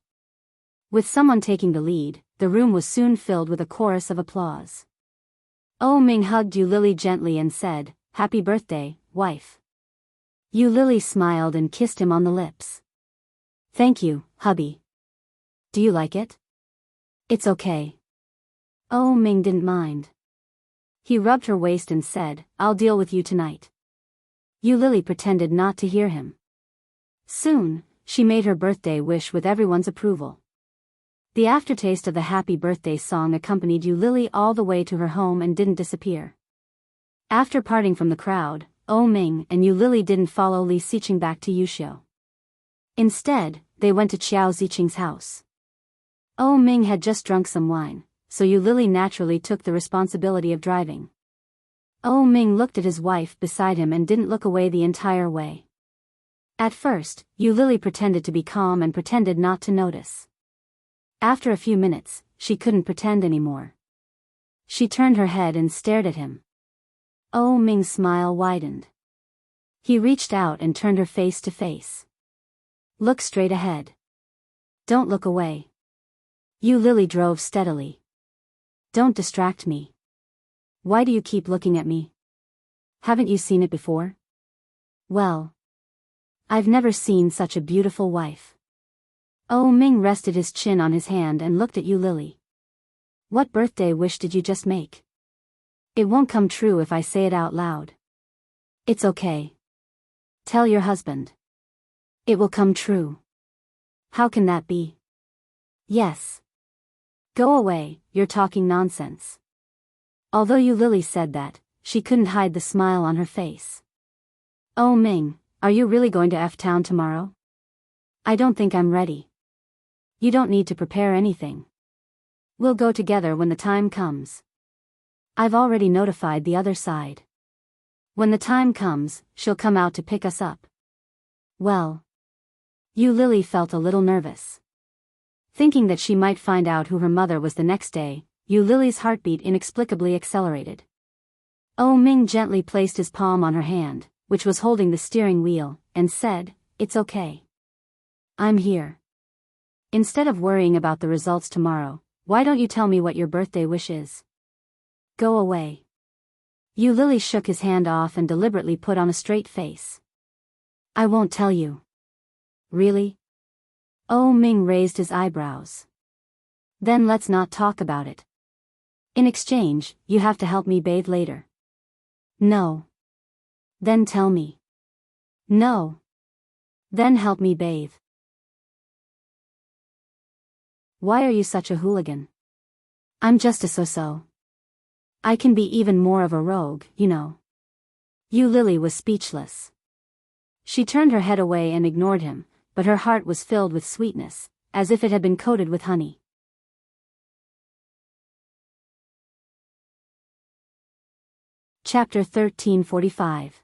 With someone taking the lead, the room was soon filled with a chorus of applause. O Ming hugged Yu Lily gently and said, Happy birthday, wife. Yu Lily smiled and kissed him on the lips. Thank you, hubby. Do you like it? It's okay. O Ming didn't mind. He rubbed her waist and said, I'll deal with you tonight. Yu Lily pretended not to hear him. Soon, she made her birthday wish with everyone's approval. The aftertaste of the happy birthday song accompanied Yu Lily all the way to her home and didn't disappear. After parting from the crowd, O Ming and Yu Lily didn't follow Li Xiqing back to Yuxiu. Instead, they went to Qiao Ziqing's house. O Ming had just drunk some wine, so Yu Lily naturally took the responsibility of driving. O Ming looked at his wife beside him and didn't look away the entire way. At first, Yu Lily pretended to be calm and pretended not to notice. After a few minutes, she couldn't pretend anymore. She turned her head and stared at him. O Ming's smile widened. He reached out and turned her face to face. Look straight ahead. Don't look away. Yu Lily drove steadily. Don't distract me. Why do you keep looking at me? Haven't you seen it before? Well, I've never seen such a beautiful wife. O Ming rested his chin on his hand and looked at Yu Lily. What birthday wish did you just make? It won't come true if I say it out loud. It's okay. Tell your husband. It will come true. How can that be? Yes. Go away, you're talking nonsense. Although Yu Lily said that, she couldn't hide the smile on her face. Oh Ming, are you really going to F-Town tomorrow? I don't think I'm ready. You don't need to prepare anything. We'll go together when the time comes. I've already notified the other side. When the time comes, she'll come out to pick us up. Well, Yu Lily felt a little nervous. Thinking that she might find out who her mother was the next day, Yu Lily's heartbeat inexplicably accelerated. Oh Ming gently placed his palm on her hand, which was holding the steering wheel, and said, "It's okay. I'm here. Instead of worrying about the results tomorrow, why don't you tell me what your birthday wish is? Go away." Yu Lily shook his hand off and deliberately put on a straight face. "I won't tell you." "Really?" Oh Ming raised his eyebrows. "Then let's not talk about it. In exchange, you have to help me bathe later." "No." "Then tell me." "No." "Then help me bathe." "Why are you such a hooligan?" "I'm just a so-so. I can be even more of a rogue, you know." Yu Lily was speechless. She turned her head away and ignored him, but her heart was filled with sweetness, as if it had been coated with honey. Chapter 1345.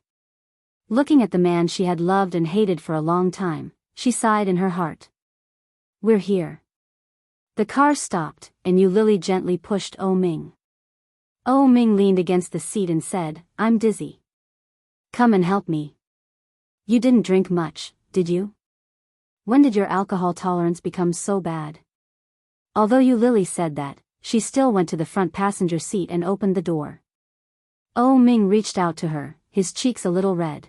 Looking at the man she had loved and hated for a long time, she sighed in her heart. "We're here." The car stopped, and Yu Lily gently pushed Oh Ming. Oh Ming leaned against the seat and said, "I'm dizzy. Come and help me." "You didn't drink much, did you? When did your alcohol tolerance become so bad?" Although Yu Lily said that, she still went to the front passenger seat and opened the door. Oh Ming reached out to her, his cheeks a little red.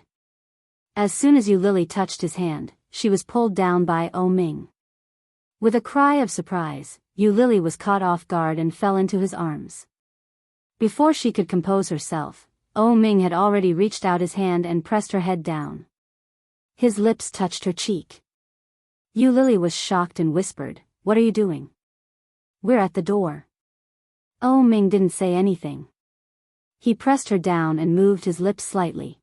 As soon as Yu Lily touched his hand, she was pulled down by Oh Ming. With a cry of surprise, Yu Lily was caught off guard and fell into his arms. Before she could compose herself, Oh Ming had already reached out his hand and pressed her head down. His lips touched her cheek. Yu Lily was shocked and whispered, "What are you doing?" "We're at the door." Oh Ming didn't say anything. He pressed her down and moved his lips slightly.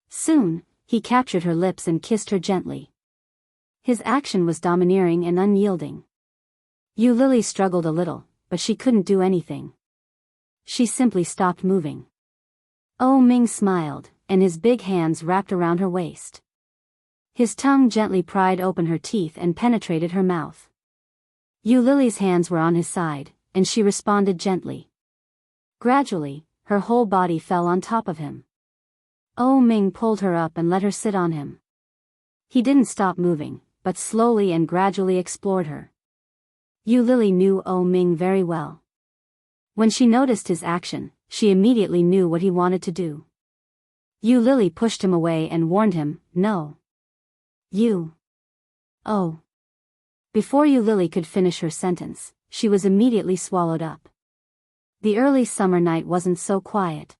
Soon, he captured her lips and kissed her gently. His action was domineering and unyielding. Yu Lily struggled a little, but she couldn't do anything. She simply stopped moving. Oh Ming smiled, and his big hands wrapped around her waist. His tongue gently pried open her teeth and penetrated her mouth. Yu Lily's hands were on his side, and she responded gently. Gradually, her whole body fell on top of him. Oh Ming pulled her up and let her sit on him. He didn't stop moving, but slowly and gradually explored her. Yu Lily knew Oh Ming very well. When she noticed his action, she immediately knew what he wanted to do. Yu Lily pushed him away and warned him, "No. You." "Oh." Before Yu Lily could finish her sentence, she was immediately swallowed up. The early summer night wasn't so quiet.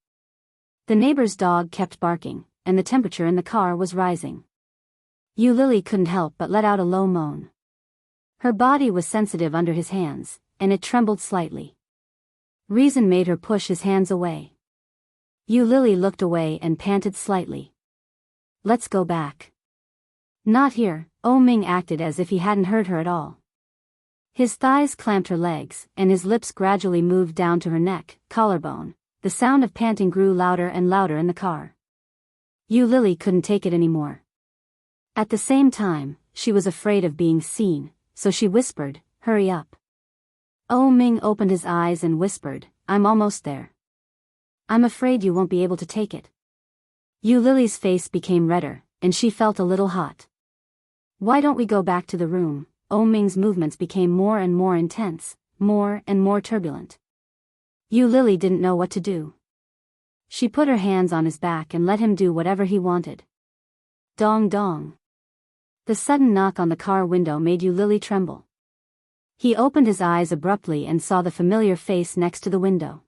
The neighbor's dog kept barking, and the temperature in the car was rising. Yu Lily couldn't help but let out a low moan. Her body was sensitive under his hands, and it trembled slightly. Reason made her push his hands away. Yu Lily looked away and panted slightly. "Let's go back." "Not here." Oh Ming acted as if he hadn't heard her at all. His thighs clamped her legs, and his lips gradually moved down to her neck, collarbone. The sound of panting grew louder and louder in the car. Yu Lily couldn't take it anymore. At the same time, she was afraid of being seen, so she whispered, "Hurry up." Oh Ming opened his eyes and whispered, "I'm almost there." "I'm afraid you won't be able to take it." Yu Lily's face became redder, and she felt a little hot. "Why don't we go back to the room?" Oh Ming's movements became more and more intense, more and more turbulent. Yu Lily didn't know what to do. She put her hands on his back and let him do whatever he wanted. Dong dong. The sudden knock on the car window made Yu Lily tremble. He opened his eyes abruptly and saw the familiar face next to the window.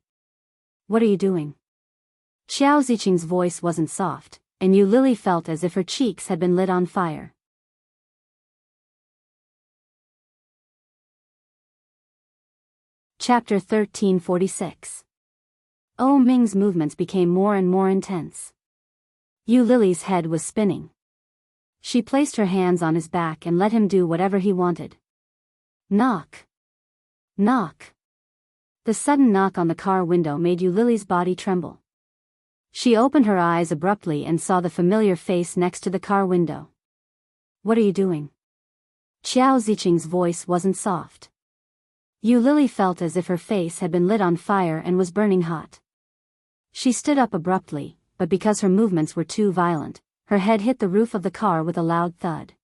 "What are you doing?" Xiao Ziqing's voice wasn't soft, and Yu Lily felt as if her cheeks had been lit on fire. Chapter 1346. Oh Ming's movements became more and more intense. Yu Lily's head was spinning. She placed her hands on his back and let him do whatever he wanted. Knock. Knock. The sudden knock on the car window made Yu Lily's body tremble. She opened her eyes abruptly and saw the familiar face next to the car window. What are you doing? Xiao Ziqing's voice wasn't soft. Yu Lily felt as if her face had been lit on fire and was burning hot. She stood up abruptly, but because her movements were too violent, her head hit the roof of the car with a loud thud.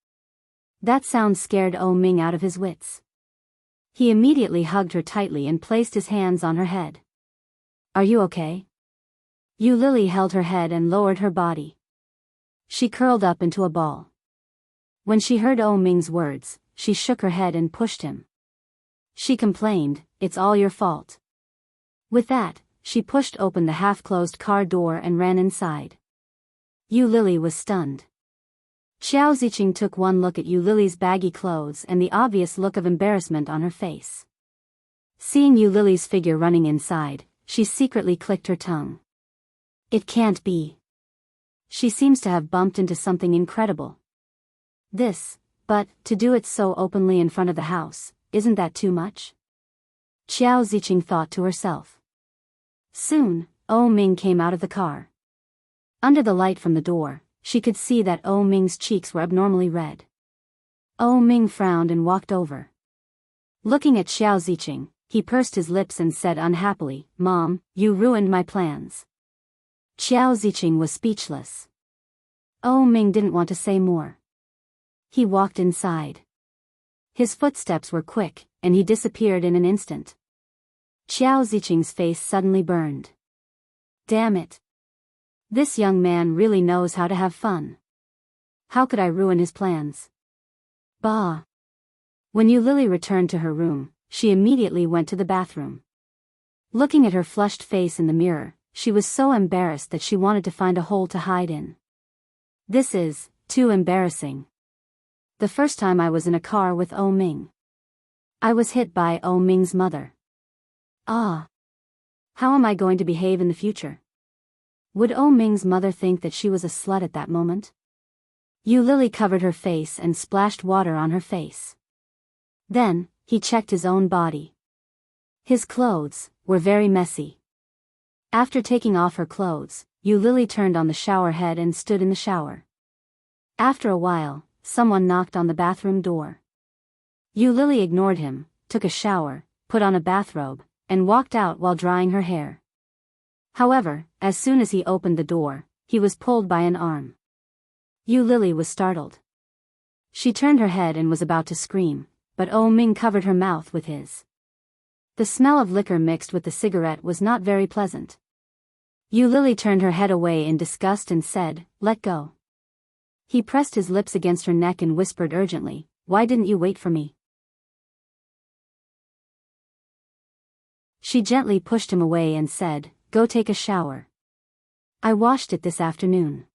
That sound scared Ming out of his wits. He immediately hugged her tightly and placed his hands on her head. Are you okay? Yu Lily held her head and lowered her body. She curled up into a ball. When she heard Ming's words, she shook her head and pushed him. She complained, "It's all your fault." With that, she pushed open the half-closed car door and ran inside. Yu Lily was stunned. Xiao Ziqing took one look at Yu Lily's baggy clothes and the obvious look of embarrassment on her face. Seeing Yu Lily's figure running inside, she secretly clicked her tongue. It can't be. She seems to have bumped into something incredible. But, to do it so openly in front of the house, isn't that too much? Xiao Ziqing thought to herself. Soon, Ming came out of the car. Under the light from the door, she could see that Ming's cheeks were abnormally red. Ming frowned and walked over. Looking at Xiao Ziqing, he pursed his lips and said unhappily, "Mom, you ruined my plans." Xiao Ziqing was speechless. Ming didn't want to say more. He walked inside. His footsteps were quick, and he disappeared in an instant. Xiao Ziqing's face suddenly burned. Damn it. This young man really knows how to have fun. How could I ruin his plans? Bah. When Yu Lily returned to her room, she immediately went to the bathroom. Looking at her flushed face in the mirror, she was so embarrassed that she wanted to find a hole to hide in. This is too embarrassing. The first time I was in a car with Ming. I was hit by Ming's mother. Ah. How am I going to behave in the future? Would Ming's mother think that she was a slut at that moment? Yu Lily covered her face and splashed water on her face. Then, he checked his own body. His clothes were very messy. After taking off her clothes, Yu Lily turned on the shower head and stood in the shower. After a while, someone knocked on the bathroom door. Yu Lily ignored him, took a shower, put on a bathrobe, and walked out while drying her hair. However, as soon as he opened the door, he was pulled by an arm. Yu Lily was startled. She turned her head and was about to scream, but Ming covered her mouth with his. The smell of liquor mixed with the cigarette was not very pleasant. Yu Lily turned her head away in disgust and said, "Let go." He pressed his lips against her neck and whispered urgently, "Why didn't you wait for me?" She gently pushed him away and said, "Go take a shower. I washed it this afternoon."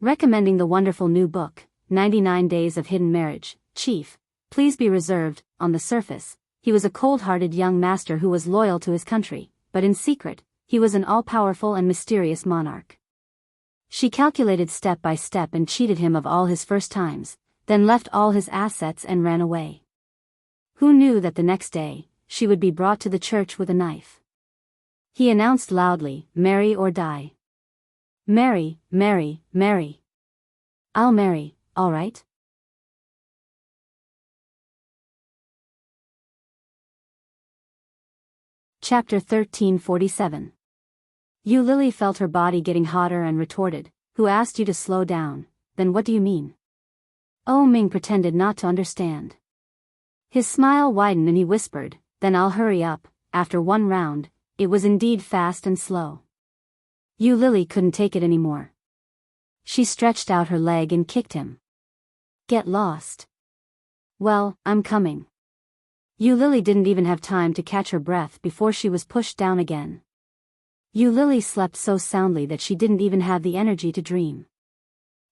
Recommending the wonderful new book, 99 Days of Hidden Marriage, Chief, please be reserved. On the surface, he was a cold-hearted young master who was loyal to his country, but in secret, he was an all-powerful and mysterious monarch. She calculated step by step and cheated him of all his first times, then left all his assets and ran away. Who knew that the next day, she would be brought to the church with a knife? He announced loudly, "Marry or die." "Marry, marry, marry. I'll marry, all right?" Chapter 1347. Yu Lily felt her body getting hotter and retorted, "Who asked you to slow down? Then what do you mean?" Ming pretended not to understand. His smile widened and he whispered, "Then I'll hurry up." After one round, it was indeed fast and slow. Yu Lily couldn't take it anymore. She stretched out her leg and kicked him. "Get lost." "Well, I'm coming." Yu Lily didn't even have time to catch her breath before she was pushed down again. Yu Lily slept so soundly that she didn't even have the energy to dream.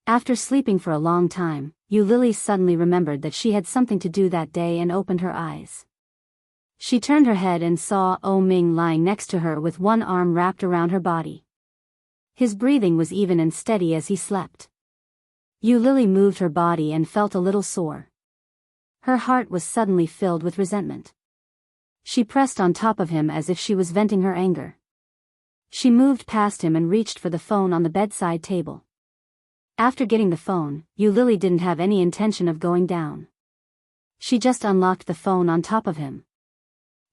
After sleeping for a long time, Yu Lily suddenly remembered that she had something to do that day and opened her eyes. She turned her head and saw Ming lying next to her with one arm wrapped around her body. His breathing was even and steady as he slept. Yu Lily moved her body and felt a little sore. Her heart was suddenly filled with resentment. She pressed on top of him as if she was venting her anger. She moved past him and reached for the phone on the bedside table. After getting the phone, Yu Lily didn't have any intention of going down. She just unlocked the phone on top of him.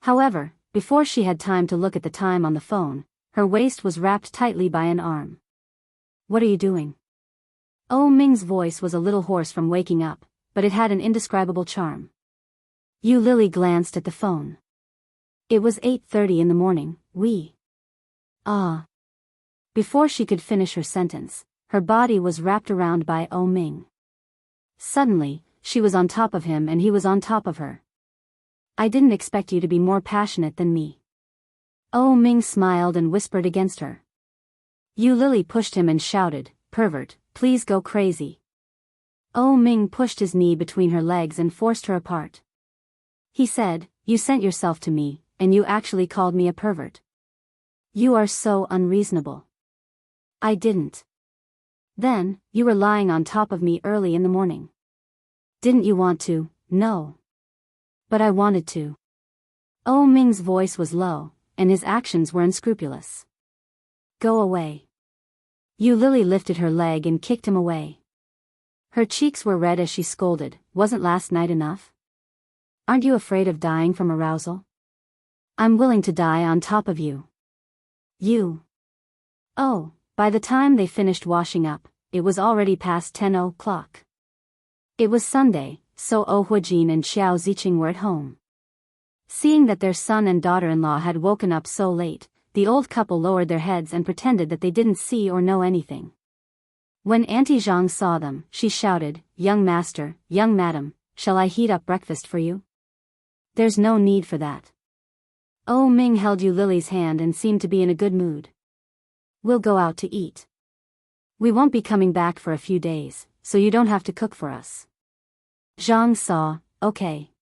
However, before she had time to look at the time on the phone, her waist was wrapped tightly by an arm. "What are you doing?" Oh Ming's voice was a little hoarse from waking up, but it had an indescribable charm. Yu Lily glanced at the phone. It was 8:30 in the morning. Ah. Before she could finish her sentence, her body was wrapped around by Oh Ming. Suddenly, she was on top of him and he was on top of her. "I didn't expect you to be more passionate than me." Oh Ming smiled and whispered against her. Yu Lily pushed him and shouted, "Pervert, please go crazy." Oh Ming pushed his knee between her legs and forced her apart. He said, "You sent yourself to me, and you actually called me a pervert. You are so unreasonable." "I didn't." "Then, you were lying on top of me early in the morning. Didn't you want to?" "No. But I wanted to." Oh Ming's voice was low, and his actions were unscrupulous. "Go away." Yu Lily lifted her leg and kicked him away. Her cheeks were red as she scolded, "Wasn't last night enough? Aren't you afraid of dying from arousal? I'm willing to die on top of you." "You." Oh, by the time they finished washing up, it was already past 10 o'clock. It was Sunday, so Oh Huijin and Xiao Ziqing were at home. Seeing that their son and daughter-in-law had woken up so late, the old couple lowered their heads and pretended that they didn't see or know anything. When Auntie Zhang saw them, she shouted, "Young master, young madam, shall I heat up breakfast for you?" "There's no need for that." Oh Ming held Yu Lily's hand and seemed to be in a good mood. "We'll go out to eat. We won't be coming back for a few days, so you don't have to cook for us." Zhang saw, "Okay."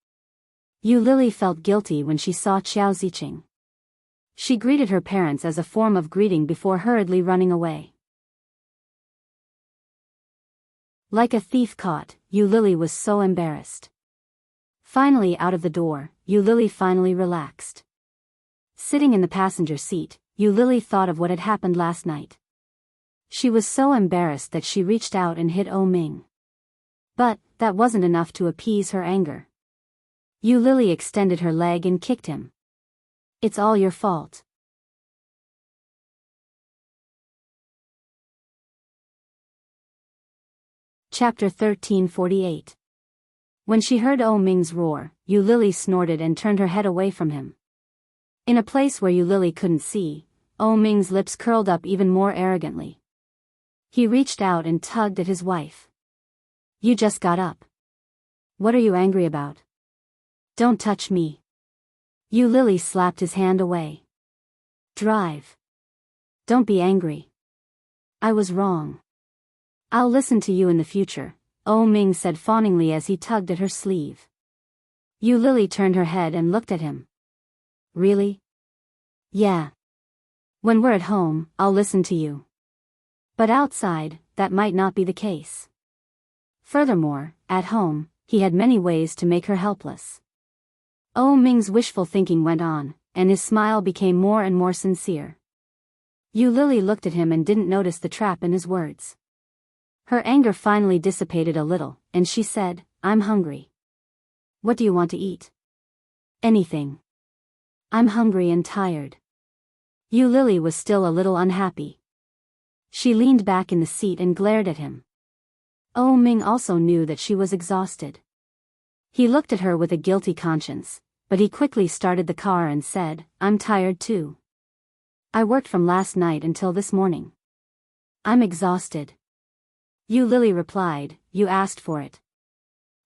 Yu Lily felt guilty when she saw Xiao Ziqing. She greeted her parents as a form of greeting before hurriedly running away. Like a thief caught, Yu Lily was so embarrassed. Finally out of the door, Yu Lily finally relaxed. Sitting in the passenger seat, Yu Lily thought of what had happened last night. She was so embarrassed that she reached out and hit Oh Ming. But that wasn't enough to appease her anger. Yu Lily extended her leg and kicked him. "It's all your fault." Chapter 1348. When she heard Oh Ming's roar, Yu Lily snorted and turned her head away from him. In a place where Yu Lily couldn't see, Oh Ming's lips curled up even more arrogantly. He reached out and tugged at his wife. "You just got up. What are you angry about? Don't touch me." Yu Lily slapped his hand away. "Drive. Don't be angry. I was wrong. I'll listen to you in the future," Oh Ming said fawningly as he tugged at her sleeve. Yu Lily turned her head and looked at him. "Really?" "Yeah. When we're at home, I'll listen to you. But outside, that might not be the case." Furthermore, at home, he had many ways to make her helpless. Oh Ming's wishful thinking went on, and his smile became more and more sincere. Yu Lily looked at him and didn't notice the trap in his words. Her anger finally dissipated a little, and she said, "I'm hungry." "What do you want to eat?" "Anything. I'm hungry and tired." Yu Lily was still a little unhappy. She leaned back in the seat and glared at him. Oh Ming also knew that she was exhausted. He looked at her with a guilty conscience, but he quickly started the car and said, "I'm tired too. I worked from last night until this morning. I'm exhausted." Yu Lily replied, "You asked for it."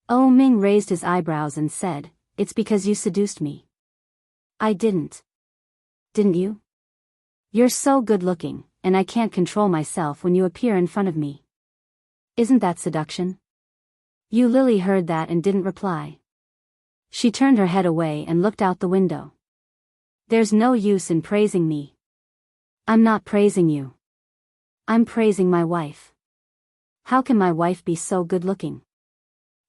Oh Ming raised his eyebrows and said, "It's because you seduced me." "I didn't." "Didn't you? You're so good looking, and I can't control myself when you appear in front of me. Isn't that seduction?" Yu Lily heard that and didn't reply. She turned her head away and looked out the window. "There's no use in praising me. I'm not praising you. I'm praising my wife. How can my wife be so good looking?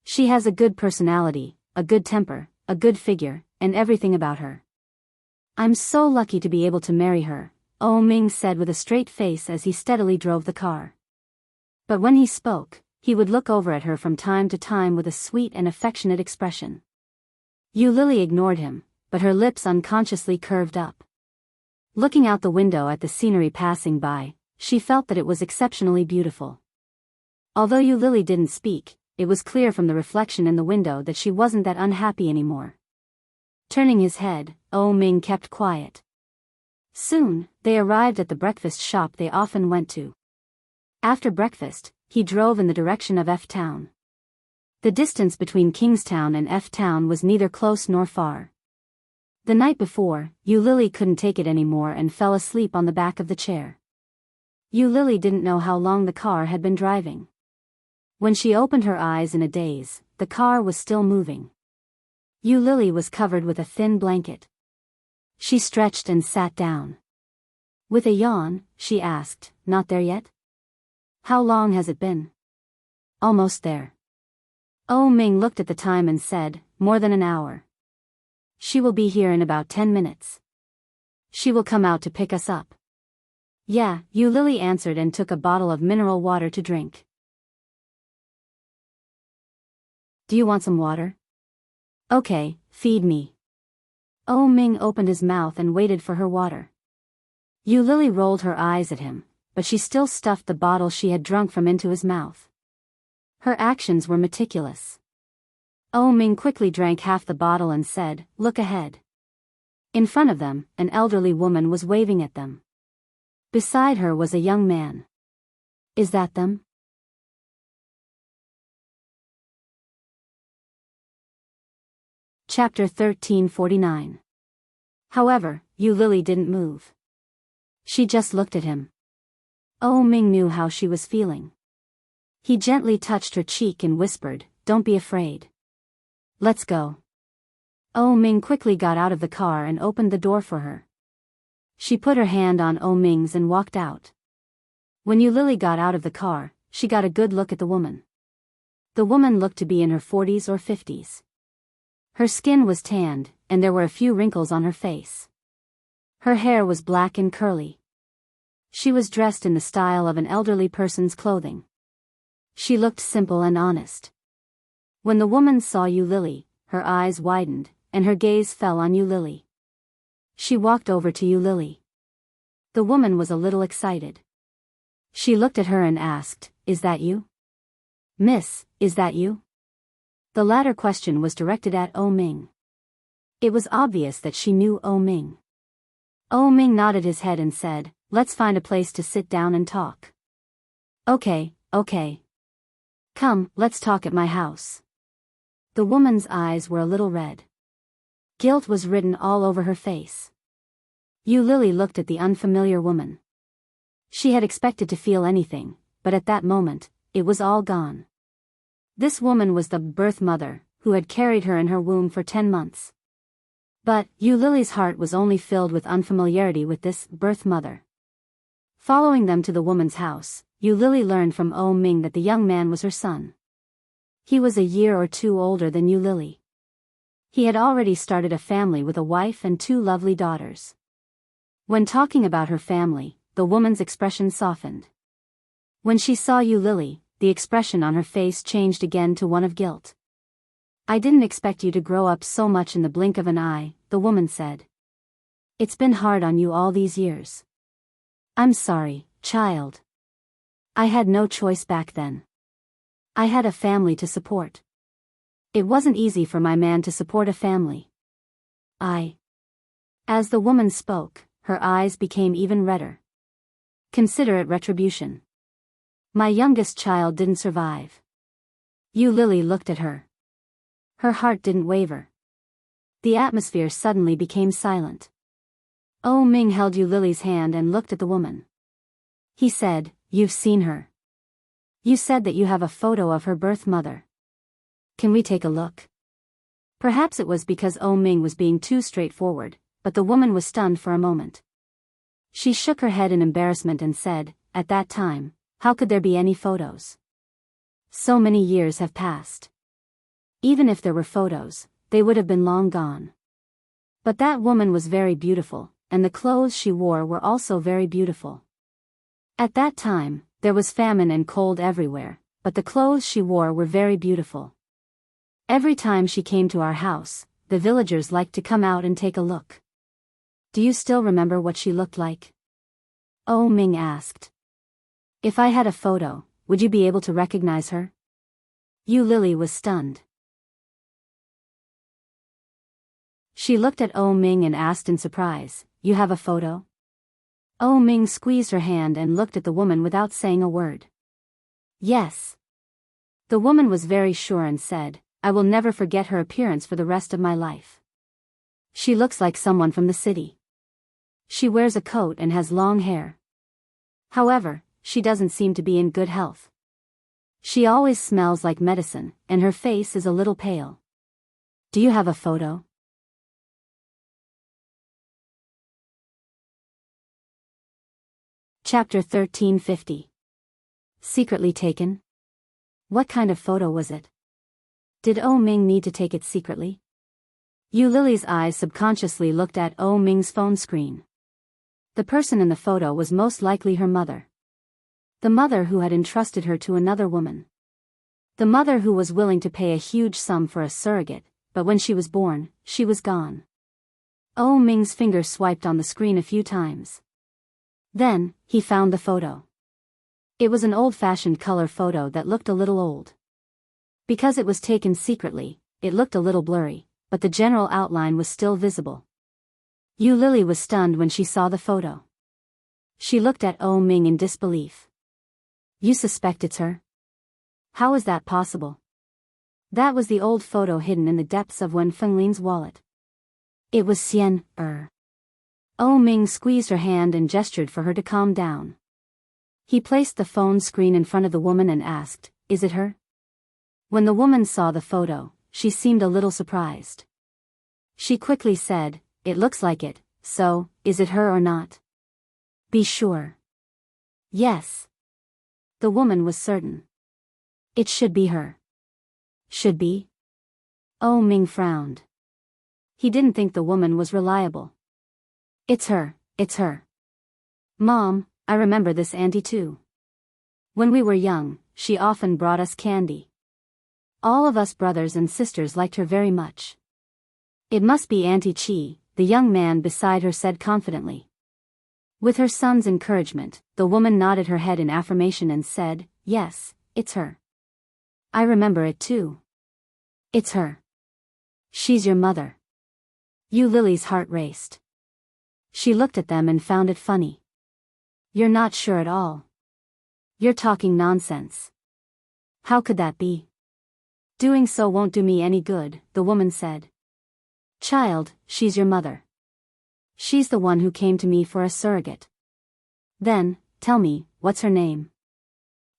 She has a good personality, a good temper, a good figure, and everything about her. I'm so lucky to be able to marry her," Oh Ming said with a straight face as he steadily drove the car. But when he spoke, he would look over at her from time to time with a sweet and affectionate expression. Yu Lily ignored him, but her lips unconsciously curved up. Looking out the window at the scenery passing by, she felt that it was exceptionally beautiful. Although Yu Lily didn't speak, it was clear from the reflection in the window that she wasn't that unhappy anymore. Turning his head, Ming kept quiet. Soon, they arrived at the breakfast shop they often went to. After breakfast, he drove in the direction of F-Town. The distance between Kingstown and F-Town was neither close nor far. The night before, Yu Lily couldn't take it anymore and fell asleep on the back of the chair. Yu Lily didn't know how long the car had been driving. When she opened her eyes in a daze, the car was still moving. Yu Lily was covered with a thin blanket. She stretched and sat down. With a yawn, she asked, "Not there yet? How long has it been?" "Almost there." Ming looked at the time and said, "More than an hour. She will be here in about 10 minutes. She will come out to pick us up." "Yeah," Yu Lily answered and took a bottle of mineral water to drink. "Do you want some water?" "Okay, feed me." Ming opened his mouth and waited for her water. Yu Lily rolled her eyes at him, but she still stuffed the bottle she had drunk from into his mouth. Her actions were meticulous. Ming quickly drank half the bottle and said, "Look ahead." In front of them, an elderly woman was waving at them. Beside her was a young man. "Is that them?" Chapter 1349. However, Yu Lily didn't move. She just looked at him. Ming knew how she was feeling. He gently touched her cheek and whispered, "Don't be afraid. Let's go." Ming quickly got out of the car and opened the door for her. She put her hand on Ming's and walked out. When Yu Lily got out of the car, she got a good look at the woman. The woman looked to be in her 40s or 50s. Her skin was tanned, and there were a few wrinkles on her face. Her hair was black and curly. She was dressed in the style of an elderly person's clothing. She looked simple and honest. When the woman saw Yu Lily, her eyes widened, and her gaze fell on Yu Lily. She walked over to Yu Lily. The woman was a little excited. She looked at her and asked, "Is that you? Miss, is that you?" The latter question was directed at Ming. It was obvious that she knew Ming. Ming nodded his head and said, "Let's find a place to sit down and talk." Okay. Come, let's talk at my house." The woman's eyes were a little red. Guilt was written all over her face. Yu Lily looked at the unfamiliar woman. She had expected to feel anything, but at that moment, it was all gone. This woman was the birth mother, who had carried her in her womb for 10 months. But Yu Lily's heart was only filled with unfamiliarity with this birth mother. Following them to the woman's house, Yu Lily learned from Ming that the young man was her son. He was a year or two older than Yu Lily. He had already started a family with a wife and 2 lovely daughters. When talking about her family, the woman's expression softened. When she saw Yu Lily, the expression on her face changed again to one of guilt. "I didn't expect you to grow up so much in the blink of an eye," the woman said. "It's been hard on you all these years." "I'm sorry, child. I had no choice back then. I had a family to support. It wasn't easy for my man to support a family. As the woman spoke, her eyes became even redder. "Consider it retribution. My youngest child didn't survive." Yu Lily looked at her. Her heart didn't waver. The atmosphere suddenly became silent. Ming held Yu Lily's hand and looked at the woman. He said, "You've seen her. You said that you have a photo of her birth mother. Can we take a look?" Perhaps it was because Ming was being too straightforward, but the woman was stunned for a moment. She shook her head in embarrassment and said, "At that time, how could there be any photos? So many years have passed. Even if there were photos, they would have been long gone." But that woman was very beautiful, and the clothes she wore were also very beautiful. At that time, There was famine and cold everywhere, but the clothes she wore were very beautiful. Every time she came to our house, the villagers liked to come out and take a look. Do you still remember what she looked like? Oh Ming asked. If I had a photo, would you be able to recognize her? Yu Lily was stunned. She looked at Oh Ming and asked in surprise, you have a photo? Oh Ming squeezed her hand and looked at the woman without saying a word. Yes. The woman was very sure and said, I will never forget her appearance for the rest of my life. She looks like someone from the city. She wears a coat and has long hair. However, she doesn't seem to be in good health. She always smells like medicine, and her face is a little pale. Do you have a photo? Chapter 1350. Secretly taken? What kind of photo was it? Did Oh Ming need to take it secretly? Yu Lily's eyes subconsciously looked at Oh Ming's phone screen. The person in the photo was most likely her mother. The mother who had entrusted her to another woman. The mother who was willing to pay a huge sum for a surrogate, but when she was born, she was gone. Oh Ming's finger swiped on the screen a few times. Then, he found the photo. It was an old-fashioned color photo that looked a little old. Because it was taken secretly, it looked a little blurry, but the general outline was still visible. Yu Lily was stunned when she saw the photo. She looked at Oh Ming in disbelief. You suspect it's her? How is that possible? That was the old photo hidden in the depths of Wen Fenglin's wallet. It was Xian. Oh Ming squeezed her hand and gestured for her to calm down. He placed the phone screen in front of the woman and asked, is it her? When the woman saw the photo, she seemed a little surprised. She quickly said, it looks like it, so, is it her or not? Be sure. Yes. The woman was certain. It should be her. Should be? Oh Ming frowned. He didn't think the woman was reliable. It's her, it's her. Mom, I remember this auntie too. When we were young, she often brought us candy. All of us brothers and sisters liked her very much. It must be Auntie Chi, the young man beside her said confidently. With her son's encouragement, the woman nodded her head in affirmation and said, yes, it's her. I remember it too. It's her. She's your mother. Yu Lily's heart raced. She looked at them and found it funny. You're not sure at all. You're talking nonsense. How could that be? Doing so won't do me any good, the woman said. Child, she's your mother. She's the one who came to me for a surrogate. Then, tell me, what's her name?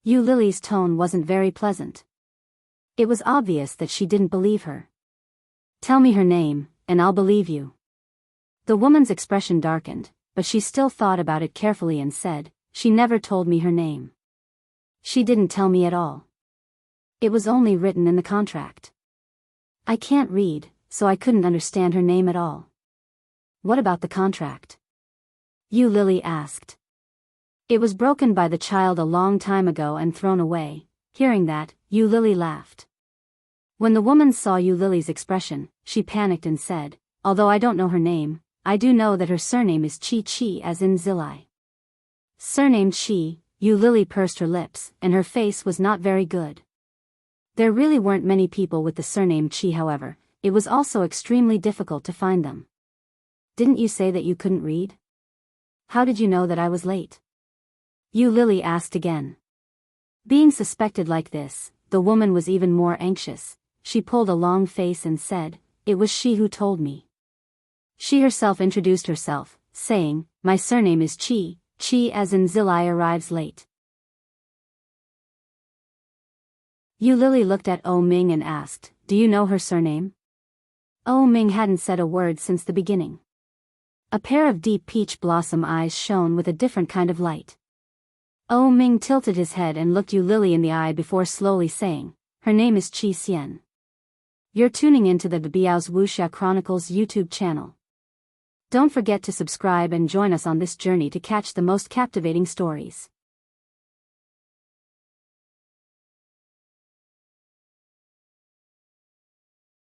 Yu Lily's tone wasn't very pleasant. It was obvious that she didn't believe her. Tell me her name, and I'll believe you. The woman's expression darkened, but she still thought about it carefully and said, she never told me her name. She didn't tell me at all. It was only written in the contract. I can't read, so I couldn't understand her name at all. What about the contract? Yu Lily asked. It was broken by the child a long time ago and thrown away. Hearing that, Yu Lily laughed. When the woman saw Yu Lily's expression, she panicked and said, although I don't know her name, I do know that her surname is Chi as in Zilai. Surnamed Chi, Yu Lily pursed her lips, and her face was not very good. There really weren't many people with the surname Chi, however, it was also extremely difficult to find them. Didn't you say that you couldn't read? How did you know that I was late? Yu Lily asked again. Being suspected like this, the woman was even more anxious. She pulled a long face and said, it was she who told me. She herself introduced herself, saying, my surname is Chi as in Zilai arrives late. Yu Lily looked at Oh Ming and asked, do you know her surname? Oh Ming hadn't said a word since the beginning. A pair of deep peach blossom eyes shone with a different kind of light. Oh Ming tilted his head and looked Yu Lily in the eye before slowly saying, her name is Chi Xian. You're tuning into the Biyao's Wuxia Chronicles YouTube channel. Don't forget to subscribe and join us on this journey to catch the most captivating stories.